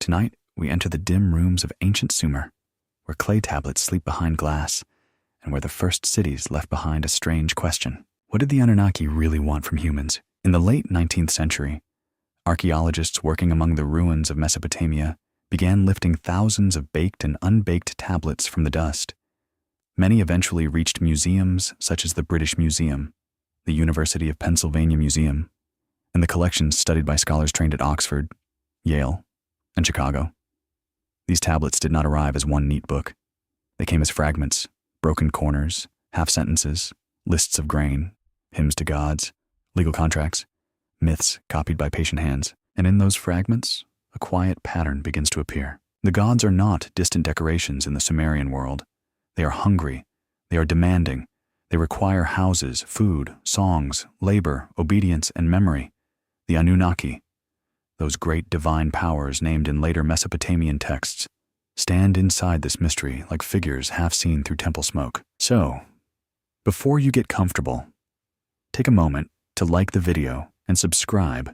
Tonight, we enter the dim rooms of ancient Sumer, where clay tablets sleep behind glass, and where the first cities left behind a strange question. What did the Anunnaki really want from humans? In the late 19th century, archaeologists working among the ruins of Mesopotamia began lifting thousands of baked and unbaked tablets from the dust. Many eventually reached museums such as the British Museum, the University of Pennsylvania Museum, and the collections studied by scholars trained at Oxford, Yale, and Chicago. These tablets did not arrive as one neat book. They came as fragments, broken corners, half-sentences, lists of grain, hymns to gods, legal contracts, myths copied by patient hands. And in those fragments, a quiet pattern begins to appear. The gods are not distant decorations in the Sumerian world. They are hungry. They are demanding. They require houses, food, songs, labor, obedience, and memory. The Anunnaki, those great divine powers named in later Mesopotamian texts, stand inside this mystery like figures half seen through temple smoke. So, before you get comfortable, take a moment to like the video and subscribe,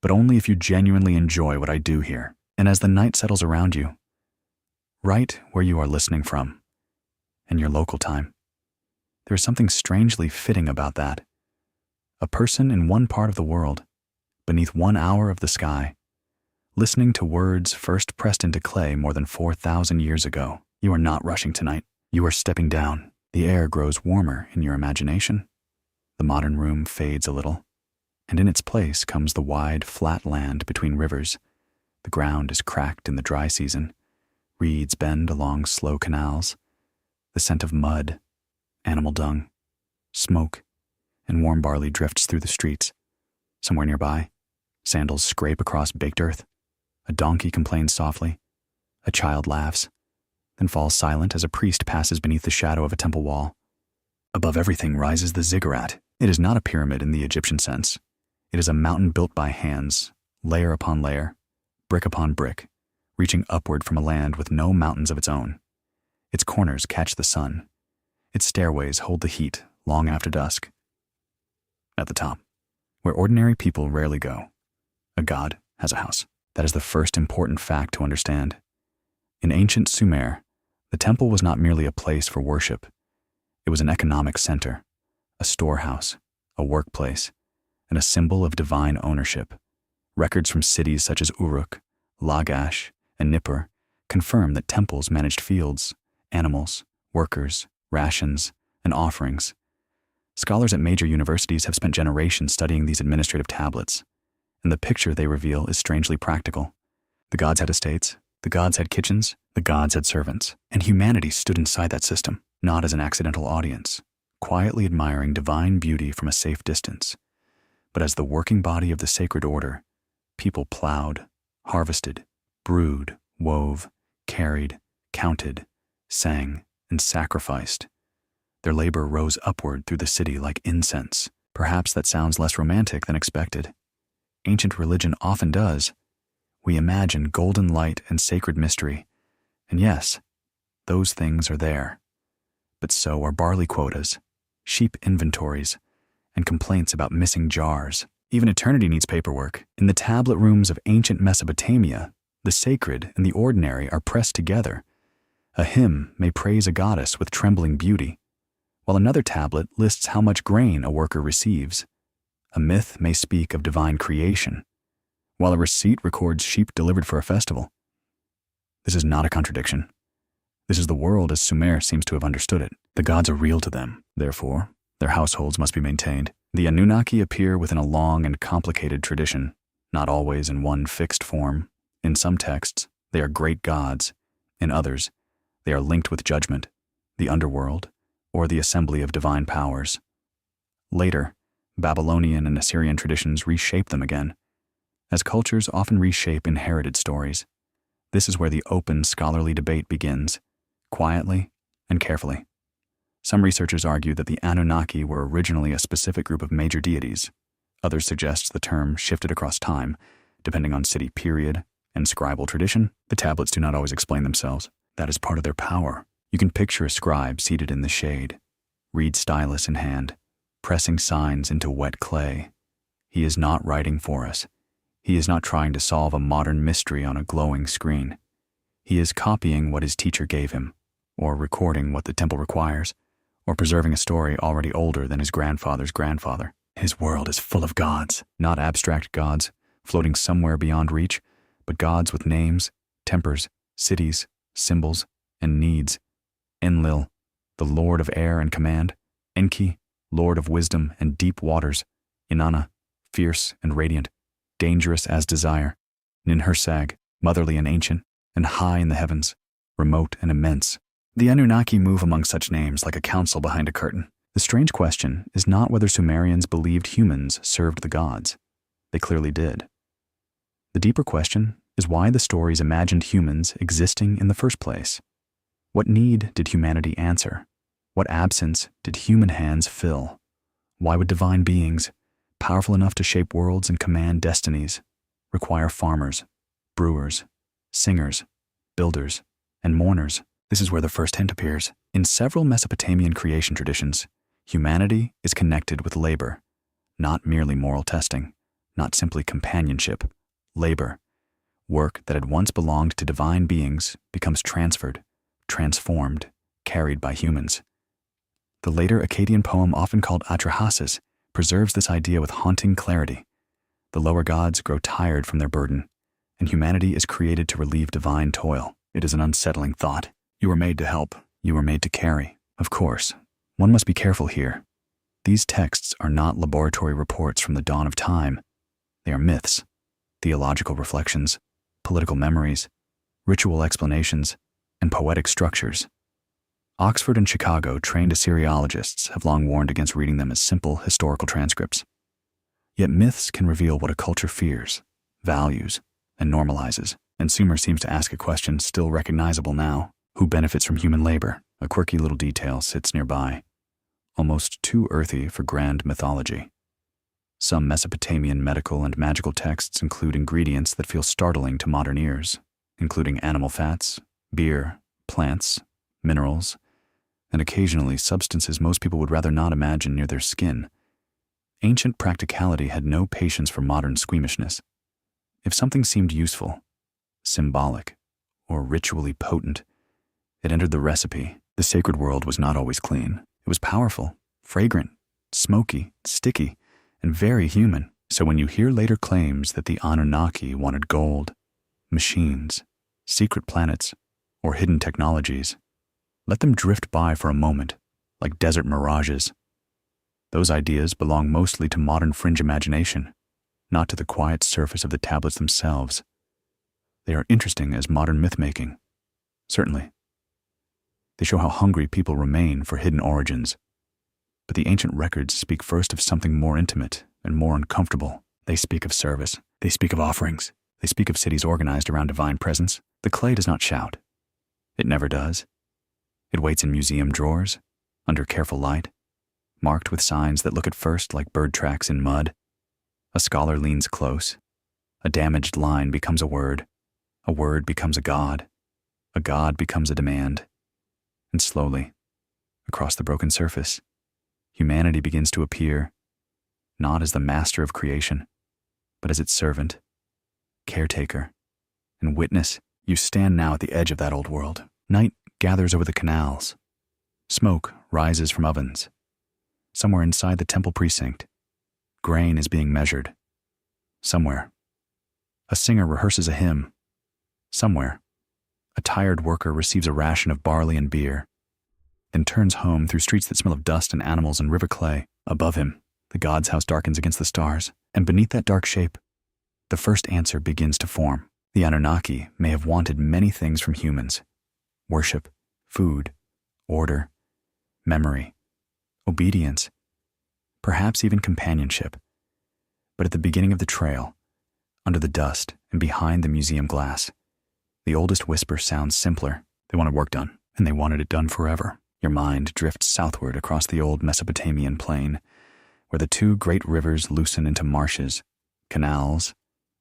but only if you genuinely enjoy what I do here. And as the night settles around you, right where you are listening from, in your local time, there is something strangely fitting about that. A person in one part of the world, beneath 1 hour of the sky, listening to words first pressed into clay more than 4,000 years ago. You are not rushing tonight. You are stepping down. The air grows warmer in your imagination. The modern room fades a little, and in its place comes the wide, flat land between rivers. The ground is cracked in the dry season. Reeds bend along slow canals. The scent of mud, animal dung, smoke, and warm barley drifts through the streets. Somewhere nearby, sandals scrape across baked earth. A donkey complains softly. A child laughs, then falls silent as a priest passes beneath the shadow of a temple wall. Above everything rises the ziggurat. It is not a pyramid in the Egyptian sense. It is a mountain built by hands, layer upon layer, brick upon brick, reaching upward from a land with no mountains of its own. Its corners catch the sun. Its stairways hold the heat long after dusk. At the top, where ordinary people rarely go, a god has a house. That is the first important fact to understand. In ancient Sumer, the temple was not merely a place for worship. It was an economic center, a storehouse, a workplace, and a symbol of divine ownership. Records from cities such as Uruk, Lagash, and Nippur confirm that temples managed fields, animals, workers, rations, and offerings. Scholars at major universities have spent generations studying these administrative tablets, and the picture they reveal is strangely practical. The gods had estates, the gods had kitchens, the gods had servants, and humanity stood inside that system, not as an accidental audience, quietly admiring divine beauty from a safe distance, but as the working body of the sacred order. People plowed, harvested, brewed, wove, carried, counted, sang, and sacrificed. Their labor rose upward through the city like incense. Perhaps that sounds less romantic than expected. Ancient religion often does. We imagine golden light and sacred mystery. And yes, those things are there. But so are barley quotas, sheep inventories, and complaints about missing jars. Even eternity needs paperwork. In the tablet rooms of ancient Mesopotamia, the sacred and the ordinary are pressed together. A hymn may praise a goddess with trembling beauty, while another tablet lists how much grain a worker receives. A myth may speak of divine creation, while a receipt records sheep delivered for a festival. This is not a contradiction. This is the world as Sumer seems to have understood it. The gods are real to them, therefore, their households must be maintained. The Anunnaki appear within a long and complicated tradition, not always in one fixed form. In some texts, they are great gods. In others, they are linked with judgment, the underworld, or the assembly of divine powers. Later, Babylonian and Assyrian traditions reshape them again. As cultures often reshape inherited stories, this is where the open scholarly debate begins, quietly and carefully. Some researchers argue that the Anunnaki were originally a specific group of major deities. Others suggest the term shifted across time, depending on city period and scribal tradition. The tablets do not always explain themselves. That is part of their power. You can picture a scribe seated in the shade, reed stylus in hand, pressing signs into wet clay. He is not writing for us. He is not trying to solve a modern mystery on a glowing screen. He is copying what his teacher gave him, or recording what the temple requires, or preserving a story already older than his grandfather's grandfather. His world is full of gods, not abstract gods, floating somewhere beyond reach, but gods with names, tempers, cities, symbols, and needs. Enlil, the lord of air and command. Enki, lord of wisdom and deep waters. Inanna, fierce and radiant, dangerous as desire. Ninhursag, motherly and ancient, and high in the heavens, remote and immense. The Anunnaki move among such names like a council behind a curtain. The strange question is not whether Sumerians believed humans served the gods. They clearly did. The deeper question is why the stories imagined humans existing in the first place. What need did humanity answer? What absence did human hands fill? Why would divine beings, powerful enough to shape worlds and command destinies, require farmers, brewers, singers, builders, and mourners? This is where the first hint appears. In several Mesopotamian creation traditions, humanity is connected with labor, not merely moral testing, not simply companionship. Labor, work that had once belonged to divine beings, becomes transferred, transformed, carried by humans. The later Akkadian poem, often called Atrahasis, preserves this idea with haunting clarity. The lower gods grow tired from their burden, and humanity is created to relieve divine toil. It is an unsettling thought. You were made to help. You were made to carry. Of course, one must be careful here. These texts are not laboratory reports from the dawn of time. They are myths, theological reflections, political memories, ritual explanations, and poetic structures. Oxford and Chicago trained Assyriologists have long warned against reading them as simple historical transcripts. Yet myths can reveal what a culture fears, values, and normalizes, and Sumer seems to ask a question still recognizable now. Who benefits from human labor? A quirky little detail sits nearby, almost too earthy for grand mythology. Some Mesopotamian medical and magical texts include ingredients that feel startling to modern ears, including animal fats, beer, plants, minerals, and occasionally substances most people would rather not imagine near their skin. Ancient practicality had no patience for modern squeamishness. If something seemed useful, symbolic, or ritually potent, it entered the recipe. The sacred world was not always clean. It was powerful, fragrant, smoky, sticky, and very human. So when you hear later claims that the Anunnaki wanted gold, machines, secret planets, or hidden technologies, let them drift by for a moment, like desert mirages. Those ideas belong mostly to modern fringe imagination, not to the quiet surface of the tablets themselves. They are interesting as modern myth-making, certainly. They show how hungry people remain for hidden origins. But the ancient records speak first of something more intimate and more uncomfortable. They speak of service. They speak of offerings. They speak of cities organized around divine presence. The clay does not shout. It never does. It waits in museum drawers, under careful light, marked with signs that look at first like bird tracks in mud. A scholar leans close. A damaged line becomes a word becomes a god becomes a demand. And slowly, across the broken surface, humanity begins to appear, not as the master of creation, but as its servant, caretaker, and witness. You stand now at the edge of that old world. Night gathers over the canals. Smoke rises from ovens. Somewhere inside the temple precinct, grain is being measured. Somewhere, a singer rehearses a hymn. Somewhere, a tired worker receives a ration of barley and beer, then turns home through streets that smell of dust and animals and river clay. Above him, the god's house darkens against the stars, and beneath that dark shape, the first answer begins to form. The Anunnaki may have wanted many things from humans: worship, food, order, memory, obedience, perhaps even companionship. But at the beginning of the trail, under the dust and behind the museum glass, the oldest whisper sounds simpler. They wanted work done, and they wanted it done forever. Your mind drifts southward across the old Mesopotamian plain, where the two great rivers loosen into marshes, canals,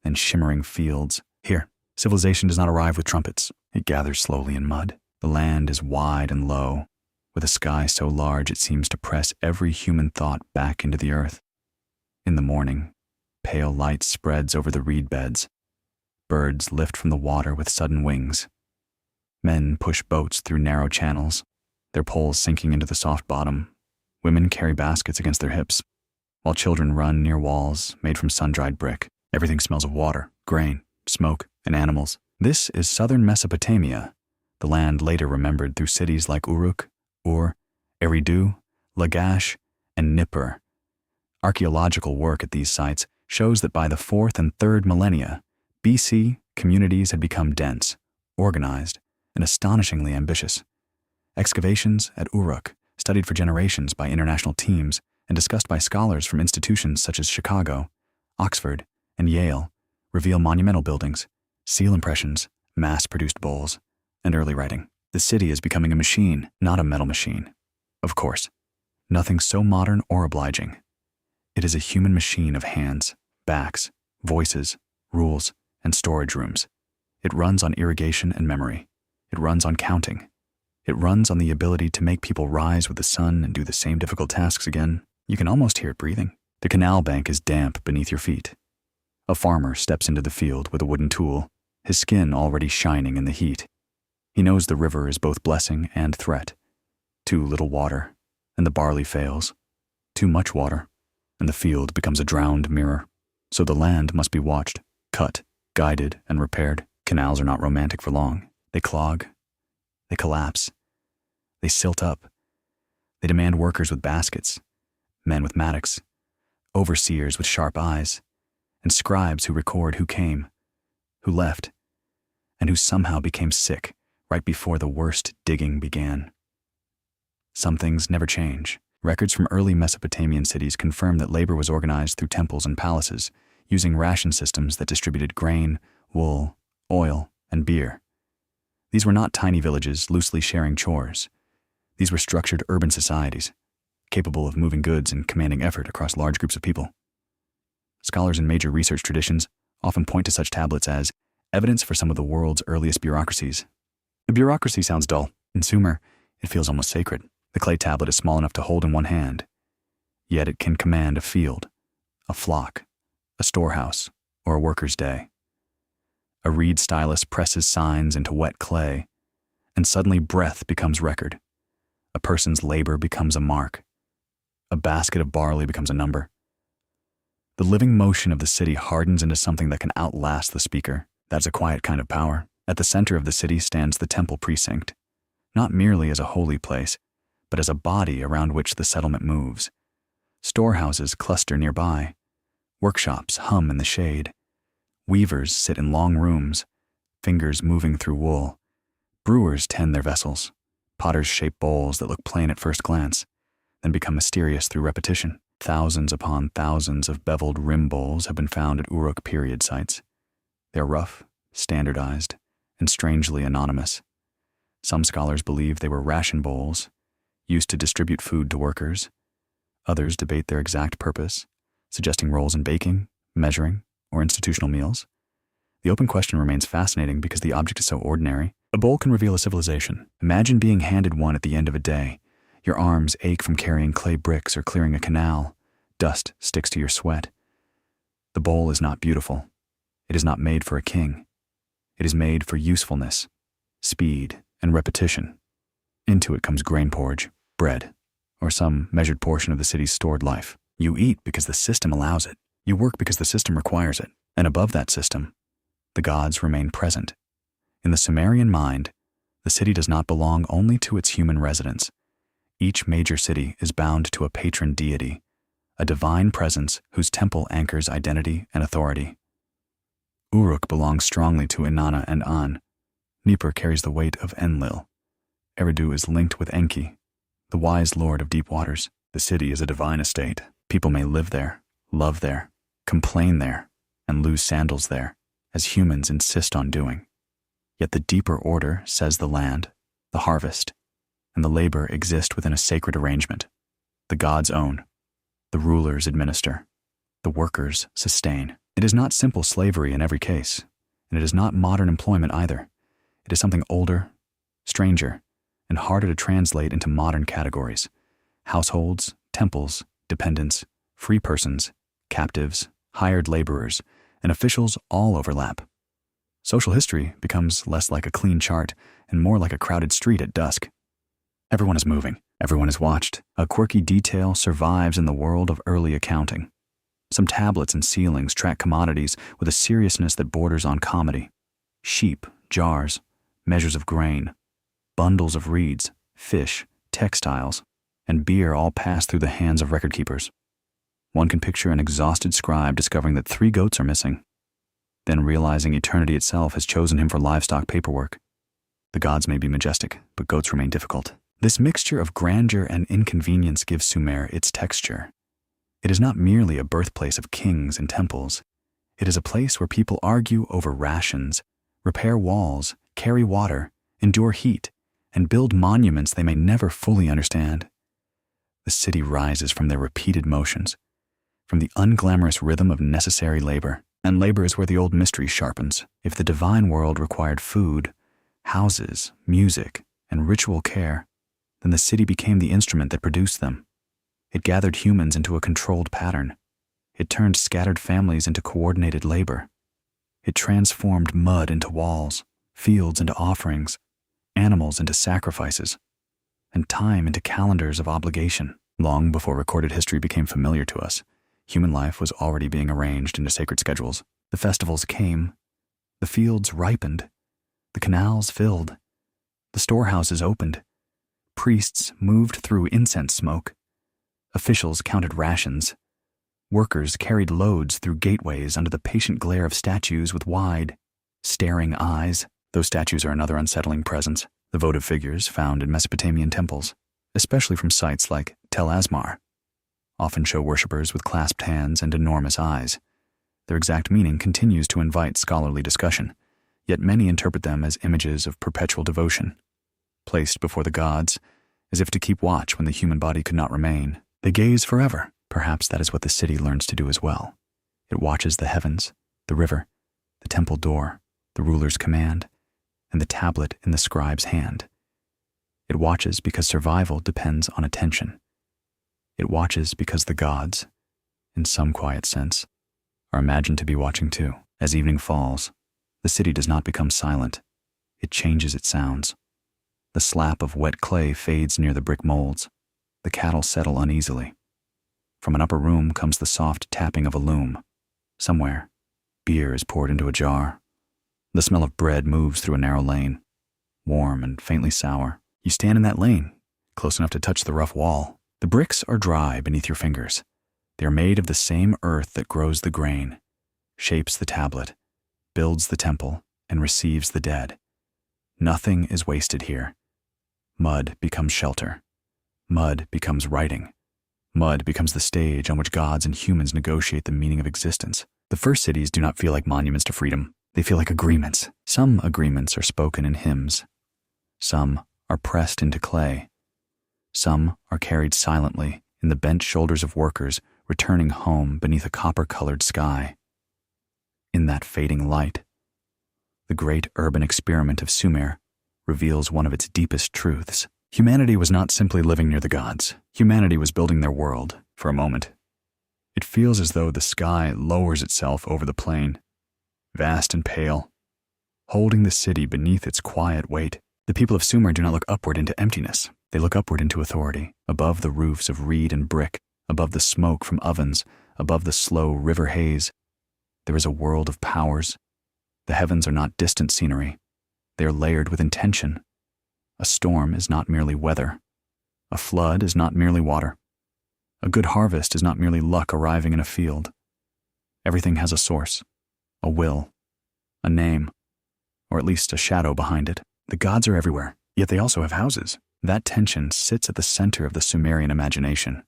and shimmering fields. Here, civilization does not arrive with trumpets. It gathers slowly in mud. The land is wide and low, with a sky so large it seems to press every human thought back into the earth. In the morning, Pale light spreads over the reed beds. Birds lift from the water with sudden wings. Men push boats through narrow channels, their poles sinking into the soft bottom. Women carry baskets against their hips, while children run near walls made from sun-dried brick. Everything smells of water, grain, smoke, and animals. This is southern Mesopotamia, the land later remembered through cities like Uruk, Ur, Eridu, Lagash, and Nippur. Archaeological work at these sites shows that by the 4th and 3rd millennia BC, communities had become dense, organized, and astonishingly ambitious. Excavations at Uruk, studied for generations by international teams and discussed by scholars from institutions such as Chicago, Oxford, and Yale, reveal monumental buildings, seal impressions, mass-produced bowls, and early writing. The city is becoming a machine, not a metal machine. Of course, nothing so modern or obliging. It is a human machine of hands, backs, voices, rules, and storage rooms. It runs on irrigation and memory. It runs on counting. It runs on the ability to make people rise with the sun and do the same difficult tasks again. You can almost hear it breathing. The canal bank is damp beneath your feet. A farmer steps into the field with a wooden tool, his skin already shining in the heat. He knows the river is both blessing and threat. Too little water, and the barley fails. Too much water, and the field becomes a drowned mirror. So the land must be watched, cut, guided, and repaired. Canals are not romantic for long. They clog. They collapse. They silt up. They demand workers with baskets, men with mattocks, overseers with sharp eyes, and scribes who record who came, who left, and who somehow became sick right before the worst digging began. Some things never change. Records from early Mesopotamian cities confirm that labor was organized through temples and palaces, using ration systems that distributed grain, wool, oil, and beer. These were not tiny villages loosely sharing chores. These were structured urban societies, capable of moving goods and commanding effort across large groups of people. Scholars in major research traditions often point to such tablets as evidence for some of the world's earliest bureaucracies. The bureaucracy sounds dull. In Sumer, it feels almost sacred. The clay tablet is small enough to hold in one hand, yet it can command a field, a flock, a storehouse, or a worker's day. A reed stylus presses signs into wet clay, and suddenly breath becomes record. A person's labor becomes a mark. A basket of barley becomes a number. The living motion of the city hardens into something that can outlast the speaker. That's a quiet kind of power. At the center of the city stands the temple precinct, not merely as a holy place, but as a body around which the settlement moves. Storehouses cluster nearby. Workshops hum in the shade. Weavers sit in long rooms, fingers moving through wool. Brewers tend their vessels. Potters shape bowls that look plain at first glance, then become mysterious through repetition. Thousands upon thousands of beveled rim bowls have been found at Uruk period sites. They are rough, standardized, and strangely anonymous. Some scholars believe they were ration bowls, used to distribute food to workers. Others debate their exact purpose, suggesting roles in baking, measuring, or institutional meals. The open question remains fascinating because the object is so ordinary. A bowl can reveal a civilization. Imagine being handed one at the end of a day. Your arms ache from carrying clay bricks or clearing a canal. Dust sticks to your sweat. The bowl is not beautiful. It is not made for a king. It is made for usefulness, speed, and repetition. Into it comes grain porridge, bread, or some measured portion of the city's stored life. You eat because the system allows it. You work because the system requires it. And above that system, the gods remain present. In the Sumerian mind, the city does not belong only to its human residents. Each major city is bound to a patron deity, a divine presence whose temple anchors identity and authority. Uruk belongs strongly to Inanna and An. Nippur carries the weight of Enlil. Eridu is linked with Enki, the wise lord of deep waters. The city is a divine estate. People may live there, love there, complain there, and lose sandals there, as humans insist on doing. Yet the deeper order says the land, the harvest, and the labor exist within a sacred arrangement. The gods own, the rulers administer, the workers sustain. It is not simple slavery in every case, and it is not modern employment either. It is something older, stranger, and harder to translate into modern categories. Households, temples, dependents, free persons, captives, hired laborers, and officials all overlap. Social history becomes less like a clean chart and more like a crowded street at dusk. Everyone is moving. Everyone is watched. A quirky detail survives in the world of early accounting. Some tablets and ceilings track commodities with a seriousness that borders on comedy. Sheep, jars, measures of grain, bundles of reeds, fish, textiles, and beer all pass through the hands of record keepers. One can picture an exhausted scribe discovering that 3 goats are missing, then realizing eternity itself has chosen him for livestock paperwork. The gods may be majestic, but goats remain difficult. This mixture of grandeur and inconvenience gives Sumer its texture. It is not merely a birthplace of kings and temples. It is a place where people argue over rations, repair walls, carry water, endure heat, and build monuments they may never fully understand. The city rises from their repeated motions, from the unglamorous rhythm of necessary labor. And labor is where the old mystery sharpens. If the divine world required food, houses, music, and ritual care, then the city became the instrument that produced them. It gathered humans into a controlled pattern. It turned scattered families into coordinated labor. It transformed mud into walls, fields into offerings, animals into sacrifices, and time into calendars of obligation. Long before recorded history became familiar to us, human life was already being arranged into sacred schedules. The festivals came, the fields ripened, the canals filled, the storehouses opened, priests moved through incense smoke, officials counted rations, workers carried loads through gateways under the patient glare of statues with wide, staring eyes. Those statues are another unsettling presence, the votive figures found in Mesopotamian temples, especially from sites like Tel Asmar, often show worshippers with clasped hands and enormous eyes. Their exact meaning continues to invite scholarly discussion, yet many interpret them as images of perpetual devotion, placed before the gods as if to keep watch when the human body could not remain. They gaze forever. Perhaps that is what the city learns to do as well. It watches the heavens, the river, the temple door, the ruler's command, and the tablet in the scribe's hand. It watches because survival depends on attention. It watches because the gods, in some quiet sense, are imagined to be watching too. As evening falls, the city does not become silent. It changes its sounds. The slap of wet clay fades near the brick molds. The cattle settle uneasily. From an upper room comes the soft tapping of a loom. Somewhere, beer is poured into a jar. The smell of bread moves through a narrow lane, warm and faintly sour. You stand in that lane, close enough to touch the rough wall. The bricks are dry beneath your fingers. They are made of the same earth that grows the grain, shapes the tablet, builds the temple, and receives the dead. Nothing is wasted here. Mud becomes shelter. Mud becomes writing. Mud becomes the stage on which gods and humans negotiate the meaning of existence. The first cities do not feel like monuments to freedom. They feel like agreements. Some agreements are spoken in hymns. Some are pressed into clay. Some are carried silently in the bent shoulders of workers returning home beneath a copper-colored sky. In that fading light, the great urban experiment of Sumer reveals one of its deepest truths. Humanity was not simply living near the gods. Humanity was building their world for a moment. It feels as though the sky lowers itself over the plain, vast and pale, holding the city beneath its quiet weight. The people of Sumer do not look upward into emptiness. They look upward into authority, above the roofs of reed and brick, above the smoke from ovens, above the slow river haze. There is a world of powers. The heavens are not distant scenery. They are layered with intention. A storm is not merely weather. A flood is not merely water. A good harvest is not merely luck arriving in a field. Everything has a source, a will, a name, or at least a shadow behind it. The gods are everywhere, yet they also have houses. That tension sits at the center of the Sumerian imagination.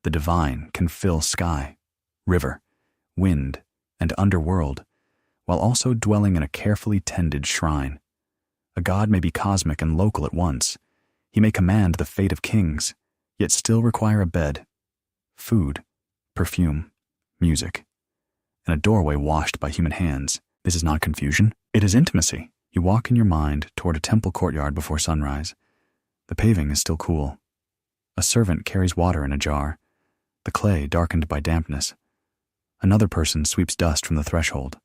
The divine can fill sky, river, wind, and underworld, while also dwelling in a carefully tended shrine. A god may be cosmic and local at once. He may command the fate of kings, yet still require a bed, food, perfume, music, and a doorway washed by human hands. This is not confusion. It is intimacy. You walk in your mind toward a temple courtyard before sunrise. The paving is still cool. A servant carries water in a jar, the clay darkened by dampness. Another person sweeps dust from the threshold.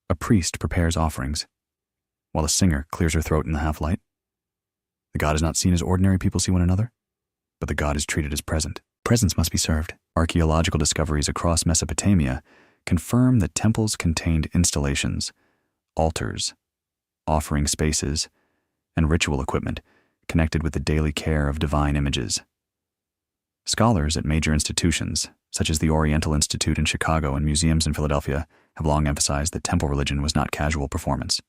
A priest prepares offerings, while a singer clears her throat in the half-light. The god is not seen as ordinary people see one another, but the god is treated as present. Presence must be served. Archaeological discoveries across Mesopotamia confirm that temples contained installations, altars, offering spaces, and ritual equipment connected with the daily care of divine images. Scholars at major institutions, such as the Oriental Institute in Chicago and museums in Philadelphia, have long emphasized that temple religion was not casual performance.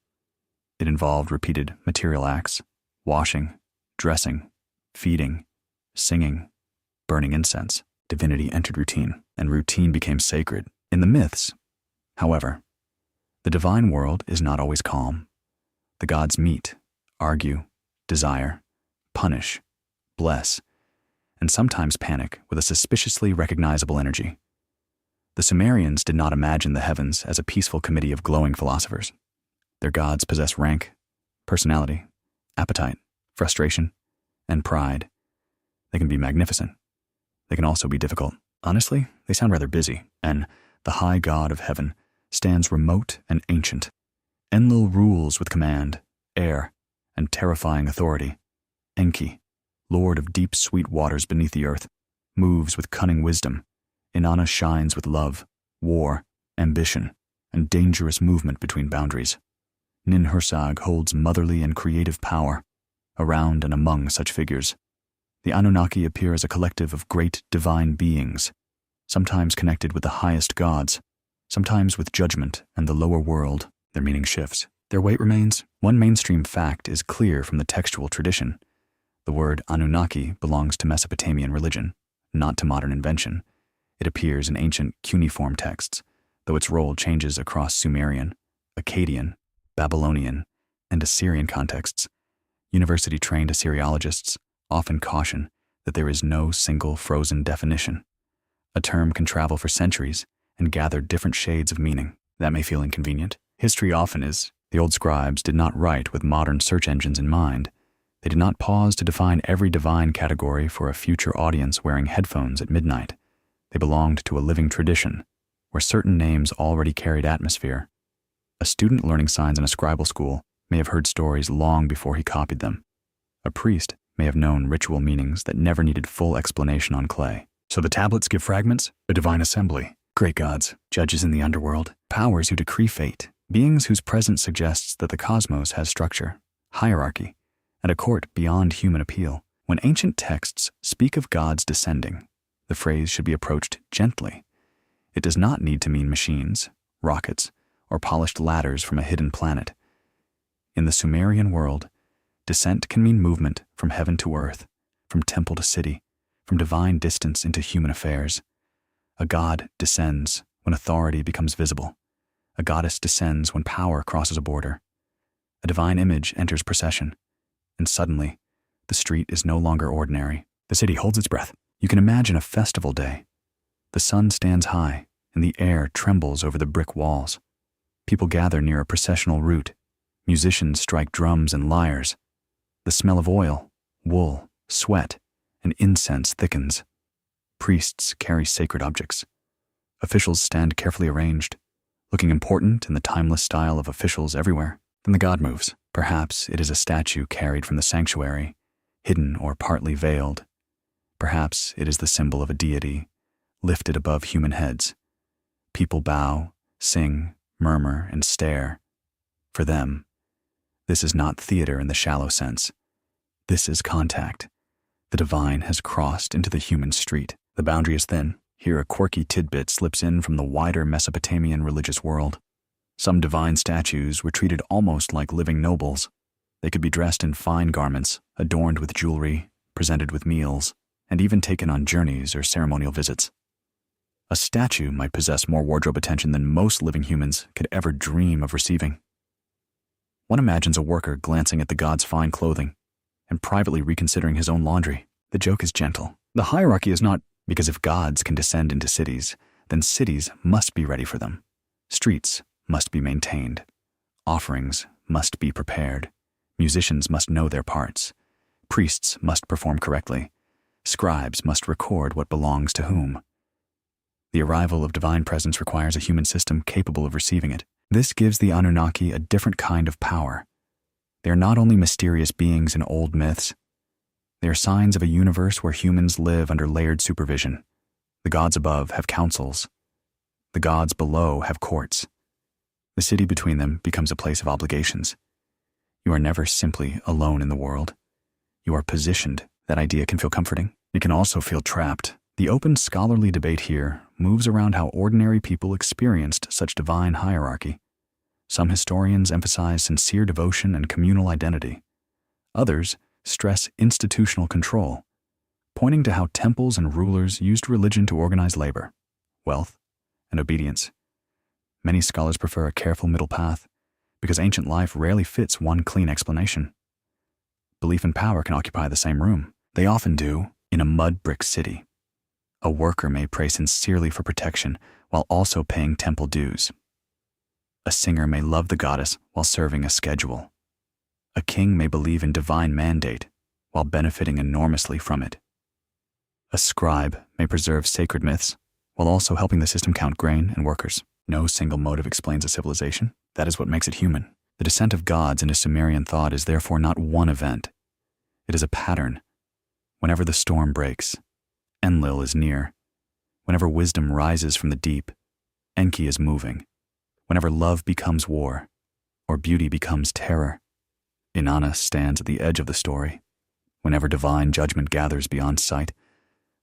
It involved repeated material acts, washing, dressing, feeding, singing, burning incense. Divinity entered routine, and routine became sacred. In the myths, however, the divine world is not always calm. The gods meet, argue, desire, punish, bless, and sometimes panic with a suspiciously recognizable energy. The Sumerians did not imagine the heavens as a peaceful committee of glowing philosophers. Their gods possess rank, personality, appetite, frustration, and pride. They can be magnificent. They can also be difficult. Honestly, they sound rather busy, and the high god of heaven stands remote and ancient. Enlil rules with command, air, and terrifying authority. Enki, lord of deep sweet waters beneath the earth, moves with cunning wisdom. Inanna shines with love, war, ambition, and dangerous movement between boundaries. Ninhursag holds motherly and creative power. Around and among such figures, the Anunnaki appear as a collective of great divine beings, sometimes connected with the highest gods, sometimes with judgment and the lower world. Their meaning shifts. Their weight remains. One mainstream fact is clear from the textual tradition. The word Anunnaki belongs to Mesopotamian religion, not to modern invention. It appears in ancient cuneiform texts, though its role changes across Sumerian, Akkadian, Babylonian, and Assyrian contexts. University-trained Assyriologists often caution that there is no single frozen definition. A term can travel for centuries and gather different shades of meaning. That may feel inconvenient. History often is. The old scribes did not write with modern search engines in mind. They did not pause to define every divine category for a future audience wearing headphones at midnight. They belonged to a living tradition where certain names already carried atmosphere. A student learning signs in a scribal school may have heard stories long before he copied them. A priest may have known ritual meanings that never needed full explanation on clay. So the tablets give fragments, a divine assembly. Great gods, judges in the underworld, powers who decree fate, beings whose presence suggests that the cosmos has structure, hierarchy, and a court beyond human appeal. When ancient texts speak of gods descending, the phrase should be approached gently. It does not need to mean machines, rockets, or polished ladders from a hidden planet. In the Sumerian world, descent can mean movement from heaven to earth, from temple to city, from divine distance into human affairs. A god descends when authority becomes visible. A goddess descends when power crosses a border. A divine image enters procession, and suddenly, the street is no longer ordinary. The city holds its breath. You can imagine a festival day. The sun stands high, and the air trembles over the brick walls. People gather near a processional route. Musicians strike drums and lyres. The smell of oil, wool, sweat, and incense thickens. Priests carry sacred objects. Officials stand carefully arranged, looking important in the timeless style of officials everywhere. Then the god moves. Perhaps it is a statue carried from the sanctuary, hidden or partly veiled. Perhaps it is the symbol of a deity, lifted above human heads. People bow, sing, murmur, and stare. For them, this is not theater in the shallow sense. This is contact. The divine has crossed into the human street. The boundary is thin. Here a quirky tidbit slips in from the wider Mesopotamian religious world. Some divine statues were treated almost like living nobles. They could be dressed in fine garments, adorned with jewelry, presented with meals, and even taken on journeys or ceremonial visits. A statue might possess more wardrobe attention than most living humans could ever dream of receiving. One imagines a worker glancing at the god's fine clothing and privately reconsidering his own laundry. The joke is gentle. The hierarchy is not because if gods can descend into cities, then cities must be ready for them. Streets must be maintained. Offerings must be prepared. Musicians must know their parts. Priests must perform correctly. Scribes must record what belongs to whom. The arrival of divine presence requires a human system capable of receiving it. This gives the Anunnaki a different kind of power. They are not only mysterious beings in old myths, they are signs of a universe where humans live under layered supervision. The gods above have councils. The gods below have courts. The city between them becomes a place of obligations. You are never simply alone in the world. You are positioned. That idea can feel comforting. It can also feel trapped. The open scholarly debate here moves around how ordinary people experienced such divine hierarchy. Some historians emphasize sincere devotion and communal identity. Others stress institutional control, pointing to how temples and rulers used religion to organize labor, wealth, and obedience. Many scholars prefer a careful middle path because ancient life rarely fits one clean explanation. Belief and power can occupy the same room. They often do in a mud brick city. A worker may pray sincerely for protection while also paying temple dues. A singer may love the goddess while serving a schedule. A king may believe in divine mandate while benefiting enormously from it. A scribe may preserve sacred myths while also helping the system count grain and workers. No single motive explains a civilization. That is what makes it human. The descent of gods into Sumerian thought is therefore not one event. It is a pattern. Whenever the storm breaks, Enlil is near. Whenever wisdom rises from the deep, Enki is moving. Whenever love becomes war, or beauty becomes terror, Inanna stands at the edge of the story. Whenever divine judgment gathers beyond sight,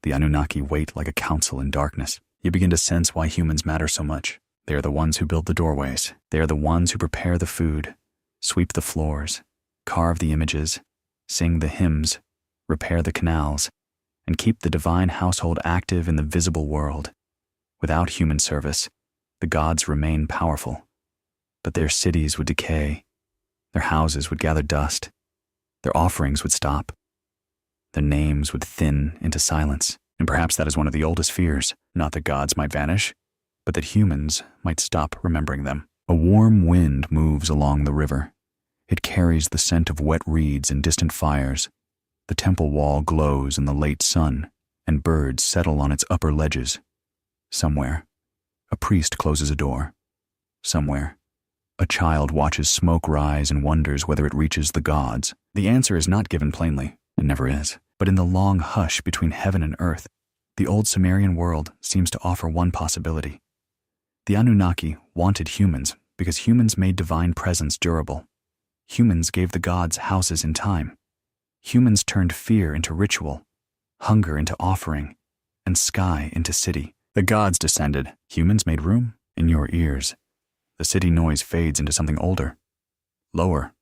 the Anunnaki wait like a council in darkness. You begin to sense why humans matter so much. They are the ones who build the doorways. They are the ones who prepare the food, sweep the floors, carve the images, sing the hymns, repair the canals, and keep the divine household active in the visible world. Without human service, the gods remain powerful, but their cities would decay, their houses would gather dust, their offerings would stop, their names would thin into silence. And perhaps that is one of the oldest fears, not that gods might vanish, but that humans might stop remembering them. A warm wind moves along the river. It carries the scent of wet reeds and distant fires. The temple wall glows in the late sun, and birds settle on its upper ledges. Somewhere, a priest closes a door. Somewhere, a child watches smoke rise and wonders whether it reaches the gods. The answer is not given plainly. It never is. But in the long hush between heaven and earth, the old Sumerian world seems to offer one possibility. The Anunnaki wanted humans because humans made divine presence durable. Humans gave the gods houses in time. Humans turned fear into ritual, hunger into offering, and sky into city. The gods descended. Humans made room in your ears. The city noise fades into something older, lower,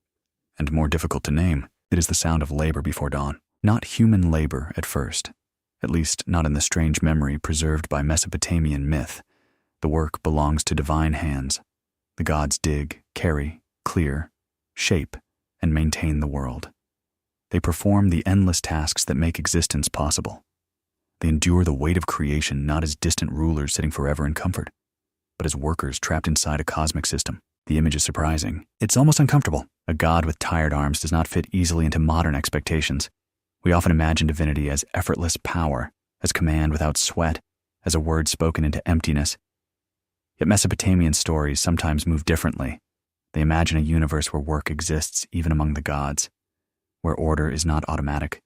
and more difficult to name. It is the sound of labor before dawn. Not human labor at first, at least not in the strange memory preserved by Mesopotamian myth. The work belongs to divine hands. The gods dig, carry, clear, shape, and maintain the world. They perform the endless tasks that make existence possible. They endure the weight of creation not as distant rulers sitting forever in comfort, but as workers trapped inside a cosmic system. The image is surprising. It's almost uncomfortable. A god with tired arms does not fit easily into modern expectations. We often imagine divinity as effortless power, as command without sweat, as a word spoken into emptiness. Yet Mesopotamian stories sometimes move differently. They imagine a universe where work exists even among the gods, where order is not automatic,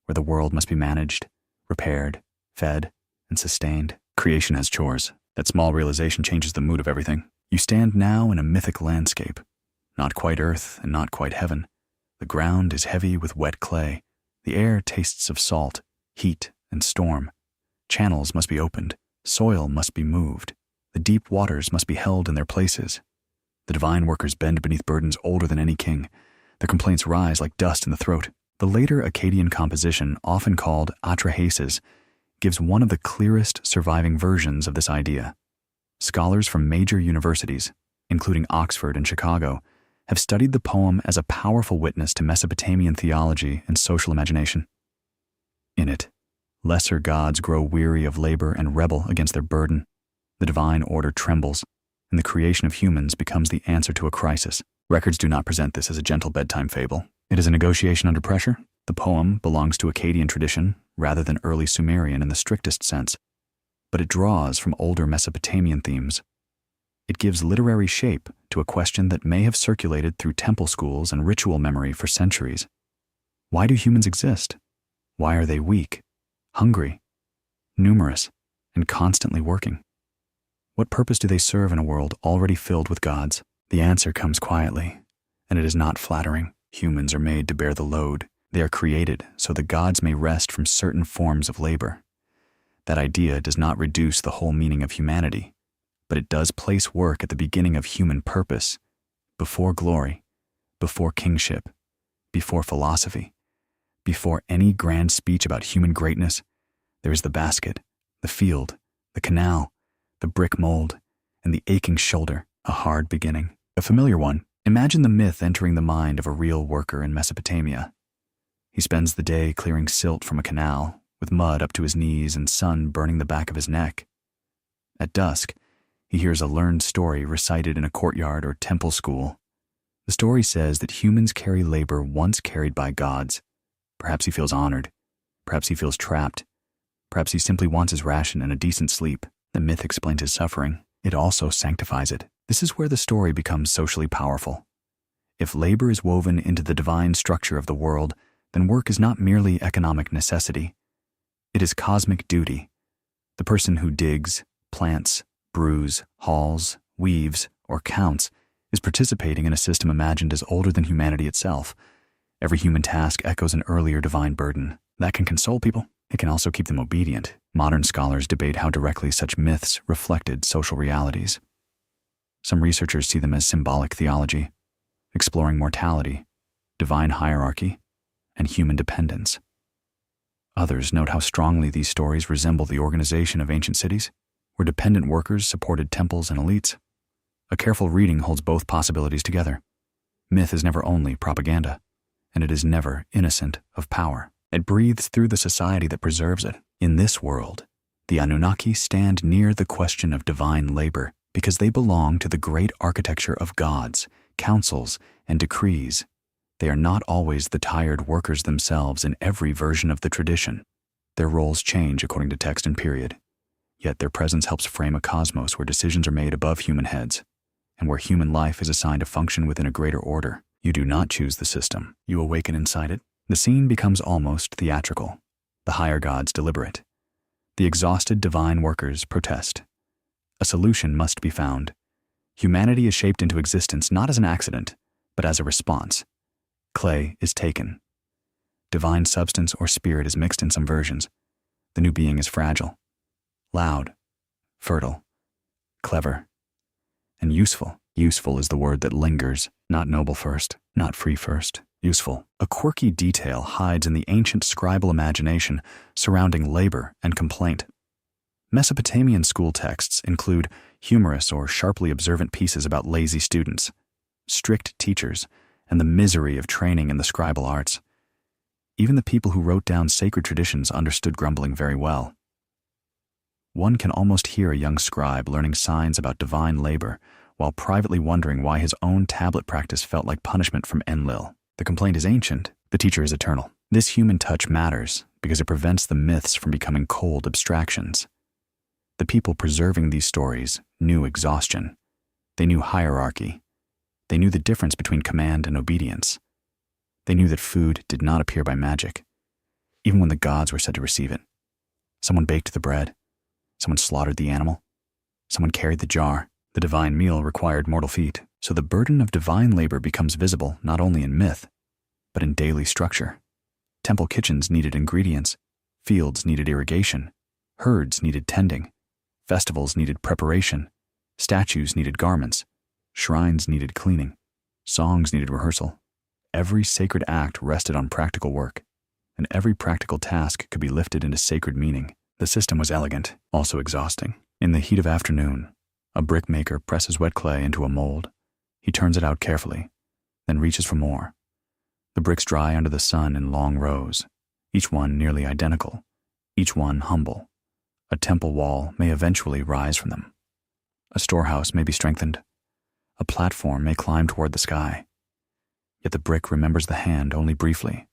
where the world must be managed, repaired, fed, and sustained. Creation has chores. That small realization changes the mood of everything. You stand now in a mythic landscape, not quite earth and not quite heaven. The ground is heavy with wet clay. The air tastes of salt, heat, and storm. Channels must be opened. Soil must be moved. The deep waters must be held in their places. The divine workers bend beneath burdens older than any king. Their complaints rise like dust in the throat. The later Akkadian composition, often called Atrahasis, gives one of the clearest surviving versions of this idea. Scholars from major universities, including Oxford and Chicago, have studied the poem as a powerful witness to Mesopotamian theology and social imagination. In it, lesser gods grow weary of labor and rebel against their burden. The divine order trembles, and the creation of humans becomes the answer to a crisis. Records do not present this as a gentle bedtime fable. It is a negotiation under pressure. The poem belongs to Akkadian tradition rather than early Sumerian in the strictest sense. but it draws from older Mesopotamian themes. It gives literary shape to a question that may have circulated through temple schools and ritual memory for centuries. Why do humans exist? Why are they weak, hungry, numerous, and constantly working? What purpose do they serve in a world already filled with gods? The answer comes quietly, and it is not flattering. Humans are made to bear the load. They are created so the gods may rest from certain forms of labor. That idea does not reduce the whole meaning of humanity, but it does place work at the beginning of human purpose, before glory, before kingship, before philosophy, before any grand speech about human greatness. There is the basket, the field, the canal, the brick mold, and the aching shoulder, a hard beginning. A familiar one. Imagine the myth entering the mind of a real worker in Mesopotamia. He spends the day clearing silt from a canal, with mud up to his knees and sun burning the back of his neck. At dusk, he hears a learned story recited in a courtyard or temple school. The story says that humans carry labor once carried by gods. Perhaps he feels honored. Perhaps he feels trapped. Perhaps he simply wants his ration and a decent sleep. The myth explains his suffering. It also sanctifies it. This is where the story becomes socially powerful. If labor is woven into the divine structure of the world, then work is not merely economic necessity. It is cosmic duty. The person who digs, plants, brews, hauls, weaves, or counts is participating in a system imagined as older than humanity itself. Every human task echoes an earlier divine burden. That can console people. It can also keep them obedient. Modern scholars debate how directly such myths reflected social realities. Some researchers see them as symbolic theology, exploring mortality, divine hierarchy, and human dependence. Others note how strongly these stories resemble the organization of ancient cities, where dependent workers supported temples and elites. A careful reading holds both possibilities together. Myth is never only propaganda, and it is never innocent of power. It breathes through the society that preserves it. In this world, the Anunnaki stand near the question of divine labor because they belong to the great architecture of gods, councils, and decrees. They are not always the tired workers themselves in every version of the tradition. Their roles change according to text and period, yet their presence helps frame a cosmos where decisions are made above human heads, and where human life is assigned a function within a greater order. You do not choose the system. You awaken inside it. The scene becomes almost theatrical. The higher gods deliberate. The exhausted divine workers protest. A solution must be found. Humanity is shaped into existence not as an accident, but as a response. Clay is taken. Divine substance or spirit is mixed in some versions. The new being is fragile, loud, fertile, clever, and useful. Useful is the word that lingers, not noble first, not free first. Useful. A quirky detail hides in the ancient scribal imagination surrounding labor and complaint. Mesopotamian school texts include humorous or sharply observant pieces about lazy students, strict teachers, and the misery of training in the scribal arts. Even the people who wrote down sacred traditions understood grumbling very well. One can almost hear a young scribe learning signs about divine labor while privately wondering why his own tablet practice felt like punishment from Enlil. The complaint is ancient, the teacher is eternal. This human touch matters because it prevents the myths from becoming cold abstractions. The people preserving these stories knew exhaustion. They knew hierarchy. They knew the difference between command and obedience. They knew that food did not appear by magic, even when the gods were said to receive it. Someone baked the bread. Someone slaughtered the animal. Someone carried the jar. The divine meal required mortal feet, so the burden of divine labor becomes visible not only in myth, but in daily structure. Temple kitchens needed ingredients, fields needed irrigation, herds needed tending, festivals needed preparation, statues needed garments, shrines needed cleaning, songs needed rehearsal. Every sacred act rested on practical work, and every practical task could be lifted into sacred meaning. The system was elegant, also exhausting. In the heat of afternoon, a brickmaker presses wet clay into a mold. He turns it out carefully, then reaches for more. The bricks dry under the sun in long rows, each one nearly identical, each one humble. A temple wall may eventually rise from them. A storehouse may be strengthened. A platform may climb toward the sky. Yet the brick remembers the hand only briefly,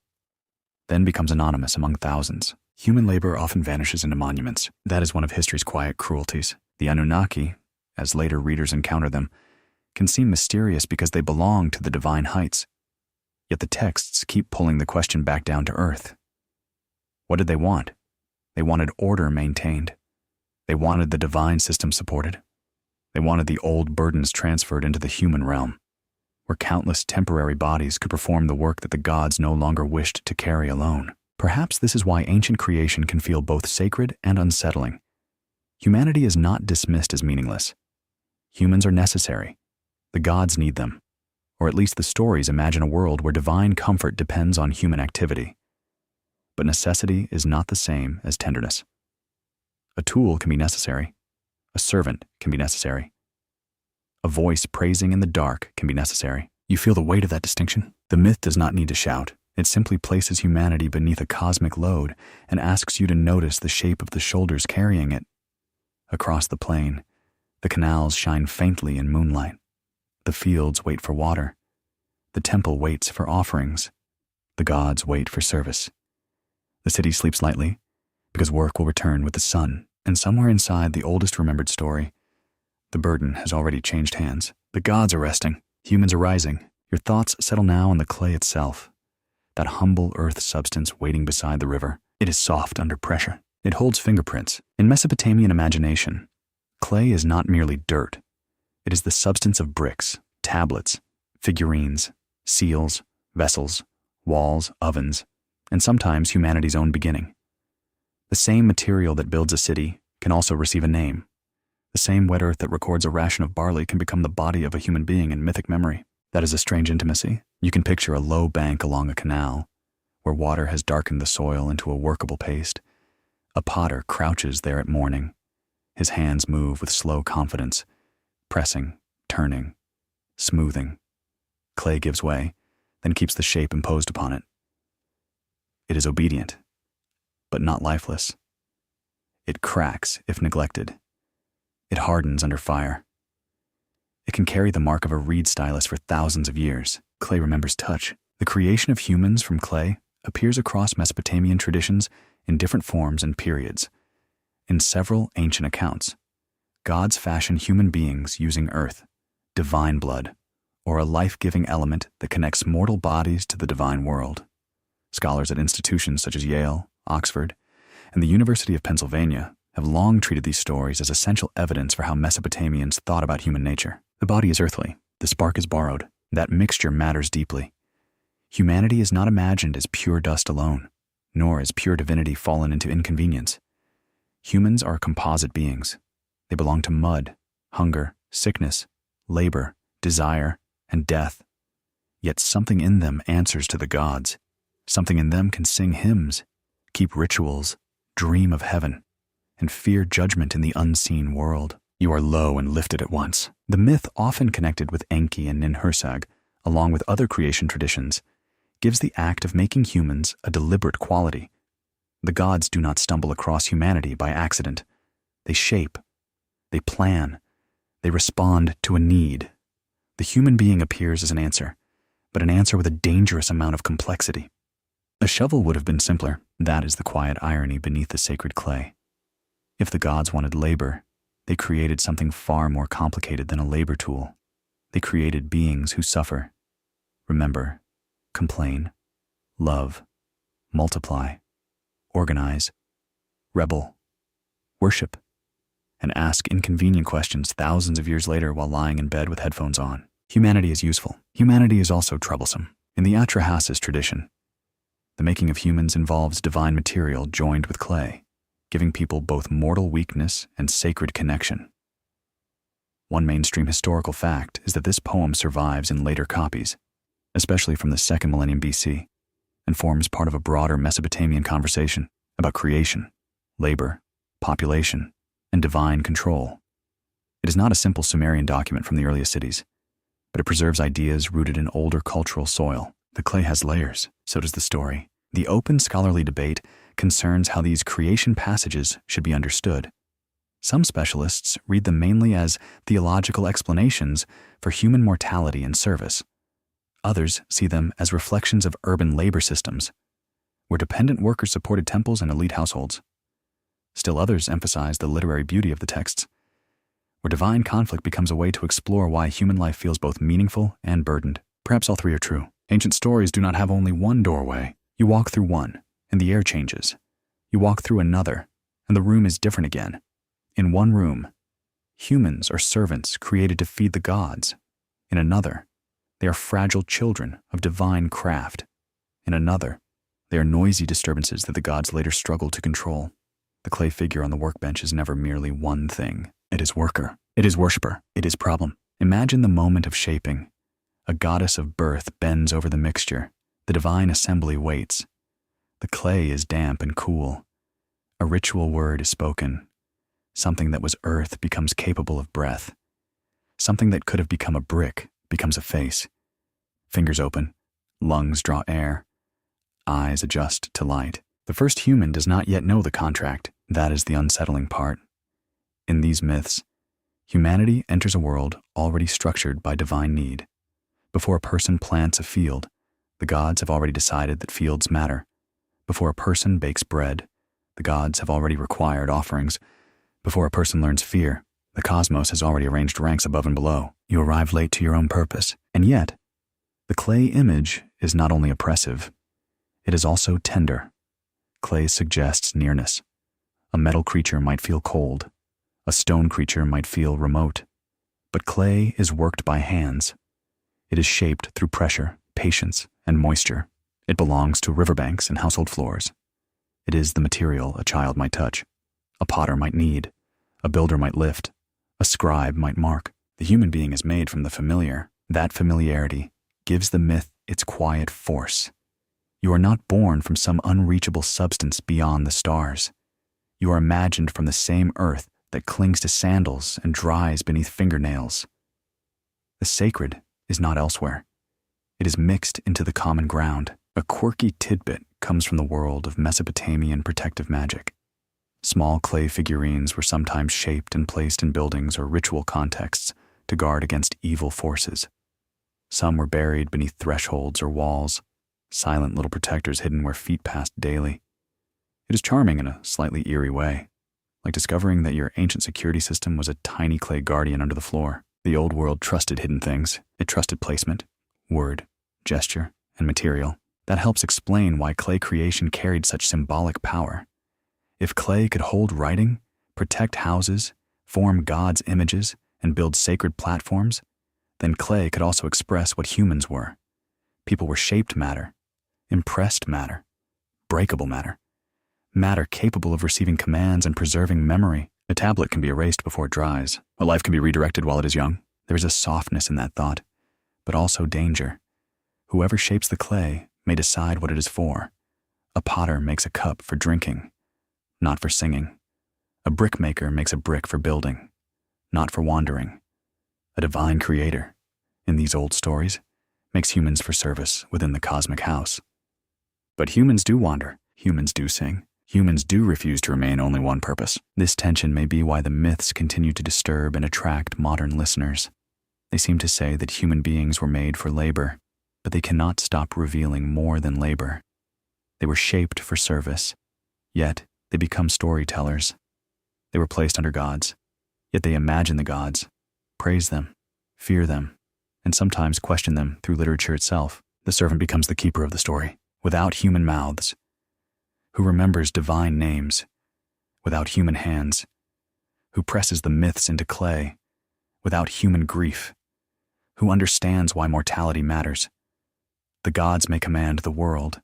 then becomes anonymous among thousands. Human labor often vanishes into monuments. That is one of history's quiet cruelties. The Anunnaki, as later readers encounter them, can seem mysterious because they belong to the divine heights. Yet the texts keep pulling the question back down to earth. What did they want? They wanted order maintained. They wanted the divine system supported. They wanted the old burdens transferred into the human realm, where countless temporary bodies could perform the work that the gods no longer wished to carry alone. Perhaps this is why ancient creation can feel both sacred and unsettling. Humanity is not dismissed as meaningless. Humans are necessary. The gods need them, or at least the stories imagine a world where divine comfort depends on human activity. But necessity is not the same as tenderness. A tool can be necessary. A servant can be necessary. A voice praising in the dark can be necessary. You feel the weight of that distinction? The myth does not need to shout. It simply places humanity beneath a cosmic load and asks you to notice the shape of the shoulders carrying it. Across the plain, the canals shine faintly in moonlight. The fields wait for water. The temple waits for offerings. The gods wait for service. The city sleeps lightly because work will return with the sun. And somewhere inside the oldest remembered story, the burden has already changed hands. The gods are resting. Humans are rising. Your thoughts settle now on the clay itself. That humble earth substance waiting beside the river. It is soft under pressure. It holds fingerprints. In Mesopotamian imagination, clay is not merely dirt. It is the substance of bricks, tablets, figurines, seals, vessels, walls, ovens, and sometimes humanity's own beginning. The same material that builds a city can also receive a name. The same wet earth that records a ration of barley can become the body of a human being in mythic memory. That is a strange intimacy. You can picture a low bank along a canal, where water has darkened the soil into a workable paste. A potter crouches there at morning. His hands move with slow confidence, pressing, turning, smoothing. Clay gives way, then keeps the shape imposed upon it. It is obedient, but not lifeless. It cracks if neglected. It hardens under fire. It can carry the mark of a reed stylus for thousands of years. Clay remembers touch. The creation of humans from clay appears across Mesopotamian traditions in different forms and periods. In several ancient accounts, gods fashion human beings using earth, divine blood, or a life-giving element that connects mortal bodies to the divine world. Scholars at institutions such as Yale, Oxford, and the University of Pennsylvania have long treated these stories as essential evidence for how Mesopotamians thought about human nature. The body is earthly, the spark is borrowed. That mixture matters deeply. Humanity is not imagined as pure dust alone, nor as pure divinity fallen into inconvenience. Humans are composite beings. They belong to mud, hunger, sickness, labor, desire, and death. Yet something in them answers to the gods. Something in them can sing hymns, keep rituals, dream of heaven, and fear judgment in the unseen world. You are low and lifted at once. The myth, often connected with Enki and Ninhursag, along with other creation traditions, gives the act of making humans a deliberate quality. The gods do not stumble across humanity by accident. They shape, they plan, they respond to a need. The human being appears as an answer, but an answer with a dangerous amount of complexity. A shovel would have been simpler. That is the quiet irony beneath the sacred clay. If the gods wanted labor, they created something far more complicated than a labor tool. They created beings who suffer, remember, complain, love, multiply, organize, rebel, worship, and ask inconvenient questions thousands of years later while lying in bed with headphones on. Humanity is useful. Humanity is also troublesome. In the Atrahasis tradition, the making of humans involves divine material joined with clay, giving people both mortal weakness and sacred connection. One mainstream historical fact is that this poem survives in later copies, especially from the 2nd millennium BC, and forms part of a broader Mesopotamian conversation about creation, labor, population, and divine control. It is not a simple Sumerian document from the earliest cities, but it preserves ideas rooted in older cultural soil. The clay has layers, so does the story. The open scholarly debate concerns how these creation passages should be understood. Some specialists read them mainly as theological explanations for human mortality and service. Others see them as reflections of urban labor systems, where dependent workers supported temples and elite households. Still others emphasize the literary beauty of the texts, where divine conflict becomes a way to explore why human life feels both meaningful and burdened. Perhaps all three are true. Ancient stories do not have only one doorway. You walk through one, and the air changes. You walk through another, and the room is different again. In one room, humans are servants created to feed the gods. In another, they are fragile children of divine craft. In another, they are noisy disturbances that the gods later struggle to control. The clay figure on the workbench is never merely one thing. It is worker, it is worshiper, it is problem. Imagine the moment of shaping. A goddess of birth bends over the mixture. The divine assembly waits. The clay is damp and cool. A ritual word is spoken. Something that was earth becomes capable of breath. Something that could have become a brick becomes a face. Fingers open, lungs draw air, eyes adjust to light. The first human does not yet know the contract. That is the unsettling part. In these myths, humanity enters a world already structured by divine need. Before a person plants a field, the gods have already decided that fields matter. Before a person bakes bread, the gods have already required offerings. Before a person learns fear, the cosmos has already arranged ranks above and below. You arrive late to your own purpose. And yet, the clay image is not only oppressive, it is also tender. Clay suggests nearness. A metal creature might feel cold. A stone creature might feel remote. But clay is worked by hands. It is shaped through pressure, patience, and moisture. It belongs to riverbanks and household floors. It is the material a child might touch, a potter might knead, a builder might lift, a scribe might mark. The human being is made from the familiar. That familiarity gives the myth its quiet force. You are not born from some unreachable substance beyond the stars. You are imagined from the same earth that clings to sandals and dries beneath fingernails. The sacred is not elsewhere. It is mixed into the common ground. A quirky tidbit comes from the world of Mesopotamian protective magic. Small clay figurines were sometimes shaped and placed in buildings or ritual contexts to guard against evil forces. Some were buried beneath thresholds or walls, silent little protectors hidden where feet passed daily. It is charming in a slightly eerie way, like discovering that your ancient security system was a tiny clay guardian under the floor. The old world trusted hidden things. It trusted placement, word, gesture, and material. That helps explain why clay creation carried such symbolic power. If clay could hold writing, protect houses, form God's images, and build sacred platforms, then clay could also express what humans were. People were shaped matter, impressed matter, breakable matter, matter capable of receiving commands and preserving memory. A tablet can be erased before it dries. A life can be redirected while it is young. There is a softness in that thought, but also danger. Whoever shapes the clay may decide what it is for. A potter makes a cup for drinking, not for singing. A brickmaker makes a brick for building, not for wandering. A divine creator, in these old stories, makes humans for service within the cosmic house. But humans do wander. Humans do sing. Humans do refuse to remain only one purpose. This tension may be why the myths continue to disturb and attract modern listeners. They seem to say that human beings were made for labor, but they cannot stop revealing more than labor. They were shaped for service, yet they become storytellers. They were placed under gods, yet they imagine the gods, praise them, fear them, and sometimes question them through literature itself. The servant becomes the keeper of the story, without human mouths, who remembers divine names, without human hands, who presses the myths into clay, without human grief, who understands why mortality matters. The gods may command the world,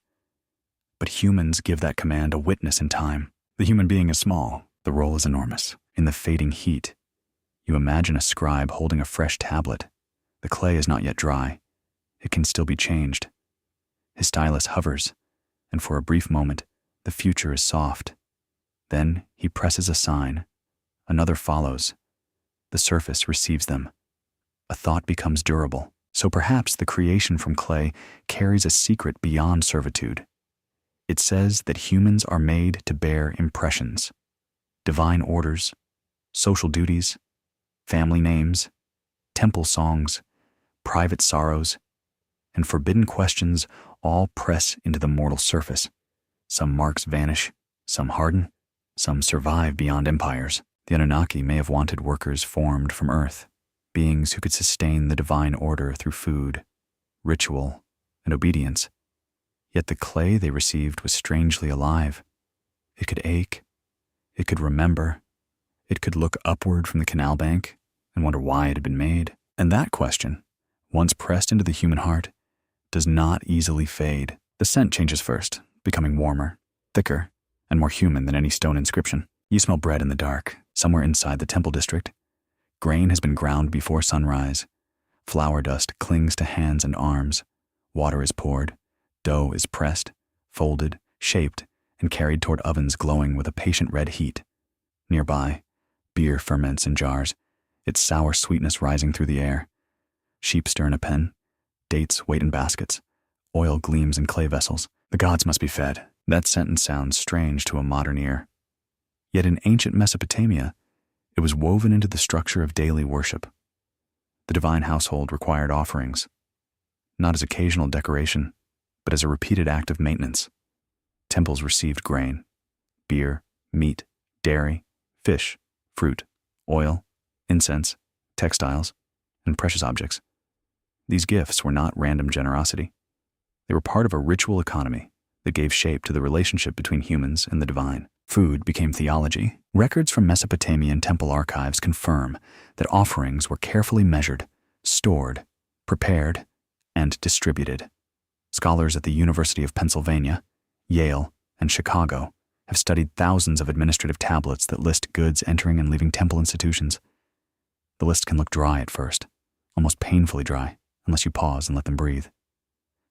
but humans give that command a witness in time. The human being is small, the role is enormous. In the fading heat, you imagine a scribe holding a fresh tablet. The clay is not yet dry. It can still be changed. His stylus hovers, and for a brief moment, the future is soft. Then he presses a sign. Another follows. The surface receives them. A thought becomes durable. So perhaps the creation from clay carries a secret beyond servitude. It says that humans are made to bear impressions, divine orders, social duties, family names, temple songs, private sorrows, and forbidden questions all press into the mortal surface. Some marks vanish, some harden, some survive beyond empires. The Anunnaki may have wanted workers formed from earth, beings who could sustain the divine order through food, ritual, and obedience. Yet the clay they received was strangely alive. It could ache, it could remember, it could look upward from the canal bank and wonder why it had been made. And that question, once pressed into the human heart, does not easily fade. The scent changes first, becoming warmer, thicker, and more human than any stone inscription. You smell bread in the dark, somewhere inside the temple district. Grain has been ground before sunrise. Flour dust clings to hands and arms. Water is poured. Dough is pressed, folded, shaped, and carried toward ovens glowing with a patient red heat. Nearby, beer ferments in jars, its sour sweetness rising through the air. Sheep stir in a pen. Dates wait in baskets. Oil gleams in clay vessels. The gods must be fed. That sentence sounds strange to a modern ear. Yet in ancient Mesopotamia, it was woven into the structure of daily worship. The divine household required offerings, not as occasional decoration, but as a repeated act of maintenance. Temples received grain, beer, meat, dairy, fish, fruit, oil, incense, textiles, and precious objects. These gifts were not random generosity. They were part of a ritual economy that gave shape to the relationship between humans and the divine. Food became theology. Records from Mesopotamian temple archives confirm that offerings were carefully measured, stored, prepared, and distributed. Scholars at the University of Pennsylvania, Yale, and Chicago have studied thousands of administrative tablets that list goods entering and leaving temple institutions. The list can look dry at first, almost painfully dry, unless you pause and let them breathe.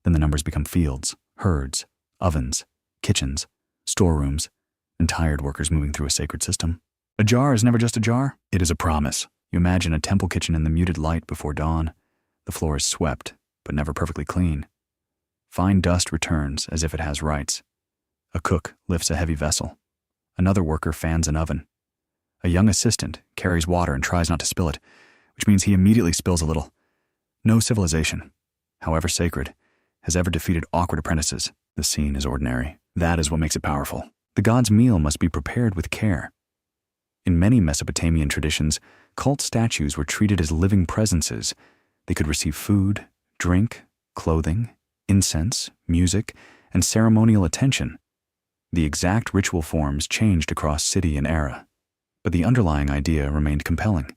Then the numbers become fields, herds, ovens, kitchens, storerooms, and tired workers moving through a sacred system. A jar is never just a jar. It is a promise. You imagine a temple kitchen in the muted light before dawn. The floor is swept, but never perfectly clean. Fine dust returns as if it has rights. A cook lifts a heavy vessel. Another worker fans an oven. A young assistant carries water and tries not to spill it, which means he immediately spills a little. No civilization, however sacred, has ever defeated awkward apprentices. The scene is ordinary. That is what makes it powerful. The god's meal must be prepared with care. In many Mesopotamian traditions, cult statues were treated as living presences. They could receive food, drink, clothing, incense, music, and ceremonial attention. The exact ritual forms changed across city and era, but the underlying idea remained compelling.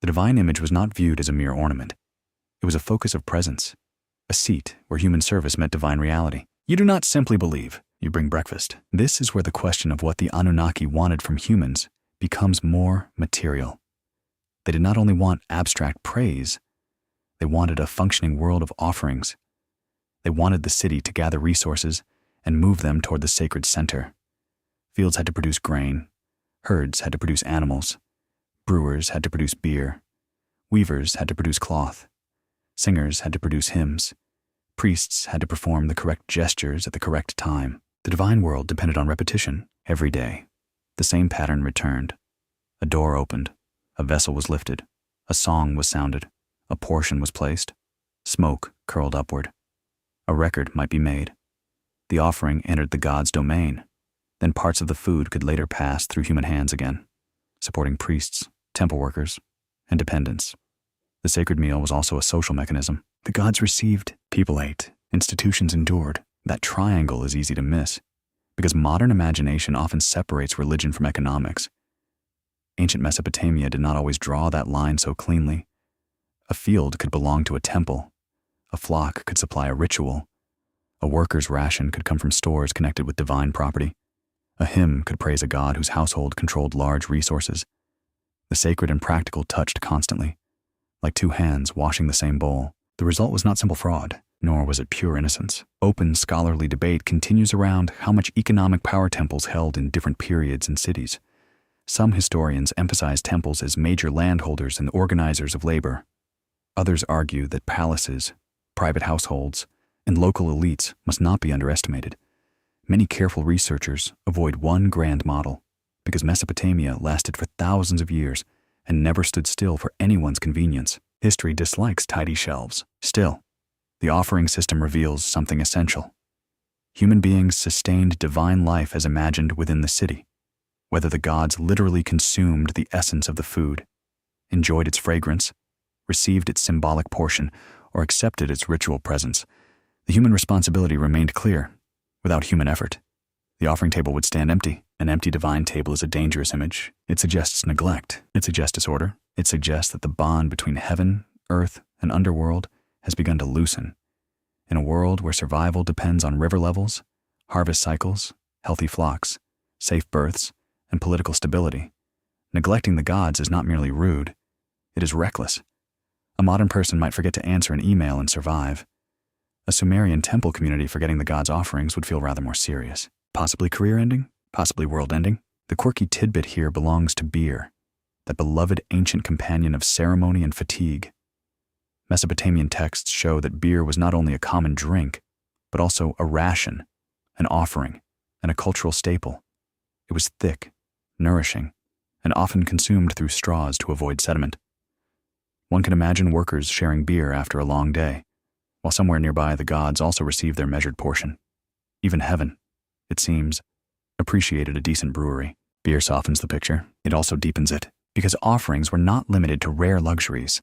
The divine image was not viewed as a mere ornament. It was a focus of presence, a seat where human service met divine reality. You do not simply believe, you bring breakfast. This is where the question of what the Anunnaki wanted from humans becomes more material. They did not only want abstract praise, they wanted a functioning world of offerings. They wanted the city to gather resources and move them toward the sacred center. Fields had to produce grain, herds had to produce animals, brewers had to produce beer, weavers had to produce cloth, singers had to produce hymns, priests had to perform the correct gestures at the correct time. The divine world depended on repetition every day. The same pattern returned. A door opened, a vessel was lifted, a song was sounded, a portion was placed, smoke curled upward. A record might be made. The offering entered the god's domain. Then parts of the food could later pass through human hands again, supporting priests, temple workers, and dependents. The sacred meal was also a social mechanism. The gods received, people ate, institutions endured. That triangle is easy to miss, because modern imagination often separates religion from economics. Ancient Mesopotamia did not always draw that line so cleanly. A field could belong to a temple. A flock could supply a ritual. A worker's ration could come from stores connected with divine property. A hymn could praise a god whose household controlled large resources. The sacred and practical touched constantly, like two hands washing the same bowl. The result was not simple fraud, nor was it pure innocence. Open scholarly debate continues around how much economic power temples held in different periods and cities. Some historians emphasize temples as major landholders and organizers of labor. Others argue that palaces, private households, and local elites must not be underestimated. Many careful researchers avoid one grand model because Mesopotamia lasted for thousands of years and never stood still for anyone's convenience. History dislikes tidy shelves. Still, the offering system reveals something essential. Human beings sustained divine life as imagined within the city, whether the gods literally consumed the essence of the food, enjoyed its fragrance, received its symbolic portion, or accepted its ritual presence. The human responsibility remained clear. Without human effort, the offering table would stand empty. An empty divine table is a dangerous image. It suggests neglect. It suggests disorder. It suggests that the bond between heaven, earth, and underworld has begun to loosen. In a world where survival depends on river levels, harvest cycles, healthy flocks, safe births, and political stability, neglecting the gods is not merely rude, it is reckless. A modern person might forget to answer an email and survive. A Sumerian temple community forgetting the gods' offerings would feel rather more serious. Possibly career ending, possibly world ending. The quirky tidbit here belongs to beer, that beloved ancient companion of ceremony and fatigue. Mesopotamian texts show that beer was not only a common drink, but also a ration, an offering, and a cultural staple. It was thick, nourishing, and often consumed through straws to avoid sediment. One can imagine workers sharing beer after a long day, while somewhere nearby the gods also received their measured portion. Even heaven, it seems, appreciated a decent brewery. Beer softens the picture. It also deepens it, because offerings were not limited to rare luxuries.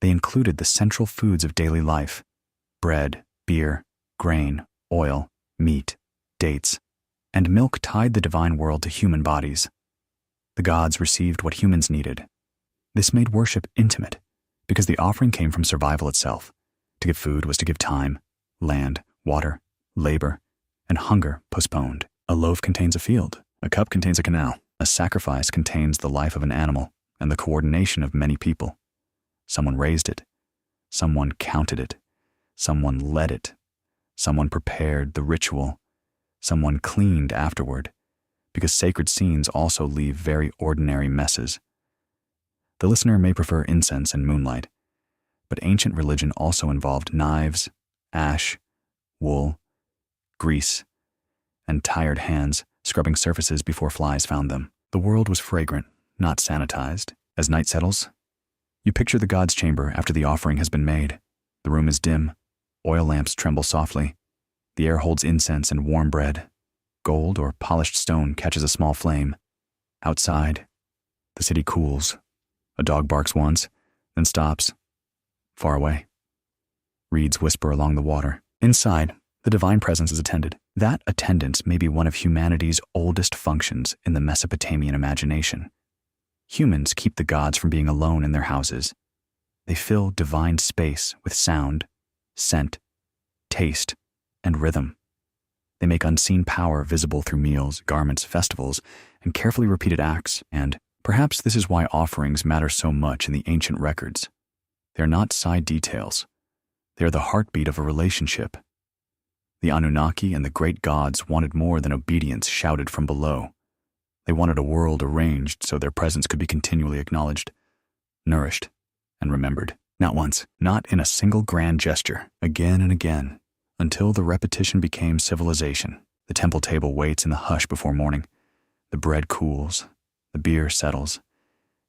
They included the central foods of daily life: bread, beer, grain, oil, meat, dates, and milk tied the divine world to human bodies. The gods received what humans needed. This made worship intimate, because the offering came from survival itself. To give food was to give time, land, water, labor, and hunger postponed. A loaf contains a field, a cup contains a canal. A sacrifice contains the life of an animal and the coordination of many people. Someone raised it, someone counted it, someone led it, someone prepared the ritual, someone cleaned afterward, because sacred scenes also leave very ordinary messes. The listener may prefer incense and moonlight, but ancient religion also involved knives, ash, wool, grease, and tired hands scrubbing surfaces before flies found them. The world was fragrant, not sanitized. As night settles, you picture the god's chamber after the offering has been made. The room is dim, oil lamps tremble softly, the air holds incense and warm bread. Gold or polished stone catches a small flame. Outside, the city cools. A dog barks once, then stops. Far away, reeds whisper along the water. Inside, the divine presence is attended. That attendance may be one of humanity's oldest functions in the Mesopotamian imagination. Humans keep the gods from being alone in their houses. They fill divine space with sound, scent, taste, and rhythm. They make unseen power visible through meals, garments, festivals, and carefully repeated acts. And perhaps this is why offerings matter so much in the ancient records. They are not side details. They are the heartbeat of a relationship. The Anunnaki and the great gods wanted more than obedience shouted from below. They wanted a world arranged so their presence could be continually acknowledged, nourished, and remembered. Not once, not in a single grand gesture, again and again, until the repetition became civilization. The temple table waits in the hush before morning. The bread cools, the beer settles,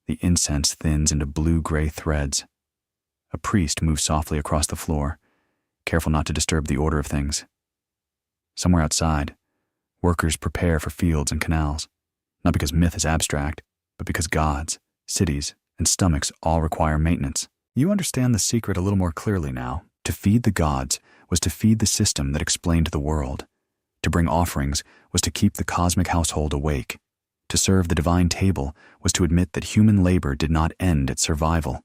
the incense thins into blue-gray threads. A priest moves softly across the floor, careful not to disturb the order of things. Somewhere outside, workers prepare for fields and canals, not because myth is abstract, but because gods, cities, and stomachs all require maintenance. You understand the secret a little more clearly now. To feed the gods was to feed the system that explained the world. To bring offerings was to keep the cosmic household awake. To serve the divine table was to admit that human labor did not end at survival.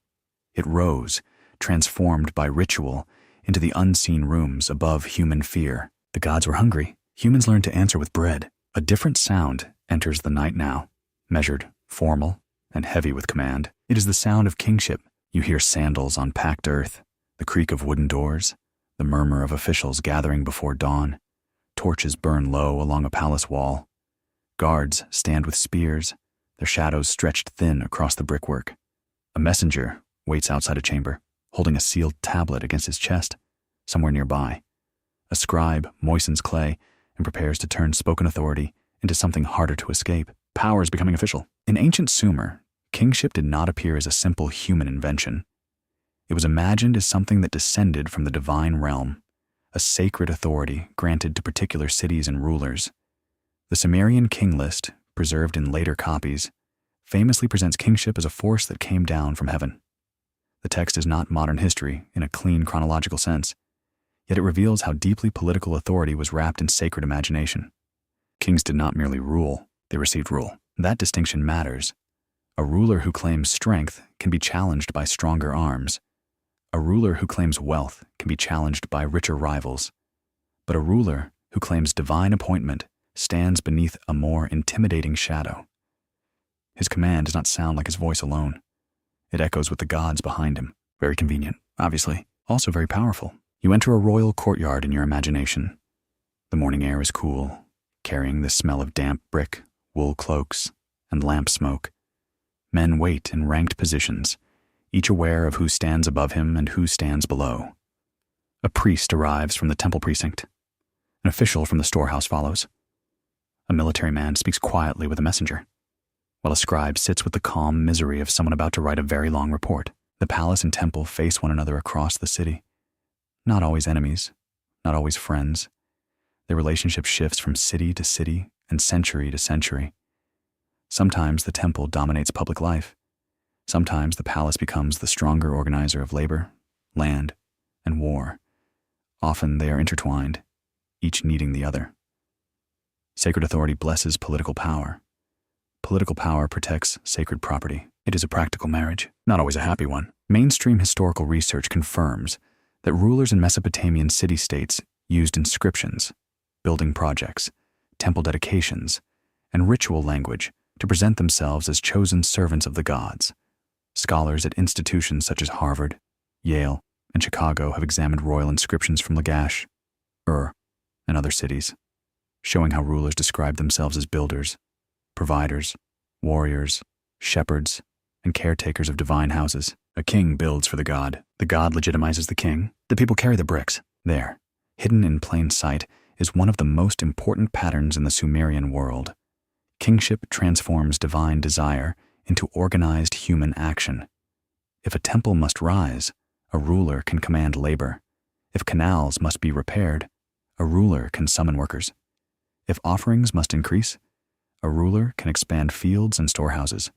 It rose, transformed by ritual, into the unseen rooms above human fear. The gods were hungry. Humans learned to answer with bread. A different sound enters the night now, measured, formal, and heavy with command. It is the sound of kingship. You hear sandals on packed earth, the creak of wooden doors, the murmur of officials gathering before dawn. Torches burn low along a palace wall. Guards stand with spears, their shadows stretched thin across the brickwork. A messenger waits outside a chamber, holding a sealed tablet against his chest, somewhere nearby. A scribe moistens clay and prepares to turn spoken authority into something harder to escape. Power is becoming official. In ancient Sumer, kingship did not appear as a simple human invention. It was imagined as something that descended from the divine realm, a sacred authority granted to particular cities and rulers. The Sumerian king list, preserved in later copies, famously presents kingship as a force that came down from heaven. The text is not modern history in a clean chronological sense, yet it reveals how deeply political authority was wrapped in sacred imagination. Kings did not merely rule, they received rule. That distinction matters. A ruler who claims strength can be challenged by stronger arms. A ruler who claims wealth can be challenged by richer rivals. But a ruler who claims divine appointment stands beneath a more intimidating shadow. His command does not sound like his voice alone. It echoes with the gods behind him. Very convenient, obviously. Also very powerful. You enter a royal courtyard in your imagination. The morning air is cool, carrying the smell of damp brick, wool cloaks, and lamp smoke. Men wait in ranked positions, each aware of who stands above him and who stands below. A priest arrives from the temple precinct. An official from the storehouse follows. A military man speaks quietly with a messenger, while a scribe sits with the calm misery of someone about to write a very long report. The palace and temple face one another across the city. Not always enemies, not always friends. Their relationship shifts from city to city and century to century. Sometimes the temple dominates public life. Sometimes the palace becomes the stronger organizer of labor, land, and war. Often they are intertwined, each needing the other. Sacred authority blesses political power. Political power protects sacred property. It is a practical marriage, not always a happy one. Mainstream historical research confirms that rulers in Mesopotamian city-states used inscriptions, building projects, temple dedications, and ritual language to present themselves as chosen servants of the gods. Scholars at institutions such as Harvard, Yale, and Chicago have examined royal inscriptions from Lagash, and other cities, showing how rulers described themselves as builders, providers, warriors, shepherds, and caretakers of divine houses. A king builds for the god legitimizes the king. The people carry the bricks. There, hidden in plain sight, is one of the most important patterns in the Sumerian world. Kingship transforms divine desire into organized human action. If a temple must rise, a ruler can command labor. If canals must be repaired, a ruler can summon workers. If offerings must increase, a ruler can expand fields and storehouses.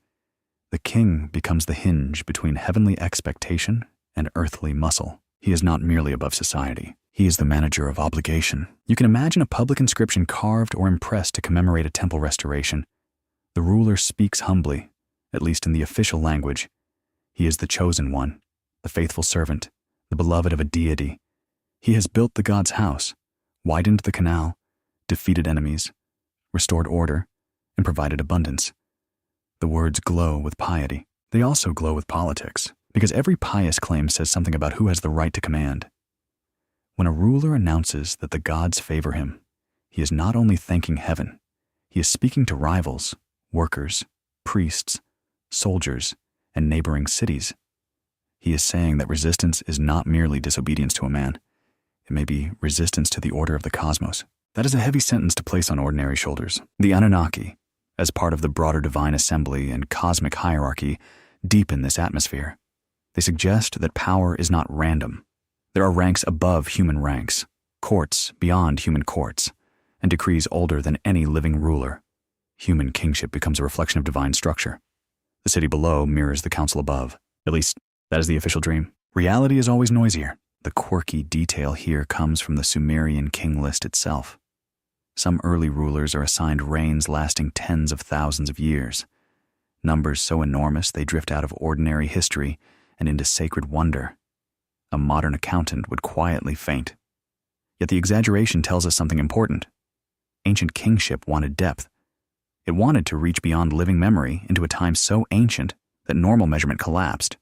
The king becomes the hinge between heavenly expectation and earthly muscle. He is not merely above society. He is the manager of obligation. You can imagine a public inscription carved or impressed to commemorate a temple restoration. The ruler speaks humbly, at least in the official language. He is the chosen one, the faithful servant, the beloved of a deity. He has built the god's house, widened the canal, defeated enemies, restored order, and provided abundance. The words glow with piety. They also glow with politics, because every pious claim says something about who has the right to command. When a ruler announces that the gods favor him, he is not only thanking heaven, he is speaking to rivals, workers, priests, soldiers, and neighboring cities. He is saying that resistance is not merely disobedience to a man. It may be resistance to the order of the cosmos. That is a heavy sentence to place on ordinary shoulders. The Anunnaki, as part of the broader divine assembly and cosmic hierarchy, deepen this atmosphere. They suggest that power is not random. There are ranks above human ranks, courts beyond human courts, and decrees older than any living ruler. Human kingship becomes a reflection of divine structure. The city below mirrors the council above. At least, that is the official dream. Reality is always noisier. The quirky detail here comes from the Sumerian king list itself. Some early rulers are assigned reigns lasting tens of thousands of years, numbers so enormous they drift out of ordinary history and into sacred wonder. A modern accountant would quietly faint. Yet the exaggeration tells us something important. Ancient kingship wanted depth. It wanted to reach beyond living memory into a time so ancient that normal measurement collapsed.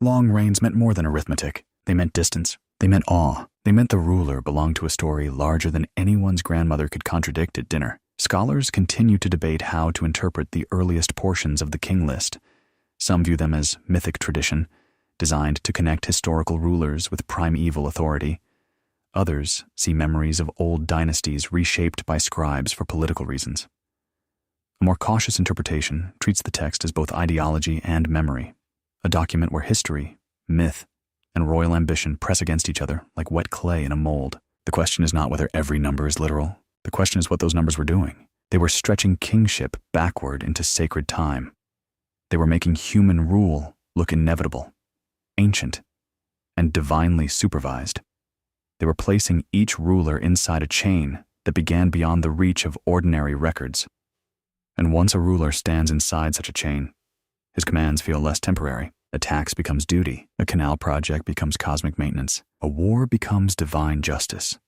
Long reigns meant more than arithmetic. They meant distance. They meant awe. They meant the ruler belonged to a story larger than anyone's grandmother could contradict at dinner. Scholars continue to debate how to interpret the earliest portions of the king list. Some view them as mythic tradition, designed to connect historical rulers with primeval authority. Others see memories of old dynasties reshaped by scribes for political reasons. A more cautious interpretation treats the text as both ideology and memory, a document where history, myth, and royal ambition press against each other like wet clay in a mold. The question is not whether every number is literal. The question is what those numbers were doing. They were stretching kingship backward into sacred time. They were making human rule look inevitable, ancient, and divinely supervised. They were placing each ruler inside a chain that began beyond the reach of ordinary records. And once a ruler stands inside such a chain, his commands feel less temporary. A tax becomes duty. A canal project becomes cosmic maintenance. A war becomes divine justice.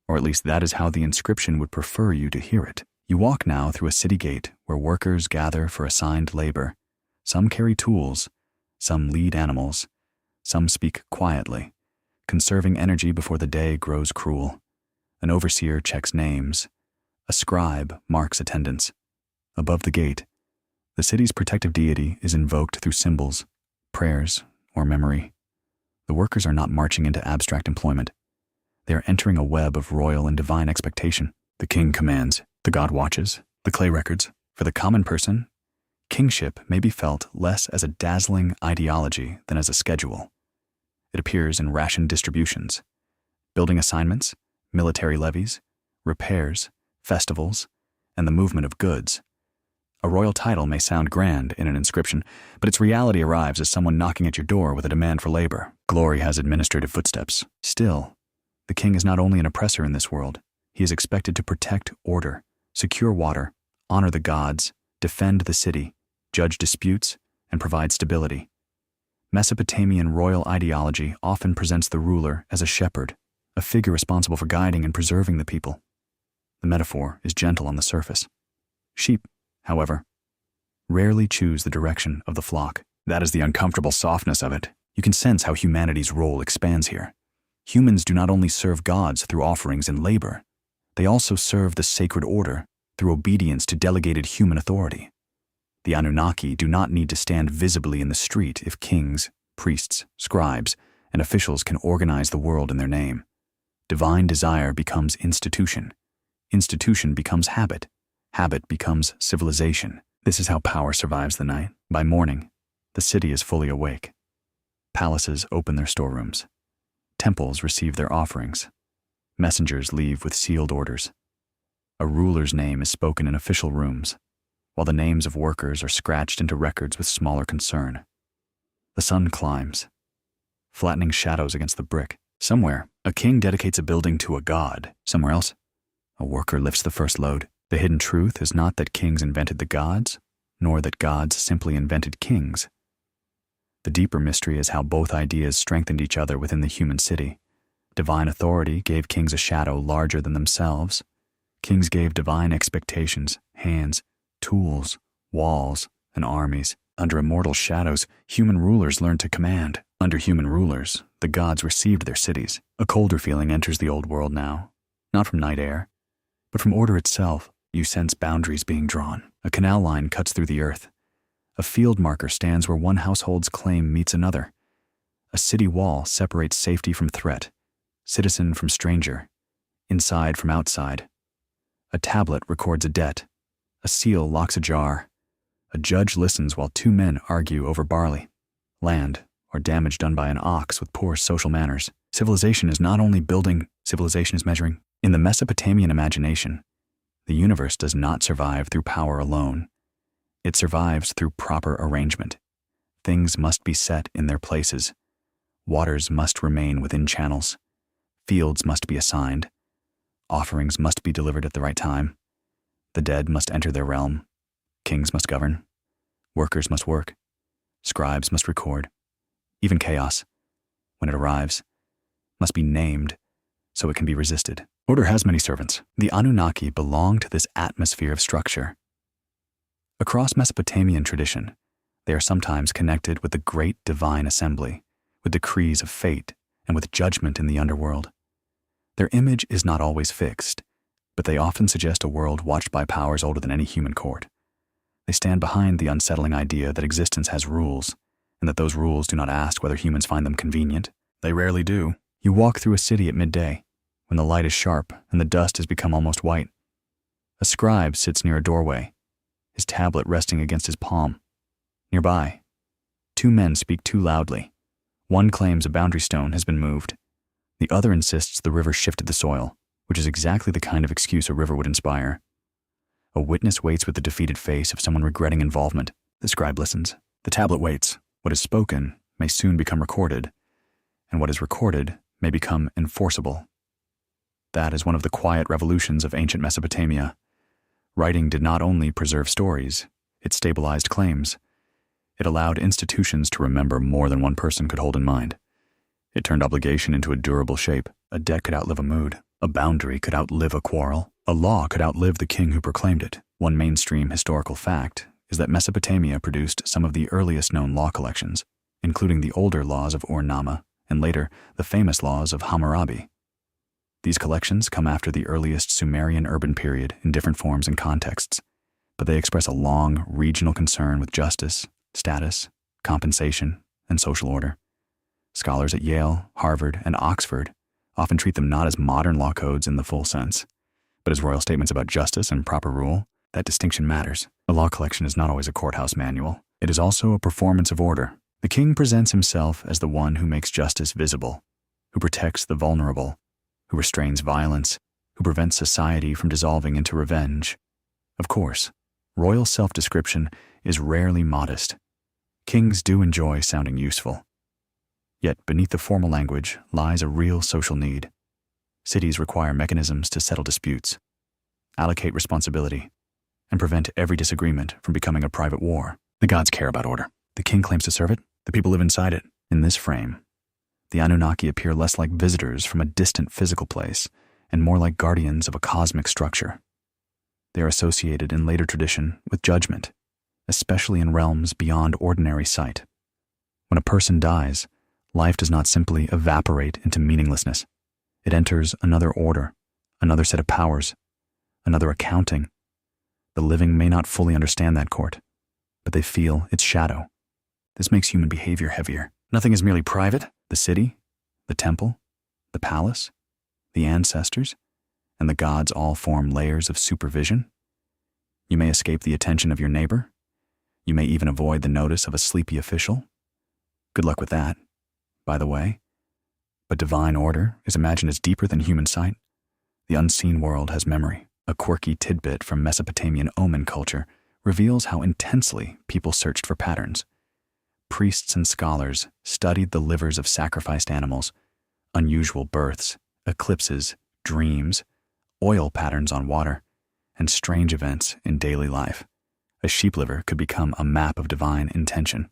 Or at least that is how the inscription would prefer you to hear it. You walk now through a city gate where workers gather for assigned labor. Some carry tools, some lead animals, some speak quietly, conserving energy before the day grows cruel. An overseer checks names. A scribe marks attendance. Above the gate, the city's protective deity is invoked through symbols, prayers, or memory. The workers are not marching into abstract employment. They are entering a web of royal and divine expectation. The king commands, the god watches, the clay records. For the common person, kingship may be felt less as a dazzling ideology than as a schedule. It appears in ration distributions, building assignments, military levies, repairs, festivals, and the movement of goods. A royal title may sound grand in an inscription, but its reality arrives as someone knocking at your door with a demand for labor. Glory has administrative footsteps. Still, the king is not only an oppressor in this world, he is expected to protect order, secure water, honor the gods, defend the city, judge disputes, and provide stability. Mesopotamian royal ideology often presents the ruler as a shepherd, a figure responsible for guiding and preserving the people. The metaphor is gentle on the surface. Sheep, however, rarely choose the direction of the flock. That is the uncomfortable softness of it. You can sense how humanity's role expands here. Humans do not only serve gods through offerings and labor, they also serve the sacred order through obedience to delegated human authority. The Anunnaki do not need to stand visibly in the street if kings, priests, scribes, and officials can organize the world in their name. Divine desire becomes institution. Institution becomes habit. Habit becomes civilization. This is how power survives the night. By morning, the city is fully awake. Palaces open their storerooms. Temples receive their offerings. Messengers leave with sealed orders. A ruler's name is spoken in official rooms, while the names of workers are scratched into records with smaller concern. The sun climbs, flattening shadows against the brick. Somewhere, a king dedicates a building to a god. Somewhere else, a worker lifts the first load. The hidden truth is not that kings invented the gods, nor that gods simply invented kings. The deeper mystery is how both ideas strengthened each other within the human city. Divine authority gave kings a shadow larger than themselves. Kings gave divine expectations, hands, tools, walls, and armies. Under immortal shadows, human rulers learned to command. Under human rulers, the gods received their cities. A colder feeling enters the old world now, not from night air, but from order itself. You sense boundaries being drawn. A canal line cuts through the earth. A field marker stands where one household's claim meets another. A city wall separates safety from threat, citizen from stranger, inside from outside. A tablet records a debt. A seal locks a jar. A judge listens while two men argue over barley, land, or damage done by an ox with poor social manners. Civilization is not only building, civilization is measuring. In the Mesopotamian imagination, the universe does not survive through power alone. It survives through proper arrangement. Things must be set in their places. Waters must remain within channels. Fields must be assigned. Offerings must be delivered at the right time. The dead must enter their realm. Kings must govern. Workers must work. Scribes must record. Even chaos, when it arrives, must be named so it can be resisted. Order has many servants. The Anunnaki belong to this atmosphere of structure. Across Mesopotamian tradition, they are sometimes connected with the great divine assembly, with decrees of fate, and with judgment in the underworld. Their image is not always fixed, but they often suggest a world watched by powers older than any human court. They stand behind the unsettling idea that existence has rules, and that those rules do not ask whether humans find them convenient. They rarely do. You walk through a city at midday, when the light is sharp and the dust has become almost white. A scribe sits near a doorway, his tablet resting against his palm. Nearby, two men speak too loudly. One claims a boundary stone has been moved. The other insists the river shifted the soil, which is exactly the kind of excuse a river would inspire. A witness waits with the defeated face of someone regretting involvement. The scribe listens. The tablet waits. What is spoken may soon become recorded, and what is recorded may become enforceable. That is one of the quiet revolutions of ancient Mesopotamia. Writing did not only preserve stories, it stabilized claims. It allowed institutions to remember more than one person could hold in mind. It turned obligation into a durable shape. A debt could outlive a mood. A boundary could outlive a quarrel. A law could outlive the king who proclaimed it. One mainstream historical fact is that Mesopotamia produced some of the earliest known law collections, including the older laws of Ur-Nama and later the famous laws of Hammurabi. These collections come after the earliest Sumerian urban period in different forms and contexts, but they express a long regional concern with justice, status, compensation, and social order. Scholars at Yale, Harvard, and Oxford often treat them not as modern law codes in the full sense, but as royal statements about justice and proper rule. That distinction matters. A law collection is not always a courthouse manual. It is also a performance of order. The king presents himself as the one who makes justice visible, who protects the vulnerable, who restrains violence, who prevents society from dissolving into revenge. Of course, royal self-description is rarely modest. Kings do enjoy sounding useful. Yet beneath the formal language lies a real social need. Cities require mechanisms to settle disputes, allocate responsibility, and prevent every disagreement from becoming a private war. The gods care about order. The king claims to serve it. The people live inside it. In this frame, the Anunnaki appear less like visitors from a distant physical place and more like guardians of a cosmic structure. They are associated in later tradition with judgment, especially in realms beyond ordinary sight. When a person dies, life does not simply evaporate into meaninglessness. It enters another order, another set of powers, another accounting. The living may not fully understand that court, but they feel its shadow. This makes human behavior heavier. Nothing is merely private. The city, the temple, the palace, the ancestors, and the gods all form layers of supervision. You may escape the attention of your neighbor. You may even avoid the notice of a sleepy official. Good luck with that, by the way. But divine order is imagined as deeper than human sight. The unseen world has memory. A quirky tidbit from Mesopotamian omen culture reveals how intensely people searched for patterns. Priests and scholars studied the livers of sacrificed animals, unusual births, eclipses, dreams, oil patterns on water, and strange events in daily life. A sheep liver could become a map of divine intention.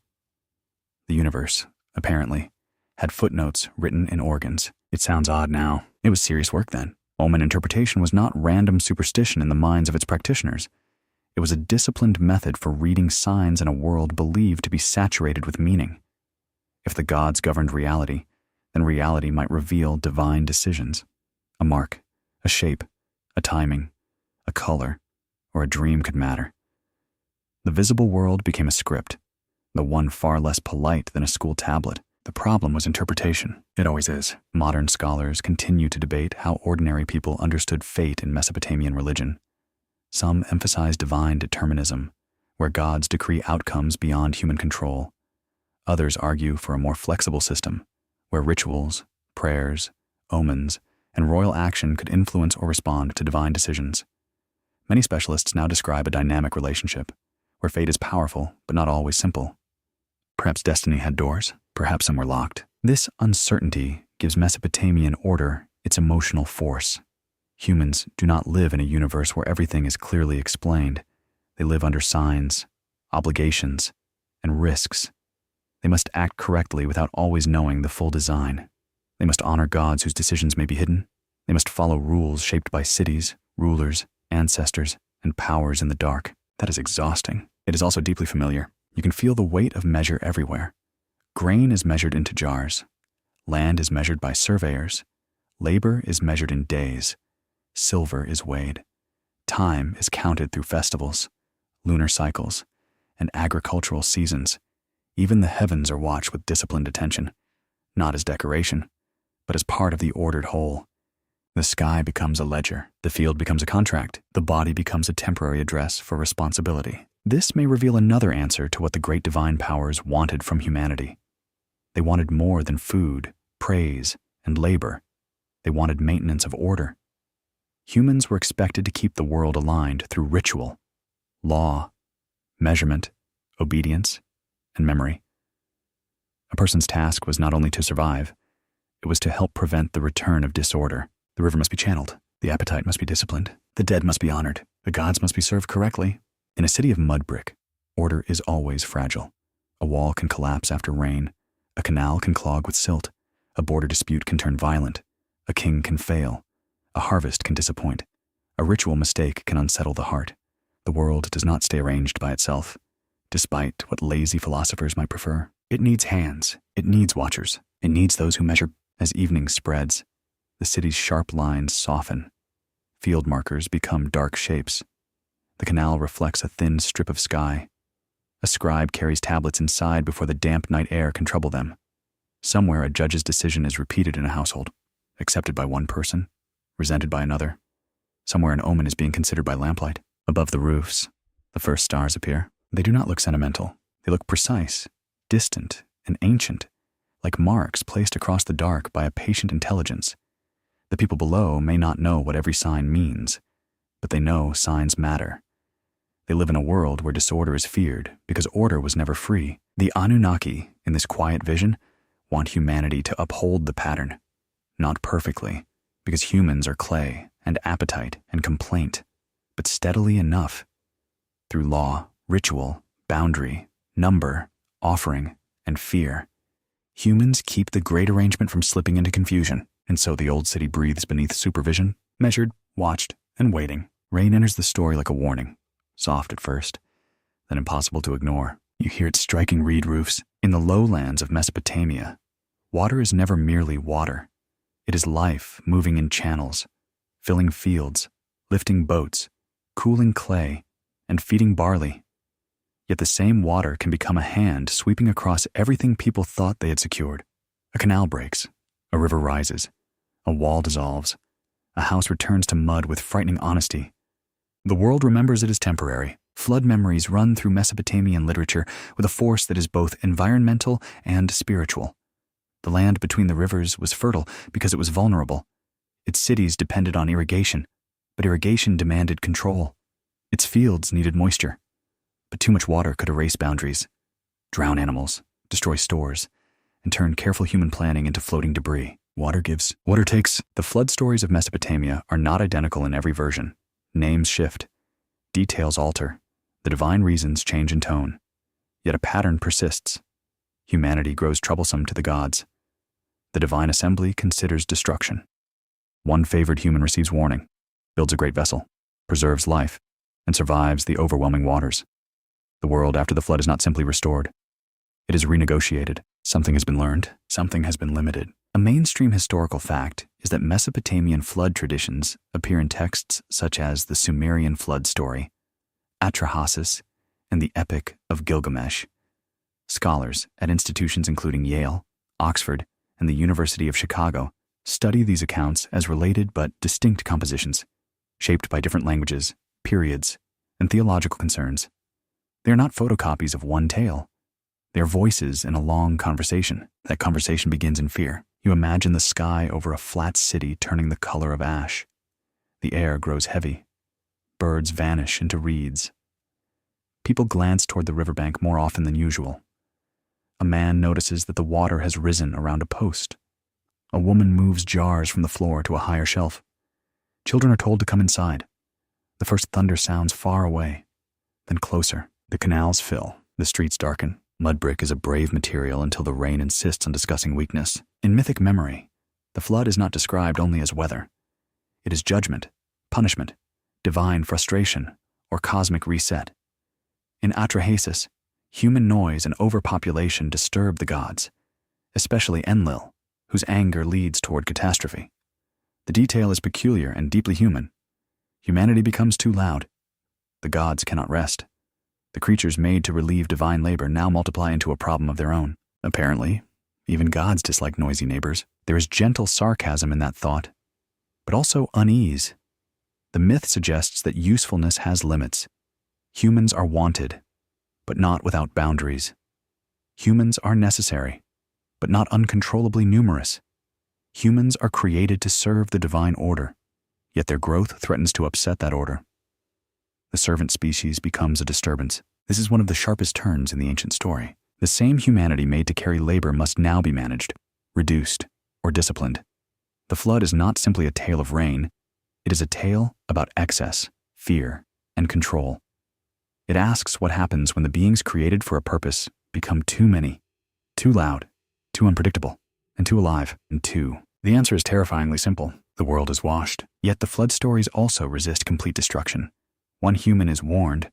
The universe, apparently, had footnotes written in organs. It sounds odd now. It was serious work then. Omen interpretation was not random superstition in the minds of its practitioners. It was a disciplined method for reading signs in a world believed to be saturated with meaning. If the gods governed reality, then reality might reveal divine decisions. A mark, a shape, a timing, a color, or a dream could matter. The visible world became a script, the one far less polite than a school tablet. The problem was interpretation. It always is. Modern scholars continue to debate how ordinary people understood fate in Mesopotamian religion. Some emphasize divine determinism, where gods decree outcomes beyond human control. Others argue for a more flexible system, where rituals, prayers, omens, and royal action could influence or respond to divine decisions. Many specialists now describe a dynamic relationship, where fate is powerful but not always simple. Perhaps destiny had doors, perhaps some were locked. This uncertainty gives Mesopotamian order its emotional force. Humans do not live in a universe where everything is clearly explained. They live under signs, obligations, and risks. They must act correctly without always knowing the full design. They must honor gods whose decisions may be hidden. They must follow rules shaped by cities, rulers, ancestors, and powers in the dark. That is exhausting. It is also deeply familiar. You can feel the weight of measure everywhere. Grain is measured into jars. Land is measured by surveyors. Labor is measured in days. Silver is weighed. Time is counted through festivals, lunar cycles, and agricultural seasons. Even the heavens are watched with disciplined attention, not as decoration, but as part of the ordered whole. The sky becomes a ledger. The field becomes a contract. The body becomes a temporary address for responsibility. This may reveal another answer to what the great divine powers wanted from humanity. They wanted more than food, praise, and labor. They wanted maintenance of order. Humans were expected to keep the world aligned through ritual, law, measurement, obedience, and memory. A person's task was not only to survive, it was to help prevent the return of disorder. The river must be channeled, the appetite must be disciplined, the dead must be honored, the gods must be served correctly. In a city of mud brick, order is always fragile. A wall can collapse after rain, a canal can clog with silt, a border dispute can turn violent, a king can fail, a harvest can disappoint, a ritual mistake can unsettle the heart. The world does not stay arranged by itself, despite what lazy philosophers might prefer. It needs hands, it needs watchers, it needs those who measure. As evening spreads, the city's sharp lines soften. Field markers become dark shapes. The canal reflects a thin strip of sky. A scribe carries tablets inside before the damp night air can trouble them. Somewhere a judge's decision is repeated in a household, accepted by one person, resented by another. Somewhere an omen is being considered by lamplight. Above the roofs, the first stars appear. They do not look sentimental. They look precise, distant, and ancient, like marks placed across the dark by a patient intelligence. The people below may not know what every sign means, but they know signs matter. They live in a world where disorder is feared because order was never free. The Anunnaki, in this quiet vision, want humanity to uphold the pattern, not perfectly, because humans are clay and appetite and complaint, but steadily enough. Through law, ritual, boundary, number, offering, and fear, humans keep the great arrangement from slipping into confusion, and so the old city breathes beneath supervision, measured, watched, and waiting. Rain enters the story like a warning, soft at first, then impossible to ignore. You hear it striking reed roofs. In the lowlands of Mesopotamia, water is never merely water. It is life moving in channels, filling fields, lifting boats, cooling clay, and feeding barley. Yet the same water can become a hand sweeping across everything people thought they had secured. A canal breaks, a river rises, a wall dissolves, a house returns to mud with frightening honesty. The world remembers it as temporary. Flood memories run through Mesopotamian literature with a force that is both environmental and spiritual. The land between the rivers was fertile because it was vulnerable. Its cities depended on irrigation, but irrigation demanded control. Its fields needed moisture. But too much water could erase boundaries, drown animals, destroy stores, and turn careful human planning into floating debris. Water gives, water takes. The flood stories of Mesopotamia are not identical in every version. Names shift, details alter, the divine reasons change in tone. Yet a pattern persists. Humanity grows troublesome to the gods. The divine assembly considers destruction. One favored human receives warning, builds a great vessel, preserves life, and survives the overwhelming waters. The world after the flood is not simply restored. It is renegotiated. Something has been learned. Something has been limited. A mainstream historical fact is that Mesopotamian flood traditions appear in texts such as the Sumerian flood story, Atrahasis, and the Epic of Gilgamesh. Scholars at institutions including Yale, Oxford, and the University of Chicago study these accounts as related but distinct compositions, shaped by different languages, periods, and theological concerns. They are not photocopies of one tale. They are voices in a long conversation. That conversation begins in fear. You imagine the sky over a flat city turning the color of ash. The air grows heavy. Birds vanish into reeds. People glance toward the riverbank more often than usual. A man notices that the water has risen around a post. A woman moves jars from the floor to a higher shelf. Children are told to come inside. The first thunder sounds far away, then closer. The canals fill, the streets darken. Mud brick is a brave material until the rain insists on discussing weakness. In mythic memory, the flood is not described only as weather. It is judgment, punishment, divine frustration, or cosmic reset. In Atrahasis, human noise and overpopulation disturb the gods, especially Enlil, whose anger leads toward catastrophe. The detail is peculiar and deeply human. Humanity becomes too loud. The gods cannot rest. The creatures made to relieve divine labor now multiply into a problem of their own. Apparently, even gods dislike noisy neighbors. There is gentle sarcasm in that thought, but also unease. The myth suggests that usefulness has limits. Humans are wanted, but not without boundaries. Humans are necessary, but not uncontrollably numerous. Humans are created to serve the divine order, yet their growth threatens to upset that order. The servant species becomes a disturbance. This is one of the sharpest turns in the ancient story. The same humanity made to carry labor must now be managed, reduced, or disciplined. The flood is not simply a tale of rain. It is a tale about excess, fear, and control. It asks what happens when the beings created for a purpose become too many, too loud, too unpredictable, and too alive, and too. The answer is terrifyingly simple. The world is washed. Yet the flood stories also resist complete destruction. One human is warned.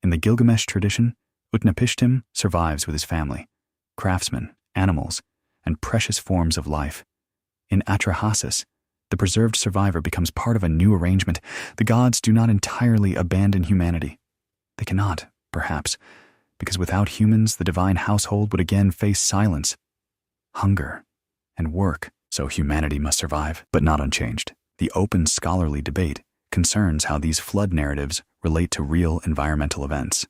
In the Gilgamesh tradition, Utnapishtim survives with his family, craftsmen, animals, and precious forms of life. In Atrahasis, the preserved survivor becomes part of a new arrangement. The gods do not entirely abandon humanity. They cannot, perhaps, because without humans, the divine household would again face silence, hunger, and work. So humanity must survive, but not unchanged. The open scholarly debate concerns how these flood narratives relate to real environmental events.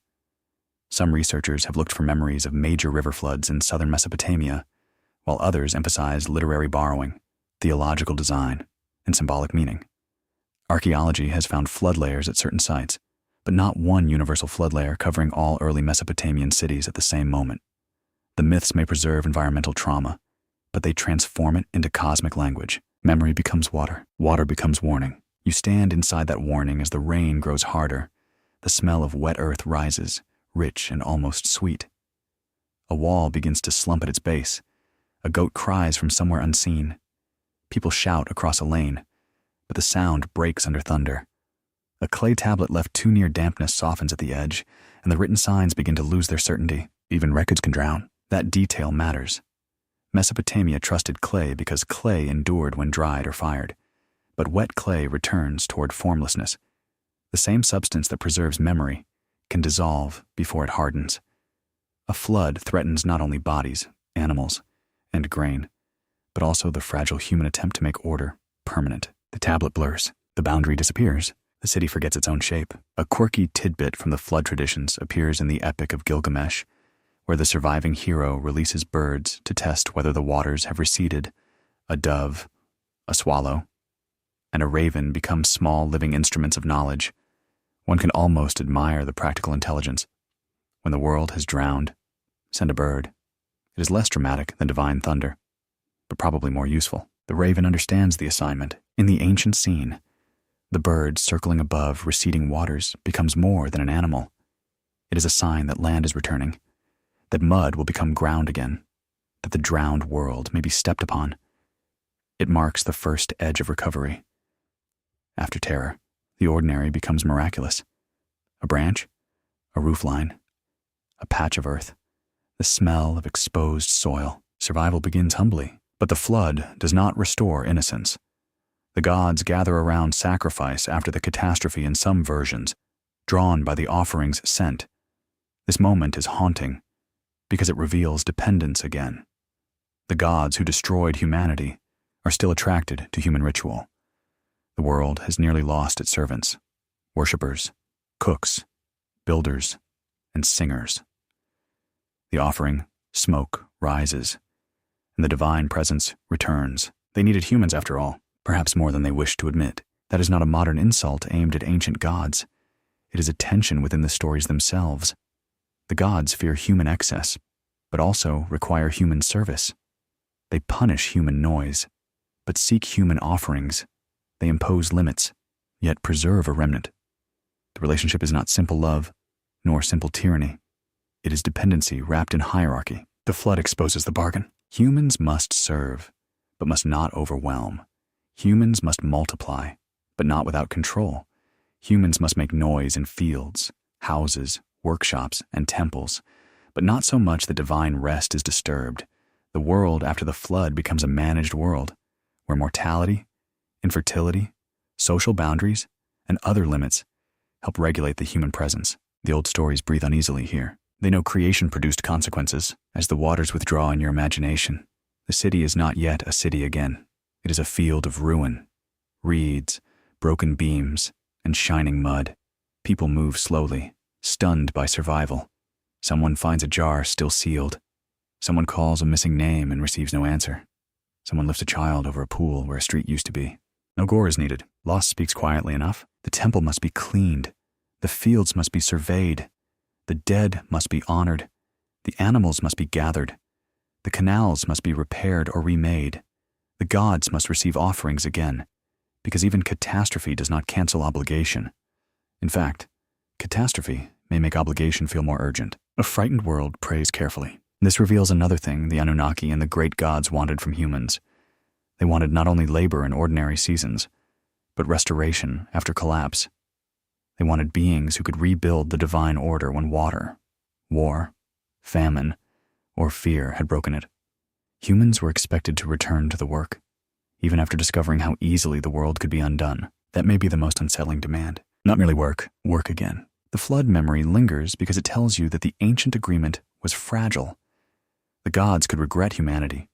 Some researchers have looked for memories of major river floods in southern Mesopotamia, while others emphasize literary borrowing, theological design, and symbolic meaning. Archaeology has found flood layers at certain sites, but not one universal flood layer covering all early Mesopotamian cities at the same moment. The myths may preserve environmental trauma, but they transform it into cosmic language. Memory becomes water. Water becomes warning. You stand inside that warning as the rain grows harder. The smell of wet earth rises, rich and almost sweet. A wall begins to slump at its base. A goat cries from somewhere unseen. People shout across a lane, but the sound breaks under thunder. A clay tablet left too near dampness softens at the edge, and the written signs begin to lose their certainty. Even records can drown. That detail matters. Mesopotamia trusted clay because clay endured when dried or fired, but wet clay returns toward formlessness. The same substance that preserves memory can dissolve before it hardens. A flood threatens not only bodies, animals, and grain, but also the fragile human attempt to make order permanent. The tablet blurs. The boundary disappears. The city forgets its own shape. A quirky tidbit from the flood traditions appears in the Epic of Gilgamesh, where the surviving hero releases birds to test whether the waters have receded. A dove, a swallow, and a raven become small living instruments of knowledge. One can almost admire the practical intelligence. When the world has drowned, send a bird. It is less dramatic than divine thunder, but probably more useful. The raven understands the assignment. In the ancient scene, the bird circling above receding waters becomes more than an animal. It is a sign that land is returning, that mud will become ground again, that the drowned world may be stepped upon. It marks the first edge of recovery. After terror, the ordinary becomes miraculous. A branch, a roofline, a patch of earth, the smell of exposed soil. Survival begins humbly, but the flood does not restore innocence. The gods gather around sacrifice after the catastrophe in some versions, drawn by the offerings sent. This moment is haunting, because it reveals dependence again. The gods who destroyed humanity are still attracted to human ritual. The world has nearly lost its servants, worshippers, cooks, builders, and singers. The offering, smoke, rises, and the divine presence returns. They needed humans after all, perhaps more than they wished to admit. That is not a modern insult aimed at ancient gods. It is a tension within the stories themselves. The gods fear human excess, but also require human service. They punish human noise, but seek human offerings. They impose limits, yet preserve a remnant. The relationship is not simple love, nor simple tyranny. It is dependency wrapped in hierarchy. The flood exposes the bargain. Humans must serve, but must not overwhelm. Humans must multiply, but not without control. Humans must make noise in fields, houses, workshops, and temples, but not so much that divine rest is disturbed. The world after the flood becomes a managed world, where mortality, infertility, social boundaries, and other limits help regulate the human presence. The old stories breathe uneasily here. They know creation produced consequences. As the waters withdraw in your imagination, the city is not yet a city again. It is a field of ruin, reeds, broken beams, and shining mud. People move slowly, stunned by survival. Someone finds a jar still sealed. Someone calls a missing name and receives no answer. Someone lifts a child over a pool where a street used to be. No gore is needed. Law speaks quietly enough. The temple must be cleaned. The fields must be surveyed. The dead must be honored. The animals must be gathered. The canals must be repaired or remade. The gods must receive offerings again, because even catastrophe does not cancel obligation. In fact, catastrophe may make obligation feel more urgent. A frightened world prays carefully. This reveals another thing the Anunnaki and the great gods wanted from humans. They wanted not only labor in ordinary seasons, but restoration after collapse. They wanted beings who could rebuild the divine order when water, war, famine, or fear had broken it. Humans were expected to return to the work, even after discovering how easily the world could be undone. That may be the most unsettling demand. Not merely work again. The flood memory lingers because it tells you that the ancient agreement was fragile. The gods could regret humanity.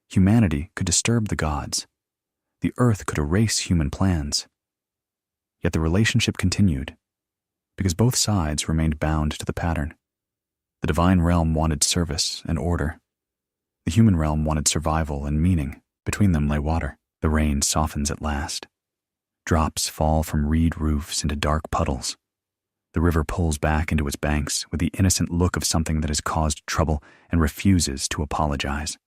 Humanity could disturb the gods. The earth could erase human plans. Yet the relationship continued, because both sides remained bound to the pattern. The divine realm wanted service and order. The human realm wanted survival and meaning. Between them lay water. The rain softens at last. Drops fall from reed roofs into dark puddles. The river pulls back into its banks with the innocent look of something that has caused trouble and refuses to apologize.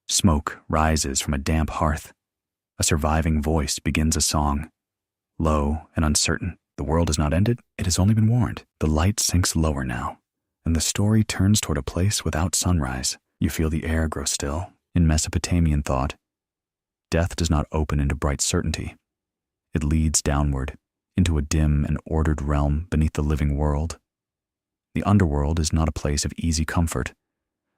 Smoke rises from a damp hearth. A surviving voice begins a song. Low and uncertain, the world has not ended, it has only been warned. The light sinks lower now, and the story turns toward a place without sunrise. You feel the air grow still. In Mesopotamian thought, death does not open into bright certainty. It leads downward, into a dim and ordered realm beneath the living world. The underworld is not a place of easy comfort,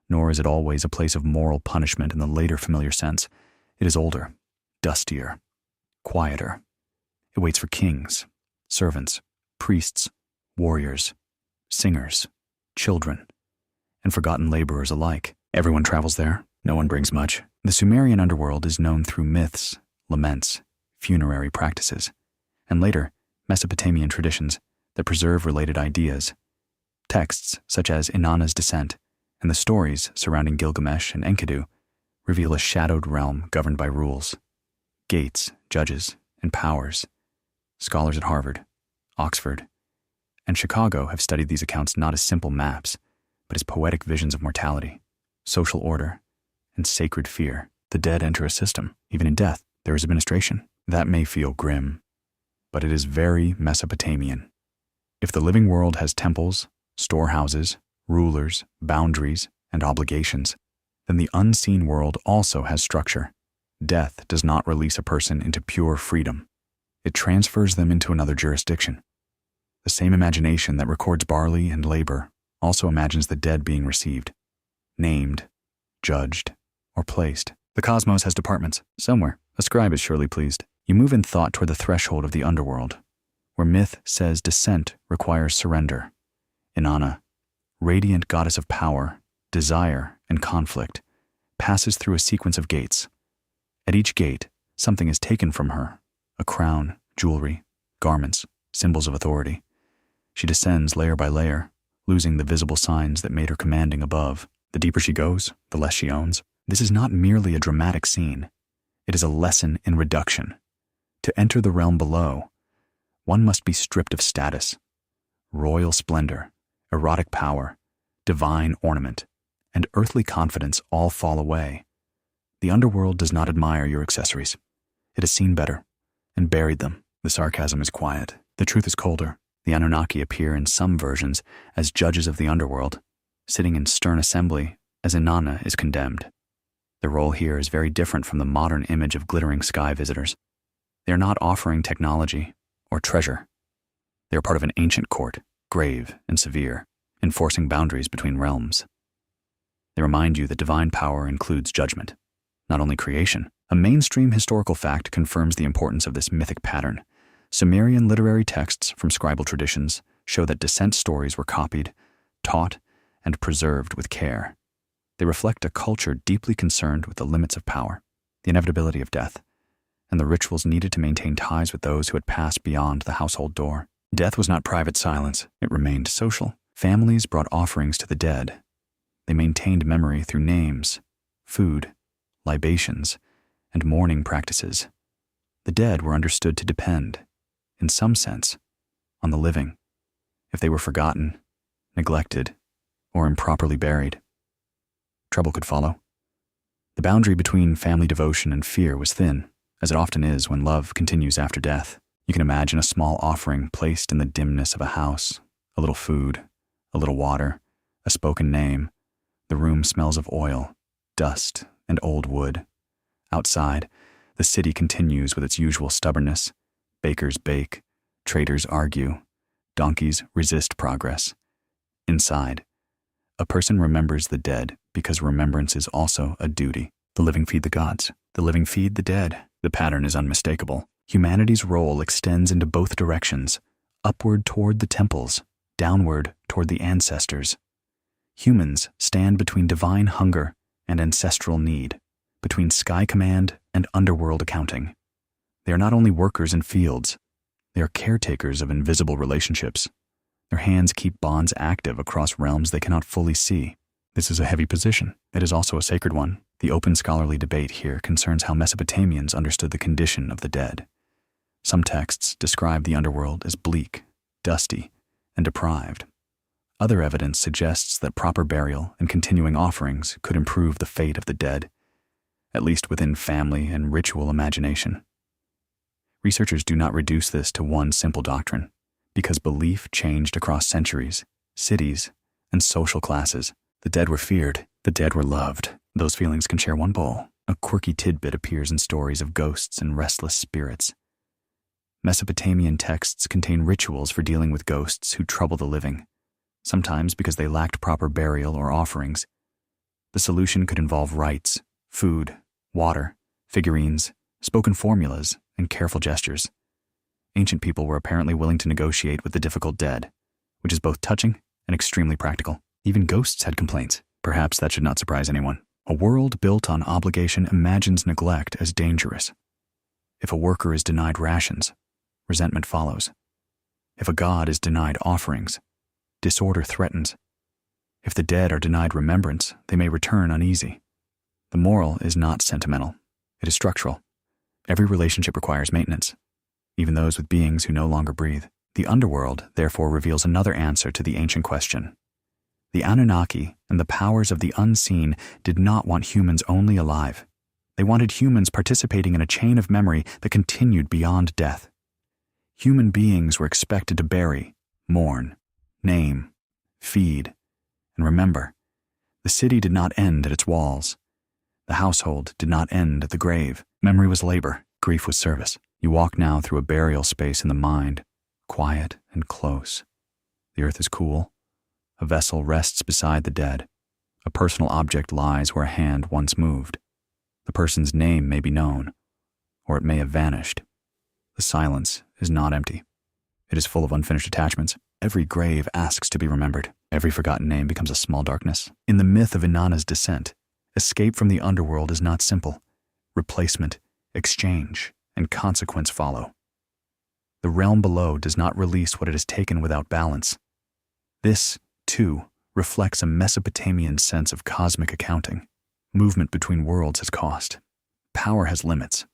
nor is it always a place of moral punishment in the later familiar sense. It is older, dustier, quieter. It waits for kings, servants, priests, warriors, singers, children, and forgotten laborers alike. Everyone travels there. No one brings much. The Sumerian underworld is known through myths, laments, funerary practices, and later, Mesopotamian traditions that preserve related ideas. Texts such as Inanna's Descent and the stories surrounding Gilgamesh and Enkidu reveal a shadowed realm governed by rules, gates, judges, and powers. Scholars at Harvard, Oxford, and Chicago have studied these accounts not as simple maps, but as poetic visions of mortality, social order, and sacred fear. The dead enter a system. Even in death, there is administration. That may feel grim, but it is very Mesopotamian. If the living world has temples, storehouses, rulers, boundaries, and obligations, then the unseen world also has structure. Death does not release a person into pure freedom. It transfers them into another jurisdiction. The same imagination that records barley and labor also imagines the dead being received, named, judged, or placed. The cosmos has departments. Somewhere, a scribe is surely pleased. You move in thought toward the threshold of the underworld, where myth says descent requires surrender. Inanna, radiant goddess of power, desire, and conflict, passes through a sequence of gates. At each gate, something is taken from her: a crown, jewelry, garments, symbols of authority. She descends layer by layer, losing the visible signs that made her commanding above. The deeper she goes, the less she owns. This is not merely a dramatic scene. It is a lesson in reduction. To enter the realm below, one must be stripped of status. Royal splendor, erotic power, divine ornament, and earthly confidence all fall away. The underworld does not admire your accessories. It has seen better and buried them. The sarcasm is quiet. The truth is colder. The Anunnaki appear in some versions as judges of the underworld, sitting in stern assembly as Inanna is condemned. Their role here is very different from the modern image of glittering sky visitors. They are not offering technology or treasure. They are part of an ancient court, grave and severe, enforcing boundaries between realms. They remind you that divine power includes judgment, not only creation. A mainstream historical fact confirms the importance of this mythic pattern. Sumerian literary texts from scribal traditions show that descent stories were copied, taught, and preserved with care. They reflect a culture deeply concerned with the limits of power, the inevitability of death, and the rituals needed to maintain ties with those who had passed beyond the household door. Death was not private silence. It remained social. Families brought offerings to the dead. They maintained memory through names, food, libations, and mourning practices. The dead were understood to depend, in some sense, on the living, if they were forgotten, neglected, or improperly buried. Trouble could follow. The boundary between family devotion and fear was thin, as it often is when love continues after death. You can imagine a small offering placed in the dimness of a house, a little food, a little water, a spoken name. The room smells of oil, dust, and old wood. Outside, the city continues with its usual stubbornness. Bakers bake, traders argue, donkeys resist progress. Inside, a person remembers the dead because remembrance is also a duty. The living feed the gods. The living feed the dead. The pattern is unmistakable. Humanity's role extends into both directions, upward toward the temples, downward toward the ancestors. Humans stand between divine hunger and ancestral need, between sky command and underworld accounting. They are not only workers in fields, they are caretakers of invisible relationships. Their hands keep bonds active across realms they cannot fully see. This is a heavy position. It is also a sacred one. The open scholarly debate here concerns how Mesopotamians understood the condition of the dead. Some texts describe the underworld as bleak, dusty, and deprived. Other evidence suggests that proper burial and continuing offerings could improve the fate of the dead, at least within family and ritual imagination. Researchers do not reduce this to one simple doctrine, because belief changed across centuries, cities, and social classes. The dead were feared, the dead were loved. Those feelings can share one bowl. A quirky tidbit appears in stories of ghosts and restless spirits. Mesopotamian texts contain rituals for dealing with ghosts who trouble the living, sometimes because they lacked proper burial or offerings. The solution could involve rites, food, water, figurines, spoken formulas, and careful gestures. Ancient people were apparently willing to negotiate with the difficult dead, which is both touching and extremely practical. Even ghosts had complaints. Perhaps that should not surprise anyone. A world built on obligation imagines neglect as dangerous. If a worker is denied rations, resentment follows. If a god is denied offerings, disorder threatens. If the dead are denied remembrance, they may return uneasy. The moral is not sentimental. It is structural. Every relationship requires maintenance, even those with beings who no longer breathe. The underworld, therefore, reveals another answer to the ancient question. The Anunnaki and the powers of the unseen did not want humans only alive. They wanted humans participating in a chain of memory that continued beyond death. Human beings were expected to bury, mourn, name, feed, and remember. The city did not end at its walls. The household did not end at the grave. Memory was labor, grief was service. You walk now through a burial space in the mind, quiet and close. The earth is cool. A vessel rests beside the dead. A personal object lies where a hand once moved. The person's name may be known, or it may have vanished. The silence is not empty. It is full of unfinished attachments. Every grave asks to be remembered. Every forgotten name becomes a small darkness. In the myth of Inanna's descent, escape from the underworld is not simple. Replacement, exchange, and consequence follow. The realm below does not release what it has taken without balance. This, too, reflects a Mesopotamian sense of cosmic accounting. Movement between worlds has cost. Power has limits.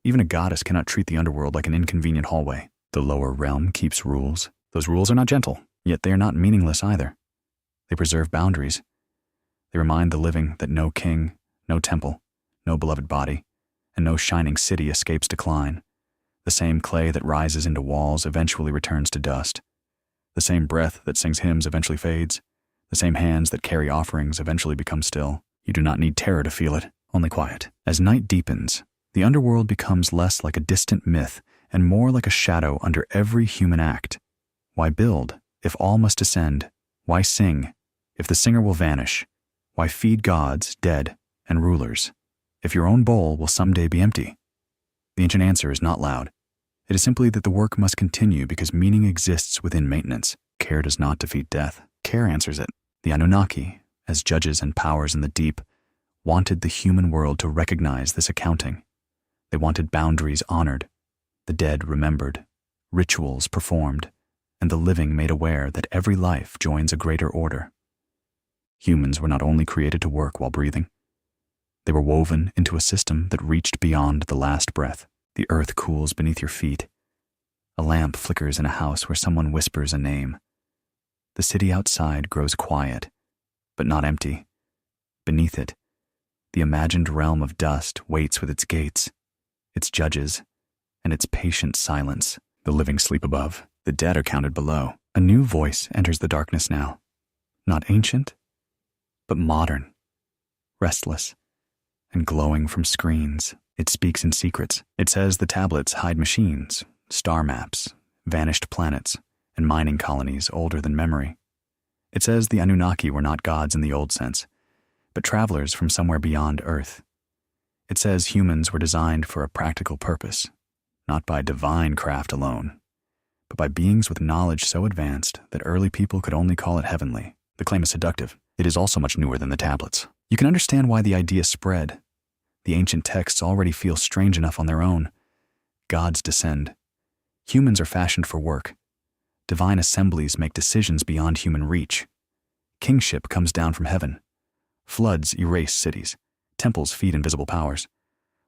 Even a goddess cannot treat the underworld like an inconvenient hallway. The lower realm keeps rules. Those rules are not gentle, yet they are not meaningless either. They preserve boundaries. They remind the living that no king, no temple, no beloved body, and no shining city escapes decline. The same clay that rises into walls eventually returns to dust. The same breath that sings hymns eventually fades. The same hands that carry offerings eventually become still. You do not need terror to feel it, only quiet. As night deepens, the underworld becomes less like a distant myth and more like a shadow under every human act. Why build, if all must descend? Why sing, if the singer will vanish? Why feed gods, dead, and rulers, if your own bowl will someday be empty? The ancient answer is not loud. It is simply that the work must continue because meaning exists within maintenance. Care does not defeat death. Care answers it. The Anunnaki, as judges and powers in the deep, wanted the human world to recognize this accounting. They wanted boundaries honored, the dead remembered, rituals performed, and the living made aware that every life joins a greater order. Humans were not only created to work while breathing. They were woven into a system that reached beyond the last breath. The earth cools beneath your feet. A lamp flickers in a house where someone whispers a name. The city outside grows quiet, but not empty. Beneath it, the imagined realm of dust waits with its gates, its judges, and its patient silence. The living sleep above, the dead are counted below. A new voice enters the darkness now. Not ancient, but modern, restless, and glowing from screens. It speaks in secrets. It says the tablets hide machines, star maps, vanished planets, and mining colonies older than memory. It says the Anunnaki were not gods in the old sense, but travelers from somewhere beyond Earth. It says humans were designed for a practical purpose, not by divine craft alone, but by beings with knowledge so advanced that early people could only call it heavenly. The claim is seductive. It is also much newer than the tablets. You can understand why the idea spread. The ancient texts already feel strange enough on their own. Gods descend. Humans are fashioned for work. Divine assemblies make decisions beyond human reach. Kingship comes down from heaven. Floods erase cities. Temples feed invisible powers.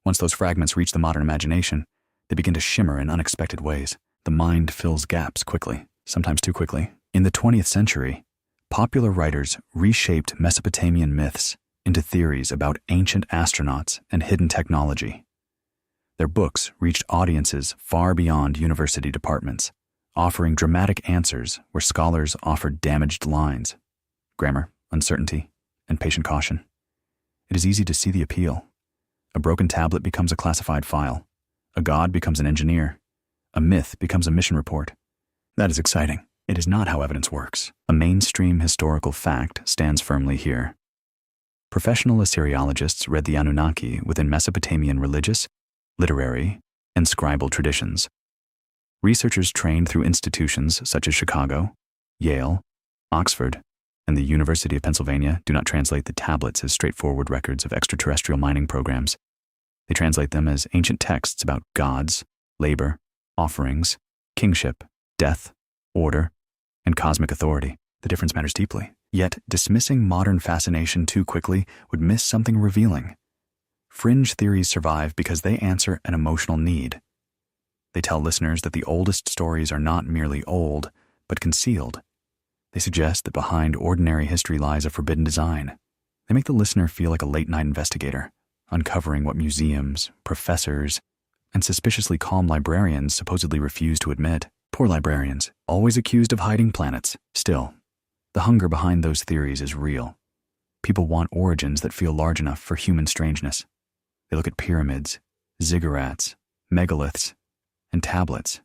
Once those fragments reach the modern imagination, they begin to shimmer in unexpected ways. The mind fills gaps quickly, sometimes too quickly. In the 20th century, popular writers reshaped Mesopotamian myths into theories about ancient astronauts and hidden technology. Their books reached audiences far beyond university departments, offering dramatic answers where scholars offered damaged lines, grammar, uncertainty, and patient caution. It is easy to see the appeal. A broken tablet becomes a classified file. A god becomes an engineer. A myth becomes a mission report. That is exciting. It is not how evidence works. A mainstream historical fact stands firmly here. Professional Assyriologists read the Anunnaki within Mesopotamian religious, literary, and scribal traditions. Researchers trained through institutions such as Chicago, Yale, Oxford, and the University of Pennsylvania do not translate the tablets as straightforward records of extraterrestrial mining programs. They translate them as ancient texts about gods, labor, offerings, kingship, death, order, and cosmic authority. The difference matters deeply. Yet, dismissing modern fascination too quickly would miss something revealing. Fringe theories survive because they answer an emotional need. They tell listeners that the oldest stories are not merely old, but concealed. They suggest that behind ordinary history lies a forbidden design. They make the listener feel like a late-night investigator, uncovering what museums, professors, and suspiciously calm librarians supposedly refuse to admit. Poor librarians, always accused of hiding planets. Still, the hunger behind those theories is real. People want origins that feel large enough for human strangeness. They look at pyramids, ziggurats, megaliths, and tablets,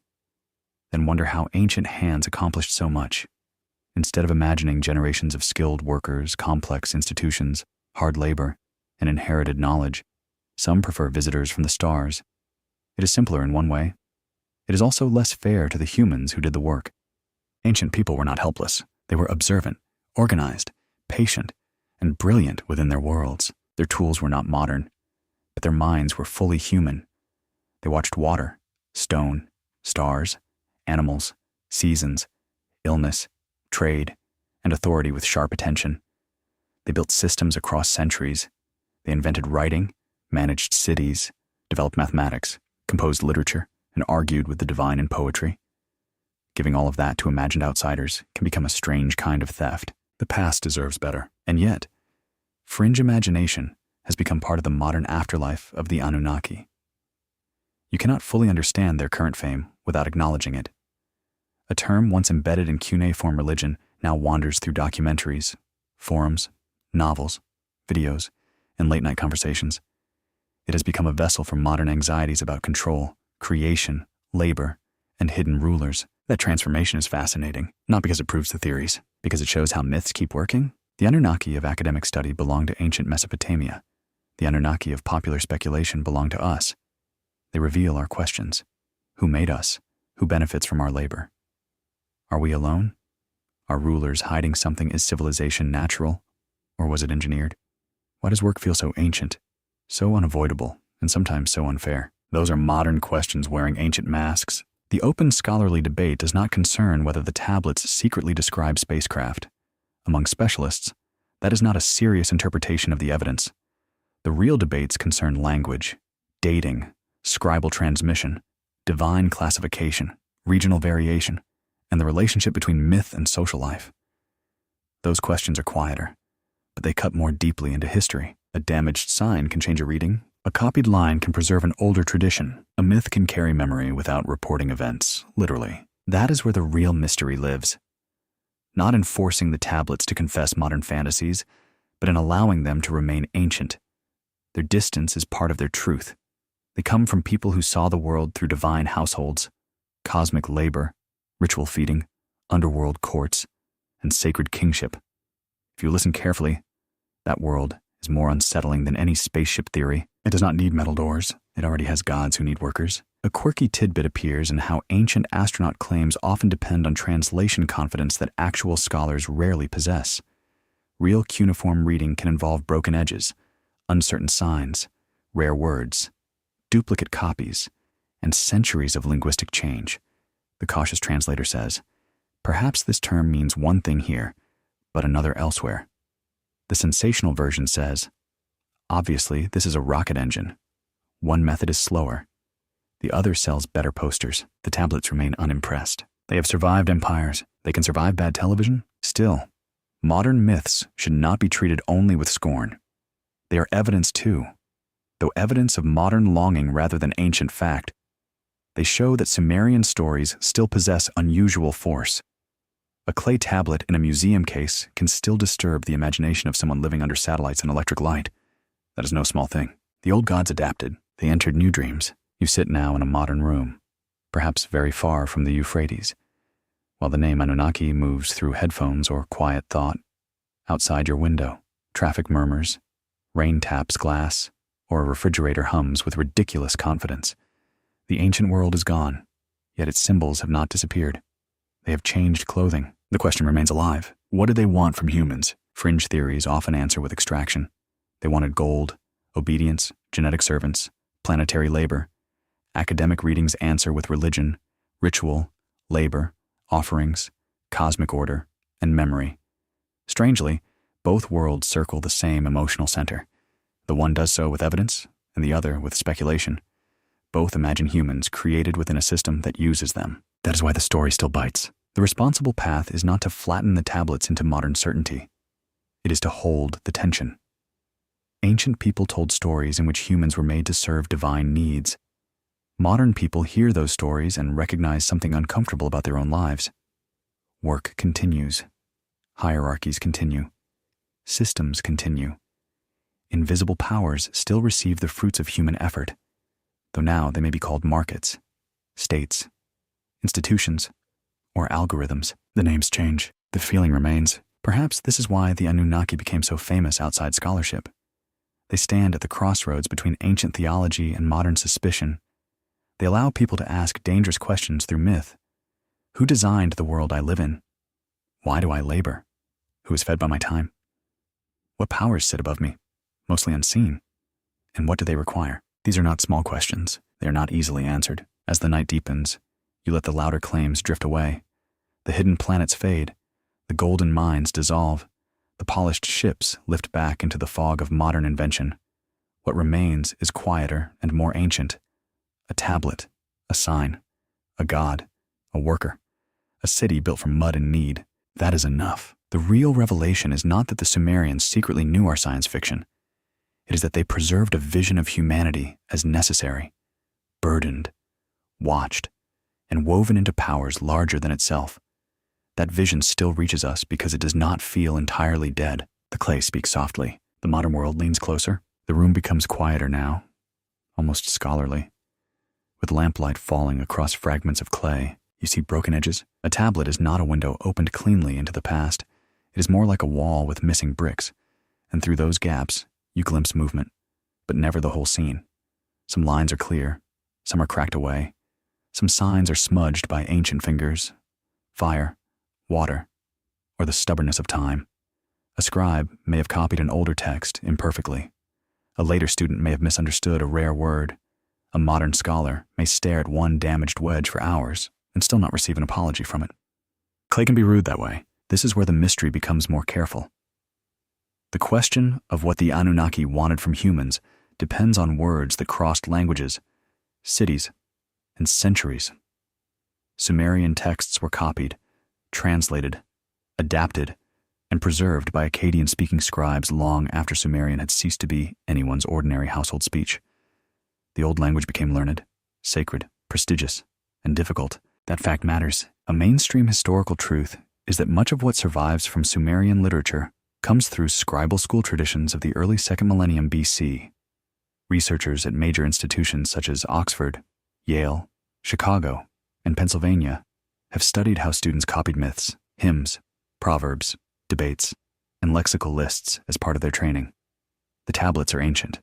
then wonder how ancient hands accomplished so much. Instead of imagining generations of skilled workers, complex institutions, hard labor, and inherited knowledge, some prefer visitors from the stars. It is simpler in one way. It is also less fair to the humans who did the work. Ancient people were not helpless. They were observant, organized, patient, and brilliant within their worlds. Their tools were not modern, but their minds were fully human. They watched water, stone, stars, animals, seasons, illness, trade, and authority with sharp attention. They built systems across centuries. They invented writing, managed cities, developed mathematics, composed literature, and argued with the divine in poetry. Giving all of that to imagined outsiders can become a strange kind of theft. The past deserves better. And yet, fringe imagination has become part of the modern afterlife of the Anunnaki. You cannot fully understand their current fame without acknowledging it. A term once embedded in cuneiform religion now wanders through documentaries, forums, novels, videos, and late-night conversations. It has become a vessel for modern anxieties about control, creation, labor, and hidden rulers. That transformation is fascinating, not because it proves the theories, because it shows how myths keep working. The Anunnaki of academic study belong to ancient Mesopotamia. The Anunnaki of popular speculation belong to us. They reveal our questions. Who made us? Who benefits from our labor? Are we alone? Are rulers hiding something? Is civilization natural, or was it engineered? Why does work feel so ancient, so unavoidable, and sometimes so unfair? Those are modern questions wearing ancient masks. The open scholarly debate does not concern whether the tablets secretly describe spacecraft. Among specialists, that is not a serious interpretation of the evidence. The real debates concern language, dating, scribal transmission, divine classification, regional variation, and the relationship between myth and social life. Those questions are quieter, but they cut more deeply into history. A damaged sign can change a reading. A copied line can preserve an older tradition. A myth can carry memory without reporting events, literally. That is where the real mystery lives. Not in forcing the tablets to confess modern fantasies, but in allowing them to remain ancient. Their distance is part of their truth. They come from people who saw the world through divine households, cosmic labor, ritual feeding, underworld courts, and sacred kingship. If you listen carefully, that world is more unsettling than any spaceship theory. It does not need metal doors. It already has gods who need workers. A quirky tidbit appears in how ancient astronaut claims often depend on translation confidence that actual scholars rarely possess. Real cuneiform reading can involve broken edges, uncertain signs, rare words, duplicate copies, and centuries of linguistic change. The cautious translator says, "Perhaps this term means one thing here, but another elsewhere." The sensational version says, "Obviously, this is a rocket engine. One method is slower. The other sells better posters." The tablets remain unimpressed. They have survived empires. They can survive bad television. Still, modern myths should not be treated only with scorn. They are evidence too, though evidence of modern longing rather than ancient fact. They show that Sumerian stories still possess unusual force. A clay tablet in a museum case can still disturb the imagination of someone living under satellites and electric light. That is no small thing. The old gods adapted. They entered new dreams. You sit now in a modern room, perhaps very far from the Euphrates, while the name Anunnaki moves through headphones or quiet thought. Outside your window, traffic murmurs, rain taps glass, or a refrigerator hums with ridiculous confidence. The ancient world is gone, yet its symbols have not disappeared. They have changed clothing. The question remains alive. What did they want from humans? Fringe theories often answer with extraction. They wanted gold, obedience, genetic servants, planetary labor. Academic readings answer with religion, ritual, labor, offerings, cosmic order, and memory. Strangely, both worlds circle the same emotional center. The one does so with evidence, and the other with speculation. Both imagine humans created within a system that uses them. That is why the story still bites. The responsible path is not to flatten the tablets into modern certainty. It is to hold the tension. Ancient people told stories in which humans were made to serve divine needs. Modern people hear those stories and recognize something uncomfortable about their own lives. Work continues. Hierarchies continue. Systems continue. Invisible powers still receive the fruits of human effort, though now they may be called markets, states, institutions, or algorithms. The names change. The feeling remains. Perhaps this is why the Anunnaki became so famous outside scholarship. They stand at the crossroads between ancient theology and modern suspicion. They allow people to ask dangerous questions through myth. Who designed the world I live in? Why do I labor? Who is fed by my time? What powers sit above me, mostly unseen? And what do they require? These are not small questions. They are not easily answered. As the night deepens, you let the louder claims drift away. The hidden planets fade. The golden mines dissolve. The polished ships lift back into the fog of modern invention. What remains is quieter and more ancient. A tablet, a sign, a god, a worker, a city built from mud and need. That is enough. The real revelation is not that the Sumerians secretly knew our science fiction. It is that they preserved a vision of humanity as necessary, burdened, watched, and woven into powers larger than itself. That vision still reaches us because it does not feel entirely dead. The clay speaks softly. The modern world leans closer. The room becomes quieter now, almost scholarly. With lamplight falling across fragments of clay, you see broken edges. A tablet is not a window opened cleanly into the past. It is more like a wall with missing bricks, and through those gaps, you glimpse movement, but never the whole scene. Some lines are clear, some are cracked away. Some signs are smudged by ancient fingers, fire, water, or the stubbornness of time. A scribe may have copied an older text imperfectly. A later student may have misunderstood a rare word. A modern scholar may stare at one damaged wedge for hours and still not receive an apology from it. Clay can be rude that way. This is where the mystery becomes more careful. The question of what the Anunnaki wanted from humans depends on words that crossed languages, cities, and centuries. Sumerian texts were copied, translated, adapted, and preserved by Akkadian-speaking scribes long after Sumerian had ceased to be anyone's ordinary household speech. The old language became learned, sacred, prestigious, and difficult. That fact matters. A mainstream historical truth is that much of what survives from Sumerian literature comes through scribal school traditions of the early 2nd millennium BC. Researchers at major institutions such as Oxford, Yale, Chicago, and Pennsylvania have studied how students copied myths, hymns, proverbs, debates, and lexical lists as part of their training. The tablets are ancient,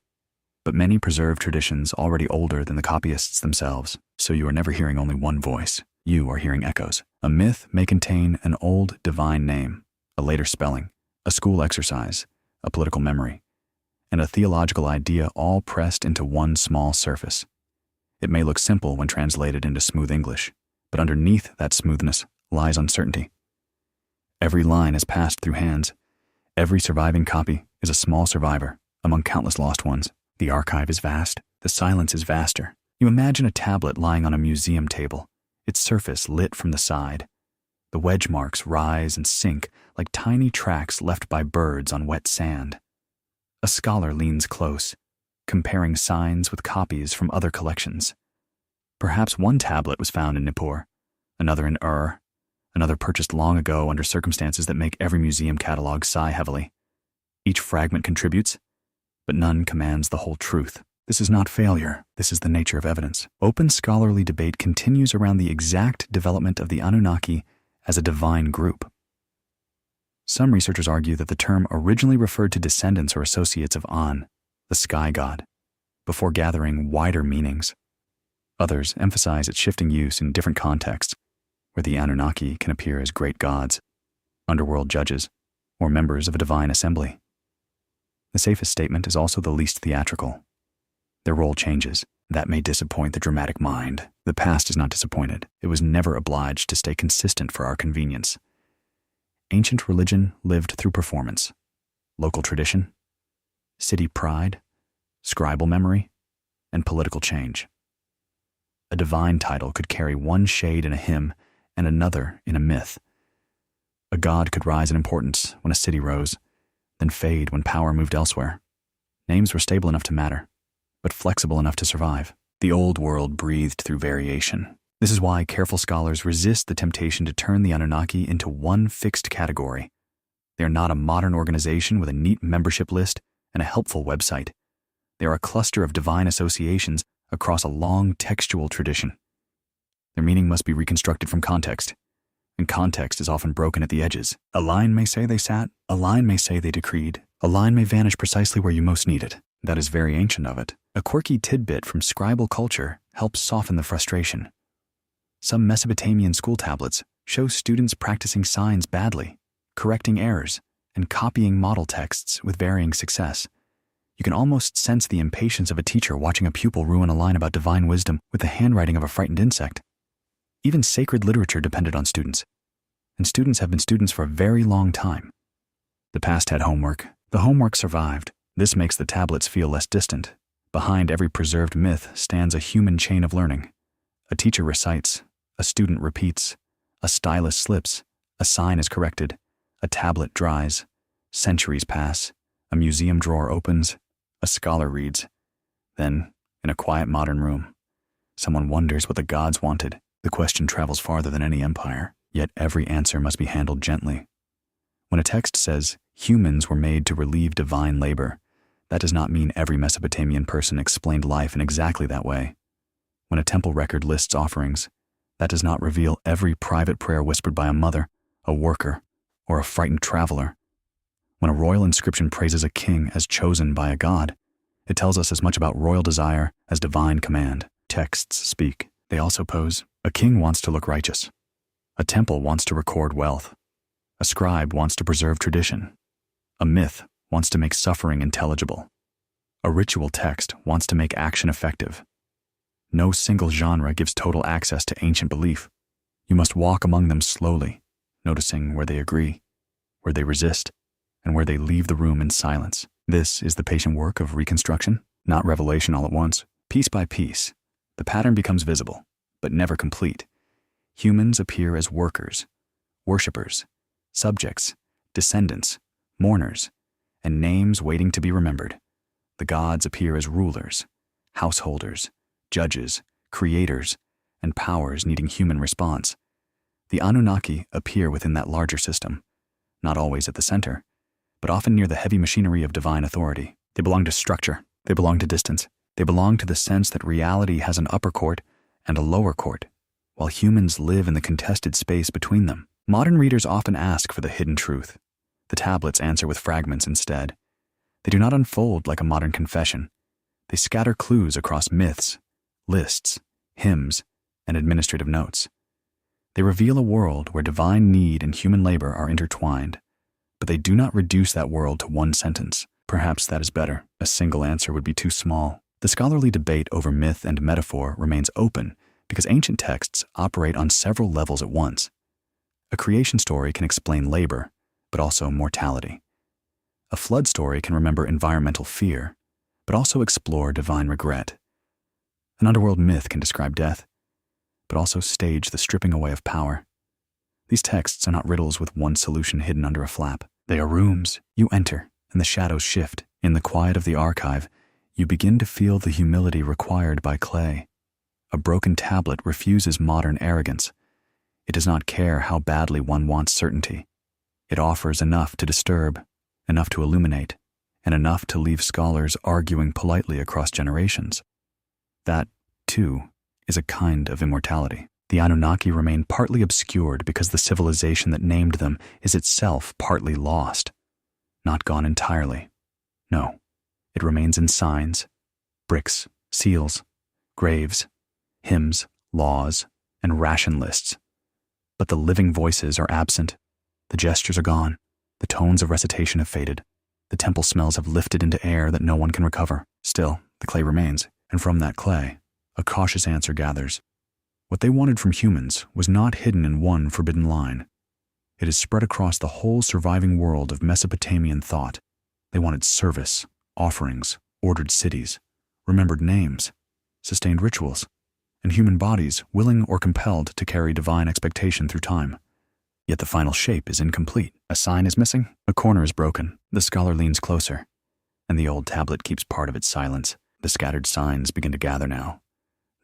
but many preserve traditions already older than the copyists themselves, so you are never hearing only one voice. You are hearing echoes. A myth may contain an old divine name, a later spelling, a school exercise, a political memory, and a theological idea all pressed into one small surface. It may look simple when translated into smooth English, but underneath that smoothness lies uncertainty. Every line has passed through hands. Every surviving copy is a small survivor among countless lost ones. The archive is vast. The silence is vaster. You imagine a tablet lying on a museum table, its surface lit from the side. The wedge marks rise and sink like tiny tracks left by birds on wet sand. A scholar leans close, comparing signs with copies from other collections. Perhaps one tablet was found in Nippur, another in Ur, another purchased long ago under circumstances that make every museum catalog sigh heavily. Each fragment contributes, but none commands the whole truth. This is not failure. This is the nature of evidence. Open scholarly debate continues around the exact development of the Anunnaki as a divine group. Some researchers argue that the term originally referred to descendants or associates of An, the sky god, before gathering wider meanings. Others emphasize its shifting use in different contexts, where the Anunnaki can appear as great gods, underworld judges, or members of a divine assembly. The safest statement is also the least theatrical. Their role changes. That may disappoint the dramatic mind. The past is not disappointed. It was never obliged to stay consistent for our convenience. Ancient religion lived through performance, local tradition, city pride, scribal memory, and political change. A divine title could carry one shade in a hymn and another in a myth. A god could rise in importance when a city rose, then fade when power moved elsewhere. Names were stable enough to matter, but flexible enough to survive. The old world breathed through variation. This is why careful scholars resist the temptation to turn the Anunnaki into one fixed category. They are not a modern organization with a neat membership list and a helpful website. They are a cluster of divine associations across a long textual tradition. Their meaning must be reconstructed from context, and context is often broken at the edges. A line may say they sat, a line may say they decreed, a line may vanish precisely where you most need it. That is very ancient of it. A quirky tidbit from scribal culture helps soften the frustration. Some Mesopotamian school tablets show students practicing signs badly, correcting errors, and copying model texts with varying success. You can almost sense the impatience of a teacher watching a pupil ruin a line about divine wisdom with the handwriting of a frightened insect. Even sacred literature depended on students, and students have been students for a very long time. The past had homework. The homework survived. This makes the tablets feel less distant. Behind every preserved myth stands a human chain of learning. A teacher recites, a student repeats, a stylus slips, a sign is corrected, a tablet dries, centuries pass, a museum drawer opens, a scholar reads. Then, in a quiet modern room, someone wonders what the gods wanted. The question travels farther than any empire, yet every answer must be handled gently. When a text says, humans were made to relieve divine labor, that does not mean every Mesopotamian person explained life in exactly that way. When a temple record lists offerings, that does not reveal every private prayer whispered by a mother, a worker, or a frightened traveler. When a royal inscription praises a king as chosen by a god, it tells us as much about royal desire as divine command. Texts speak. They also pose. A king wants to look righteous. A temple wants to record wealth. A scribe wants to preserve tradition. A myth wants to make suffering intelligible. A ritual text wants to make action effective. No single genre gives total access to ancient belief. You must walk among them slowly, noticing where they agree, where they resist, and where they leave the room in silence. This is the patient work of reconstruction, not revelation all at once. Piece by piece, the pattern becomes visible, but never complete. Humans appear as workers, worshippers, subjects, descendants, mourners, and names waiting to be remembered. The gods appear as rulers, householders, judges, creators, and powers needing human response. The Anunnaki appear within that larger system, not always at the center, but often near the heavy machinery of divine authority. They belong to structure, they belong to distance, they belong to the sense that reality has an upper court and a lower court, while humans live in the contested space between them. Modern readers often ask for the hidden truth. The tablets answer with fragments instead. They do not unfold like a modern confession. They scatter clues across myths, lists, hymns, and administrative notes. They reveal a world where divine need and human labor are intertwined, but they do not reduce that world to one sentence. Perhaps that is better. A single answer would be too small. The scholarly debate over myth and metaphor remains open because ancient texts operate on several levels at once. A creation story can explain labor, but also mortality. A flood story can remember environmental fear, but also explore divine regret. An underworld myth can describe death, but also stage the stripping away of power. These texts are not riddles with one solution hidden under a flap. They are rooms. You enter, and the shadows shift. In the quiet of the archive, you begin to feel the humility required by clay. A broken tablet refuses modern arrogance. It does not care how badly one wants certainty. It offers enough to disturb, enough to illuminate, and enough to leave scholars arguing politely across generations. That, too, is a kind of immortality. The Anunnaki remain partly obscured because the civilization that named them is itself partly lost. Not gone entirely. No, it remains in signs, bricks, seals, graves, hymns, laws, and ration lists. But the living voices are absent. The gestures are gone. The tones of recitation have faded. The temple smells have lifted into air that no one can recover. Still, the clay remains, and from that clay, a cautious answer gathers. What they wanted from humans was not hidden in one forbidden line. It is spread across the whole surviving world of Mesopotamian thought. They wanted service, offerings, ordered cities, remembered names, sustained rituals, and human bodies willing or compelled to carry divine expectation through time. Yet the final shape is incomplete. A sign is missing, a corner is broken. The scholar leans closer, and the old tablet keeps part of its silence. The scattered signs begin to gather now,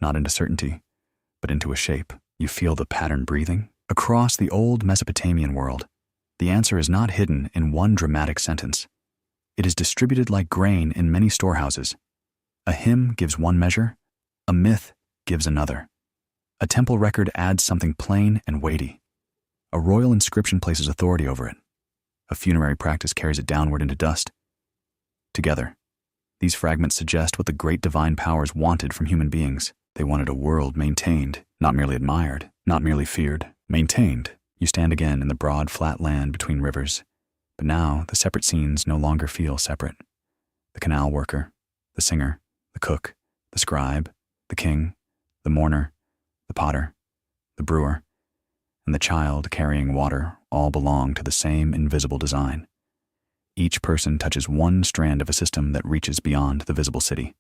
not into certainty, but into a shape. You feel the pattern breathing. Across the old Mesopotamian world, the answer is not hidden in one dramatic sentence. It is distributed like grain in many storehouses. A hymn gives one measure, a myth gives another. A temple record adds something plain and weighty. A royal inscription places authority over it. A funerary practice carries it downward into dust. Together, these fragments suggest what the great divine powers wanted from human beings. They wanted a world maintained, not merely admired, not merely feared. Maintained. You stand again in the broad, flat land between rivers. But now, the separate scenes no longer feel separate. The canal worker, the singer, the cook, the scribe, the king, the mourner, the potter, the brewer, and the child carrying water all belong to the same invisible design. Each person touches one strand of a system that reaches beyond the visible city.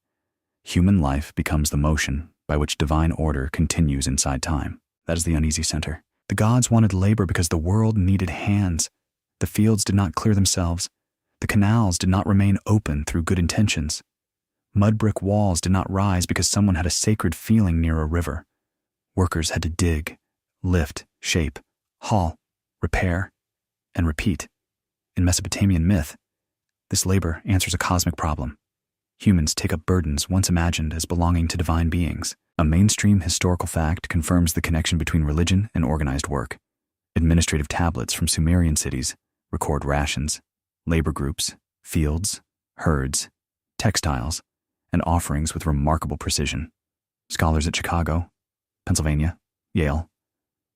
Human life becomes the motion by which divine order continues inside time. That is the uneasy center. The gods wanted labor because the world needed hands. The fields did not clear themselves. The canals did not remain open through good intentions. Mud brick walls did not rise because someone had a sacred feeling near a river. Workers had to dig, lift, shape, haul, repair, and repeat. In Mesopotamian myth, this labor answers a cosmic problem. Humans take up burdens once imagined as belonging to divine beings. A mainstream historical fact confirms the connection between religion and organized work. Administrative tablets from Sumerian cities record rations, labor groups, fields, herds, textiles, and offerings with remarkable precision. Scholars at Chicago, Pennsylvania, Yale,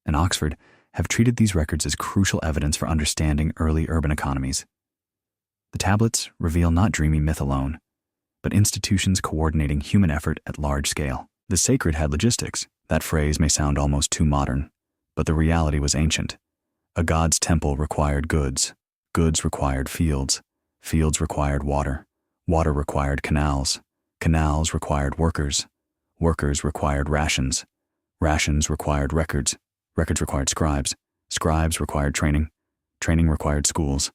and Oxford have treated these records as crucial evidence for understanding early urban economies. The tablets reveal not dreamy myth alone, but institutions coordinating human effort at large scale. The sacred had logistics. That phrase may sound almost too modern, but the reality was ancient. A god's temple required goods, Goods required fields. Fields required water. Water required canals. Canals required workers. Workers required rations. Rations required records. Records required scribes. Scribes required training. Training required schools.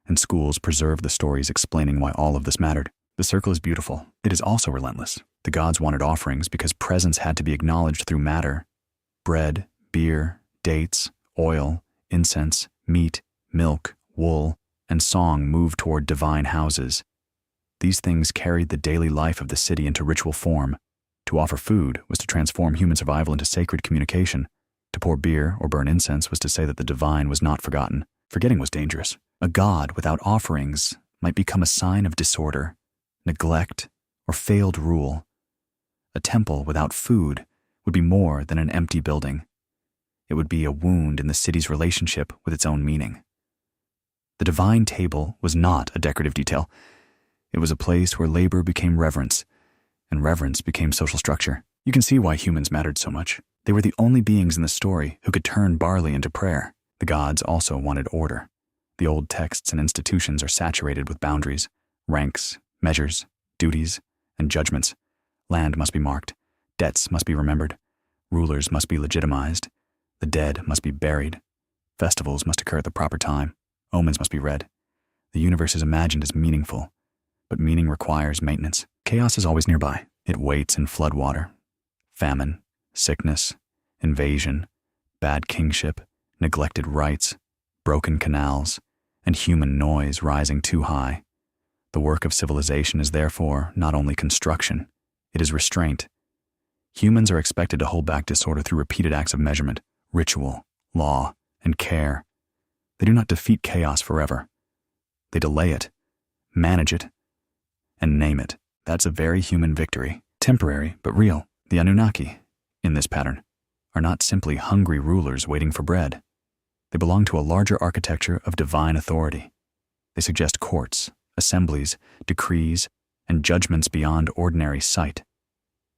And schools preserved the stories explaining why all of this mattered. The circle is beautiful. It is also relentless. The gods wanted offerings because presence had to be acknowledged through matter. Bread, beer, dates, oil, incense, meat, milk, wool, and song moved toward divine houses. These things carried the daily life of the city into ritual form. To offer food was to transform human survival into sacred communication. To pour beer or burn incense was to say that the divine was not forgotten. Forgetting was dangerous. A god without offerings might become a sign of disorder, neglect, or failed rule. A temple without food would be more than an empty building. It would be a wound in the city's relationship with its own meaning. The divine table was not a decorative detail. It was a place where labor became reverence, and reverence became social structure. You can see why humans mattered so much. They were the only beings in the story who could turn barley into prayer. The gods also wanted order. The old texts and institutions are saturated with boundaries, ranks, measures, duties, and judgments. Land must be marked. Debts must be remembered. Rulers must be legitimized. The dead must be buried. Festivals must occur at the proper time. Omens must be read. The universe is imagined as meaningful, but meaning requires maintenance. Chaos is always nearby. It waits in floodwater. Famine, sickness, invasion, bad kingship, neglected rights, broken canals, and human noise rising too high. The work of civilization is therefore not only construction, it is restraint. Humans are expected to hold back disorder through repeated acts of measurement, ritual, law, and care. They do not defeat chaos forever. They delay it, manage it, and name it. That's a very human victory, temporary but real. The Anunnaki, in this pattern, are not simply hungry rulers waiting for bread. They belong to a larger architecture of divine authority. They suggest courts, assemblies, decrees, and judgments beyond ordinary sight.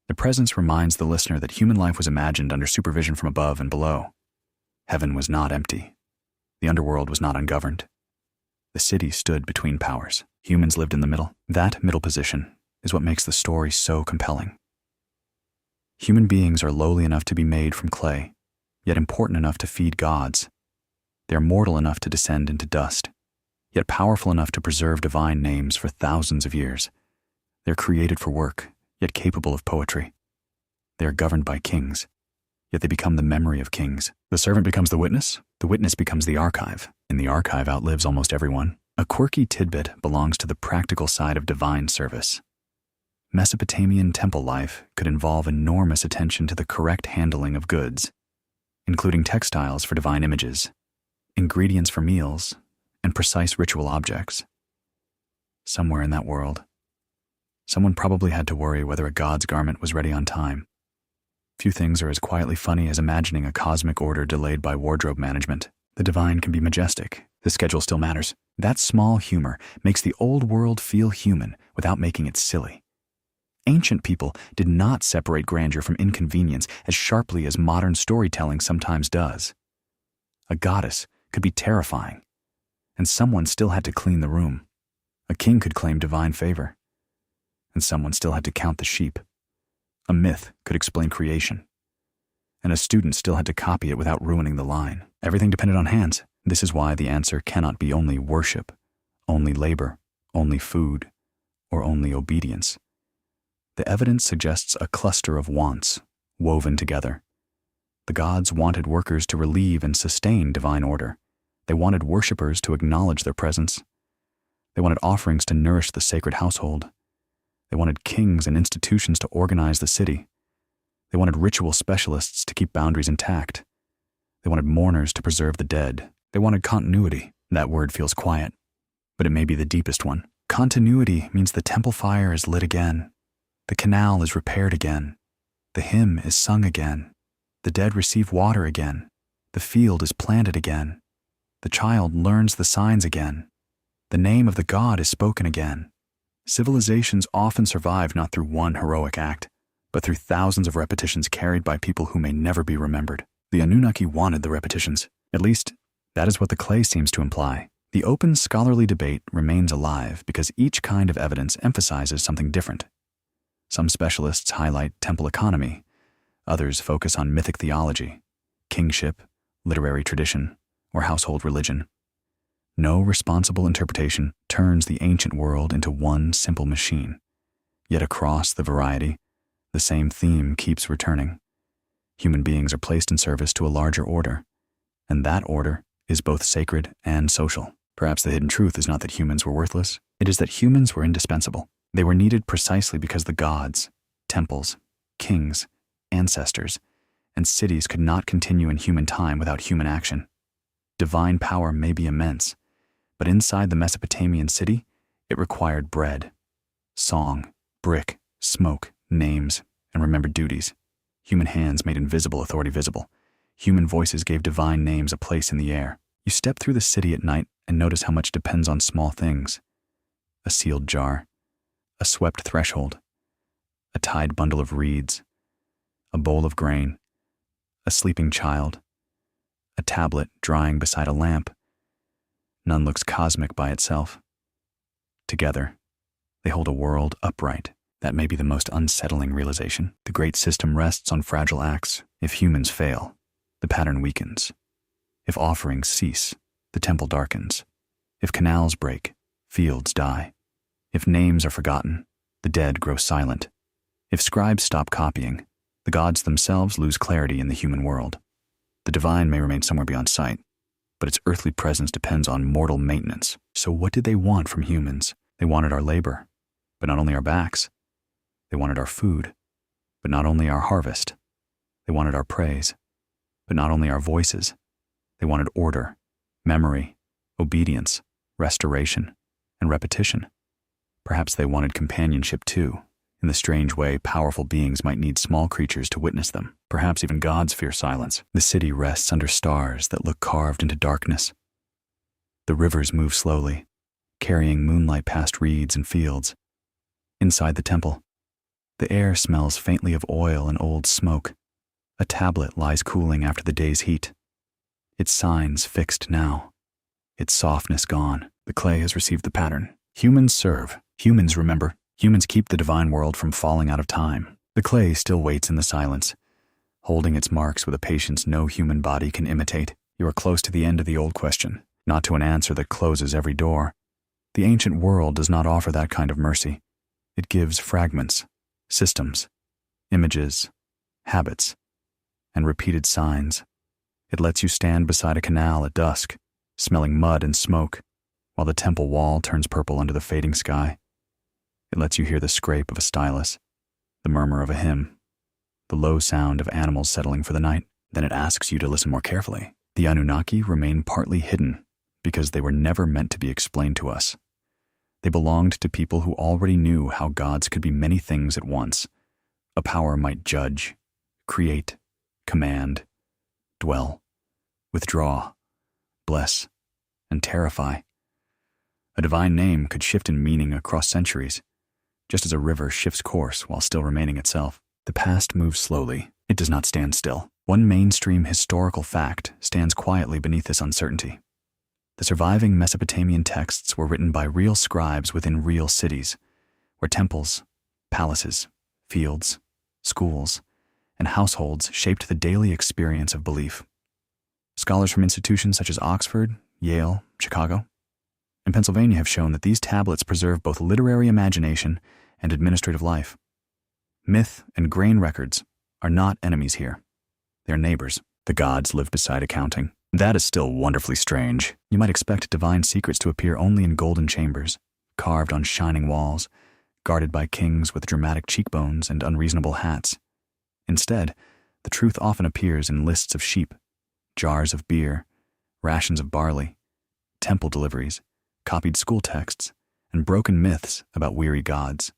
Their presence reminds the listener that human life was imagined under supervision from above and below. Heaven was not empty. The underworld was not ungoverned. The city stood between powers. Humans lived in the middle. That middle position is what makes the story so compelling. Human beings are lowly enough to be made from clay, yet important enough to feed gods. They are mortal enough to descend into dust, yet powerful enough to preserve divine names for thousands of years. They are created for work, yet capable of poetry. They are governed by kings, yet they become the memory of kings. The servant becomes the witness becomes the archive, and the archive outlives almost everyone. A quirky tidbit belongs to the practical side of divine service. Mesopotamian temple life could involve enormous attention to the correct handling of goods, including textiles for divine images, ingredients for meals, and precise ritual objects. Somewhere in that world, someone probably had to worry whether a god's garment was ready on time. Few things are as quietly funny as imagining a cosmic order delayed by wardrobe management. The divine can be majestic. The schedule still matters. That small humor makes the old world feel human without making it silly. Ancient people did not separate grandeur from inconvenience as sharply as modern storytelling sometimes does. A goddess could be terrifying, and someone still had to clean the room. A king could claim divine favor, and someone still had to count the sheep. A myth could explain creation, and a student still had to copy it without ruining the line. Everything depended on hands. This is why the answer cannot be only worship, only labor, only food, or only obedience. The evidence suggests a cluster of wants, woven together. The gods wanted workers to relieve and sustain divine order. They wanted worshippers to acknowledge their presence. They wanted offerings to nourish the sacred household. They wanted kings and institutions to organize the city. They wanted ritual specialists to keep boundaries intact. They wanted mourners to preserve the dead. They wanted continuity. That word feels quiet, but it may be the deepest one. Continuity means the temple fire is lit again. The canal is repaired again. The hymn is sung again. The dead receive water again. The field is planted again. The child learns the signs again. The name of the god is spoken again. Civilizations often survive not through one heroic act, but through thousands of repetitions carried by people who may never be remembered. The Anunnaki wanted the repetitions. At least, that is what the clay seems to imply. The open scholarly debate remains alive because each kind of evidence emphasizes something different. Some specialists highlight temple economy, others focus on mythic theology, kingship, literary tradition, or household religion. No responsible interpretation turns the ancient world into one simple machine. Yet across the variety, the same theme keeps returning. Human beings are placed in service to a larger order, and that order is both sacred and social. Perhaps the hidden truth is not that humans were worthless. It is that humans were indispensable. They were needed precisely because the gods, temples, kings, ancestors, and cities could not continue in human time without human action. Divine power may be immense, but inside the Mesopotamian city, it required bread, song, brick, smoke, names, and remembered duties. Human hands made invisible authority visible. Human voices gave divine names a place in the air. You step through the city at night and notice how much depends on small things. A sealed jar, a swept threshold, a tied bundle of reeds, a bowl of grain, a sleeping child, a tablet drying beside a lamp. None looks cosmic by itself. Together, they hold a world upright. That may be the most unsettling realization. The great system rests on fragile acts. If humans fail, the pattern weakens. If offerings cease, the temple darkens. If canals break, fields die. If names are forgotten, the dead grow silent. If scribes stop copying, the gods themselves lose clarity in the human world. The divine may remain somewhere beyond sight, but its earthly presence depends on mortal maintenance. So what did they want from humans? They wanted our labor, but not only our backs. They wanted our food, but not only our harvest. They wanted our praise, but not only our voices. They wanted order, memory, obedience, restoration, and repetition. Perhaps they wanted companionship too. In the strange way powerful beings might need small creatures to witness them. Perhaps even gods fear silence. The city rests under stars that look carved into darkness. The rivers move slowly, carrying moonlight past reeds and fields. Inside the temple, the air smells faintly of oil and old smoke. A tablet lies cooling after the day's heat. Its signs fixed now, its softness gone. The clay has received the pattern. Humans serve. Humans remember. Humans keep the divine world from falling out of time. The clay still waits in the silence, holding its marks with a patience no human body can imitate. You are close to the end of the old question, not to an answer that closes every door. The ancient world does not offer that kind of mercy. It gives fragments, systems, images, habits, and repeated signs. It lets you stand beside a canal at dusk, smelling mud and smoke, while the temple wall turns purple under the fading sky. It lets you hear the scrape of a stylus, the murmur of a hymn, the low sound of animals settling for the night. Then it asks you to listen more carefully. The Anunnaki remain partly hidden because they were never meant to be explained to us. They belonged to people who already knew how gods could be many things at once. A power might judge, create, command, dwell, withdraw, bless, and terrify. A divine name could shift in meaning across centuries, just as a river shifts course while still remaining itself. The past moves slowly. It does not stand still. One mainstream historical fact stands quietly beneath this uncertainty. The surviving Mesopotamian texts were written by real scribes within real cities, where temples, palaces, fields, schools, and households shaped the daily experience of belief. Scholars from institutions such as Oxford, Yale, Chicago, and Pennsylvania have shown that these tablets preserve both literary imagination and administrative life. Myth and grain records are not enemies here. They're neighbors. The gods live beside accounting. That is still wonderfully strange. You might expect divine secrets to appear only in golden chambers, carved on shining walls, guarded by kings with dramatic cheekbones and unreasonable hats. Instead, the truth often appears in lists of sheep, jars of beer, rations of barley, temple deliveries, copied school texts, and broken myths about weary gods.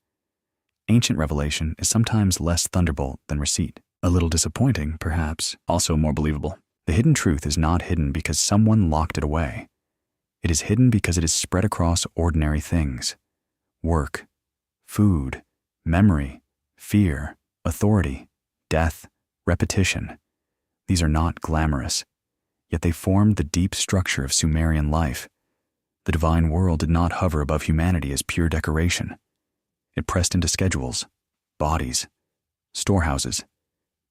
Ancient revelation is sometimes less thunderbolt than receipt. A little disappointing, perhaps, also more believable. The hidden truth is not hidden because someone locked it away. It is hidden because it is spread across ordinary things. Work, food, memory, fear, authority, death, repetition. These are not glamorous, yet they formed the deep structure of Sumerian life. The divine world did not hover above humanity as pure decoration. It pressed into schedules, bodies, storehouses,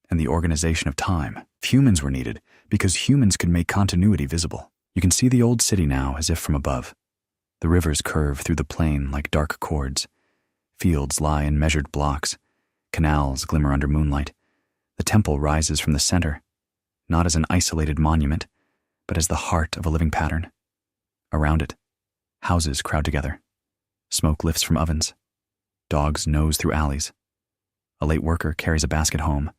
and the organization of time. Humans were needed because humans could make continuity visible. You can see the old city now as if from above. The rivers curve through the plain like dark cords. Fields lie in measured blocks. Canals glimmer under moonlight. The temple rises from the center, not as an isolated monument, but as the heart of a living pattern. Around it, houses crowd together. Smoke lifts from ovens. Dogs nose through alleys. A late worker carries a basket home,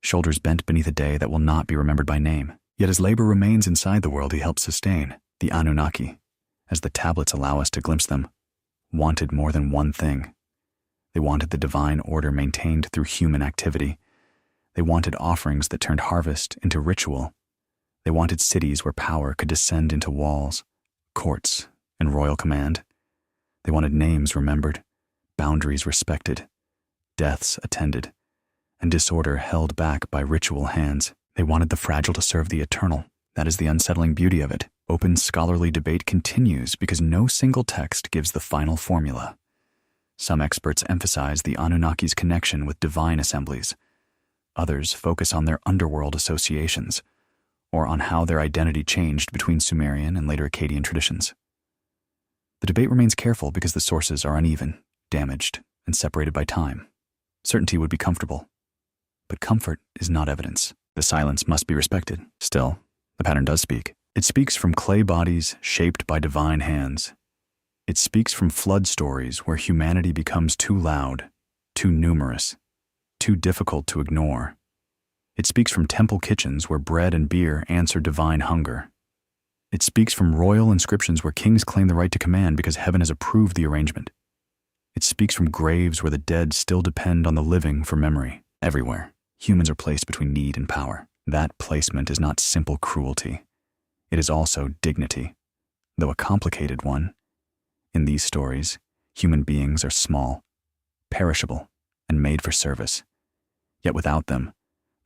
shoulders bent beneath a day that will not be remembered by name. Yet as labor remains inside the world he helps sustain, the Anunnaki, as the tablets allow us to glimpse them, wanted more than one thing. They wanted the divine order maintained through human activity. They wanted offerings that turned harvest into ritual. They wanted cities where power could descend into walls, courts, and royal command. They wanted names remembered, boundaries respected, deaths attended, and disorder held back by ritual hands. They wanted the fragile to serve the eternal. That is the unsettling beauty of it. Open scholarly debate continues because no single text gives the final formula. Some experts emphasize the Anunnaki's connection with divine assemblies. Others focus on their underworld associations, or on how their identity changed between Sumerian and later Akkadian traditions. The debate remains careful because the sources are uneven, damaged, and separated by time. Certainty would be comfortable, but comfort is not evidence. The silence must be respected. Still, the pattern does speak. It speaks from clay bodies shaped by divine hands. It speaks from flood stories where humanity becomes too loud, too numerous, too difficult to ignore. It speaks from temple kitchens where bread and beer answer divine hunger. It speaks from royal inscriptions where kings claim the right to command because heaven has approved the arrangement. It speaks from graves where the dead still depend on the living for memory. Everywhere, humans are placed between need and power. That placement is not simple cruelty. It is also dignity, though a complicated one. In these stories, human beings are small, perishable, and made for service. Yet without them,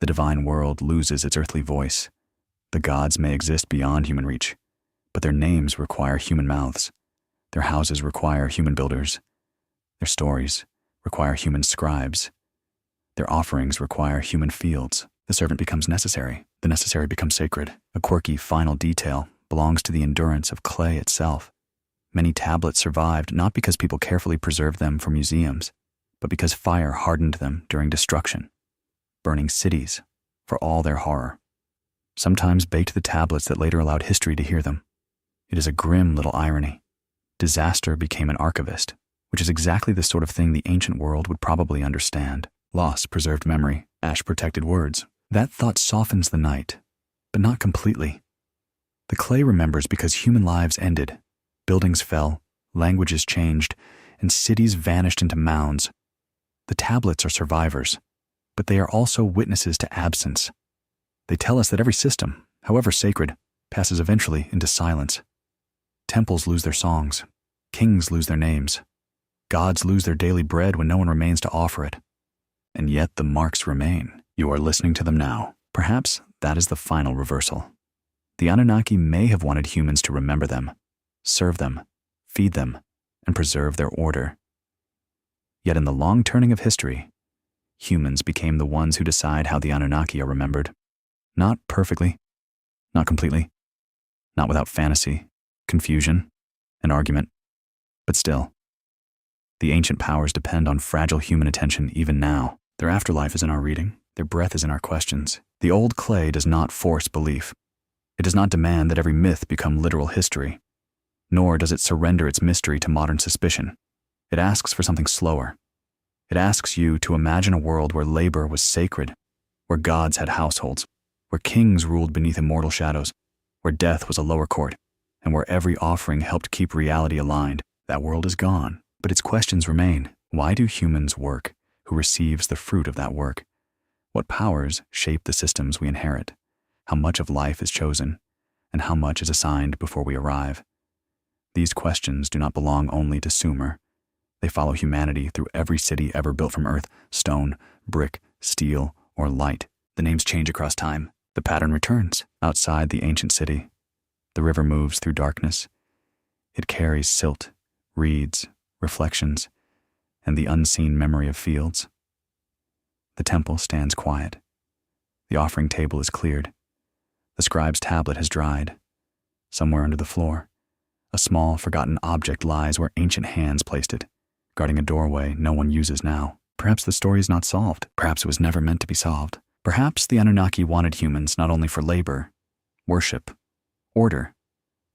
the divine world loses its earthly voice. The gods may exist beyond human reach, but their names require human mouths. Their houses require human builders. Their stories require human scribes. Their offerings require human fields. The servant becomes necessary. The necessary becomes sacred. A quirky final detail belongs to the endurance of clay itself. Many tablets survived not because people carefully preserved them for museums, but because fire hardened them during destruction, burning cities for all their horror. Sometimes baked the tablets that later allowed history to hear them. It is a grim little irony. Disaster became an archivist, which is exactly the sort of thing the ancient world would probably understand. Loss preserved memory, ash protected words. That thought softens the night, but not completely. The clay remembers because human lives ended. Buildings fell, languages changed, and cities vanished into mounds. The tablets are survivors, but they are also witnesses to absence. They tell us that every system, however sacred, passes eventually into silence. Temples lose their songs. Kings lose their names. Gods lose their daily bread when no one remains to offer it. And yet the marks remain. You are listening to them now. Perhaps that is the final reversal. The Anunnaki may have wanted humans to remember them, serve them, feed them, and preserve their order. Yet in the long turning of history, humans became the ones who decide how the Anunnaki are remembered. Not perfectly, not completely, not without fantasy, confusion, and argument, but still. The ancient powers depend on fragile human attention even now. Their afterlife is in our reading. Their breath is in our questions. The old clay does not force belief. It does not demand that every myth become literal history, nor does it surrender its mystery to modern suspicion. It asks for something slower. It asks you to imagine a world where labor was sacred, where gods had households, where kings ruled beneath immortal shadows, where death was a lower court, and where every offering helped keep reality aligned. That world is gone, but its questions remain. Why do humans work? Who receives the fruit of that work? What powers shape the systems we inherit? How much of life is chosen, and how much is assigned before we arrive? These questions do not belong only to Sumer. They follow humanity through every city ever built from earth, stone, brick, steel, or light. The names change across time. The pattern returns. Outside the ancient city, the river moves through darkness. It carries silt, reeds, reflections, and the unseen memory of fields. The temple stands quiet. The offering table is cleared. The scribe's tablet has dried. Somewhere under the floor, a small, forgotten object lies where ancient hands placed it, guarding a doorway no one uses now. Perhaps the story is not solved. Perhaps it was never meant to be solved. Perhaps the Anunnaki wanted humans not only for labor, worship, order,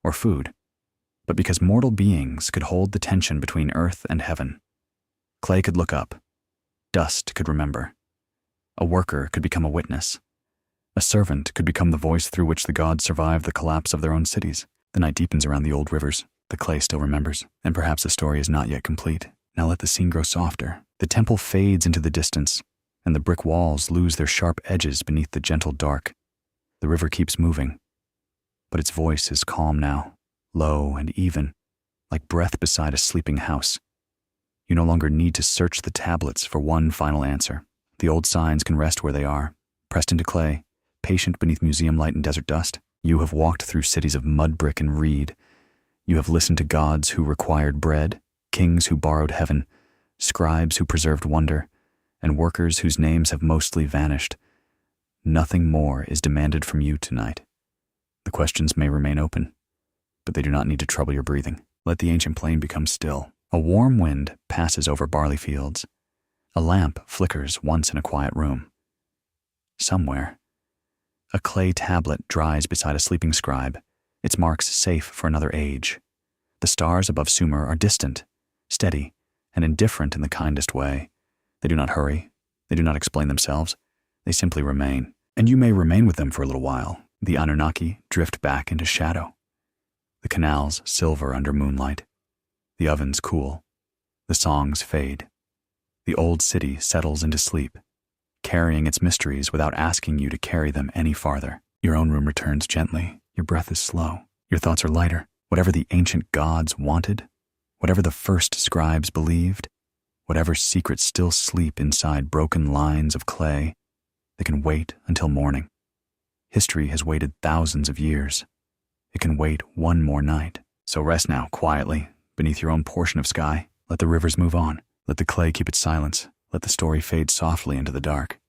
or food, but because mortal beings could hold the tension between earth and heaven. Clay could look up. Dust could remember. A worker could become a witness. A servant could become the voice through which the gods survived the collapse of their own cities. The night deepens around the old rivers. The clay still remembers, and perhaps the story is not yet complete. Now let the scene grow softer. The temple fades into the distance, and the brick walls lose their sharp edges beneath the gentle dark. The river keeps moving, but its voice is calm now, low and even, like breath beside a sleeping house. You no longer need to search the tablets for one final answer. The old signs can rest where they are, pressed into clay, patient beneath museum light and desert dust. You have walked through cities of mud brick and reed. You have listened to gods who required bread, kings who borrowed heaven, scribes who preserved wonder, and workers whose names have mostly vanished. Nothing more is demanded from you tonight. The questions may remain open, but they do not need to trouble your breathing. Let the ancient plain become still. A warm wind passes over barley fields. A lamp flickers once in a quiet room. Somewhere, a clay tablet dries beside a sleeping scribe, its marks safe for another age. The stars above Sumer are distant, steady, and indifferent in the kindest way. They do not hurry. They do not explain themselves. They simply remain. And you may remain with them for a little while. The Anunnaki drift back into shadow. The canals silver under moonlight. The ovens cool. The songs fade. The old city settles into sleep, carrying its mysteries without asking you to carry them any farther. Your own room returns gently. Your breath is slow. Your thoughts are lighter. Whatever the ancient gods wanted, whatever the first scribes believed, whatever secrets still sleep inside broken lines of clay, they can wait until morning. History has waited thousands of years. It can wait one more night. So rest now, quietly, beneath your own portion of sky. Let the rivers move on. Let the clay keep its silence. Let the story fade softly into the dark.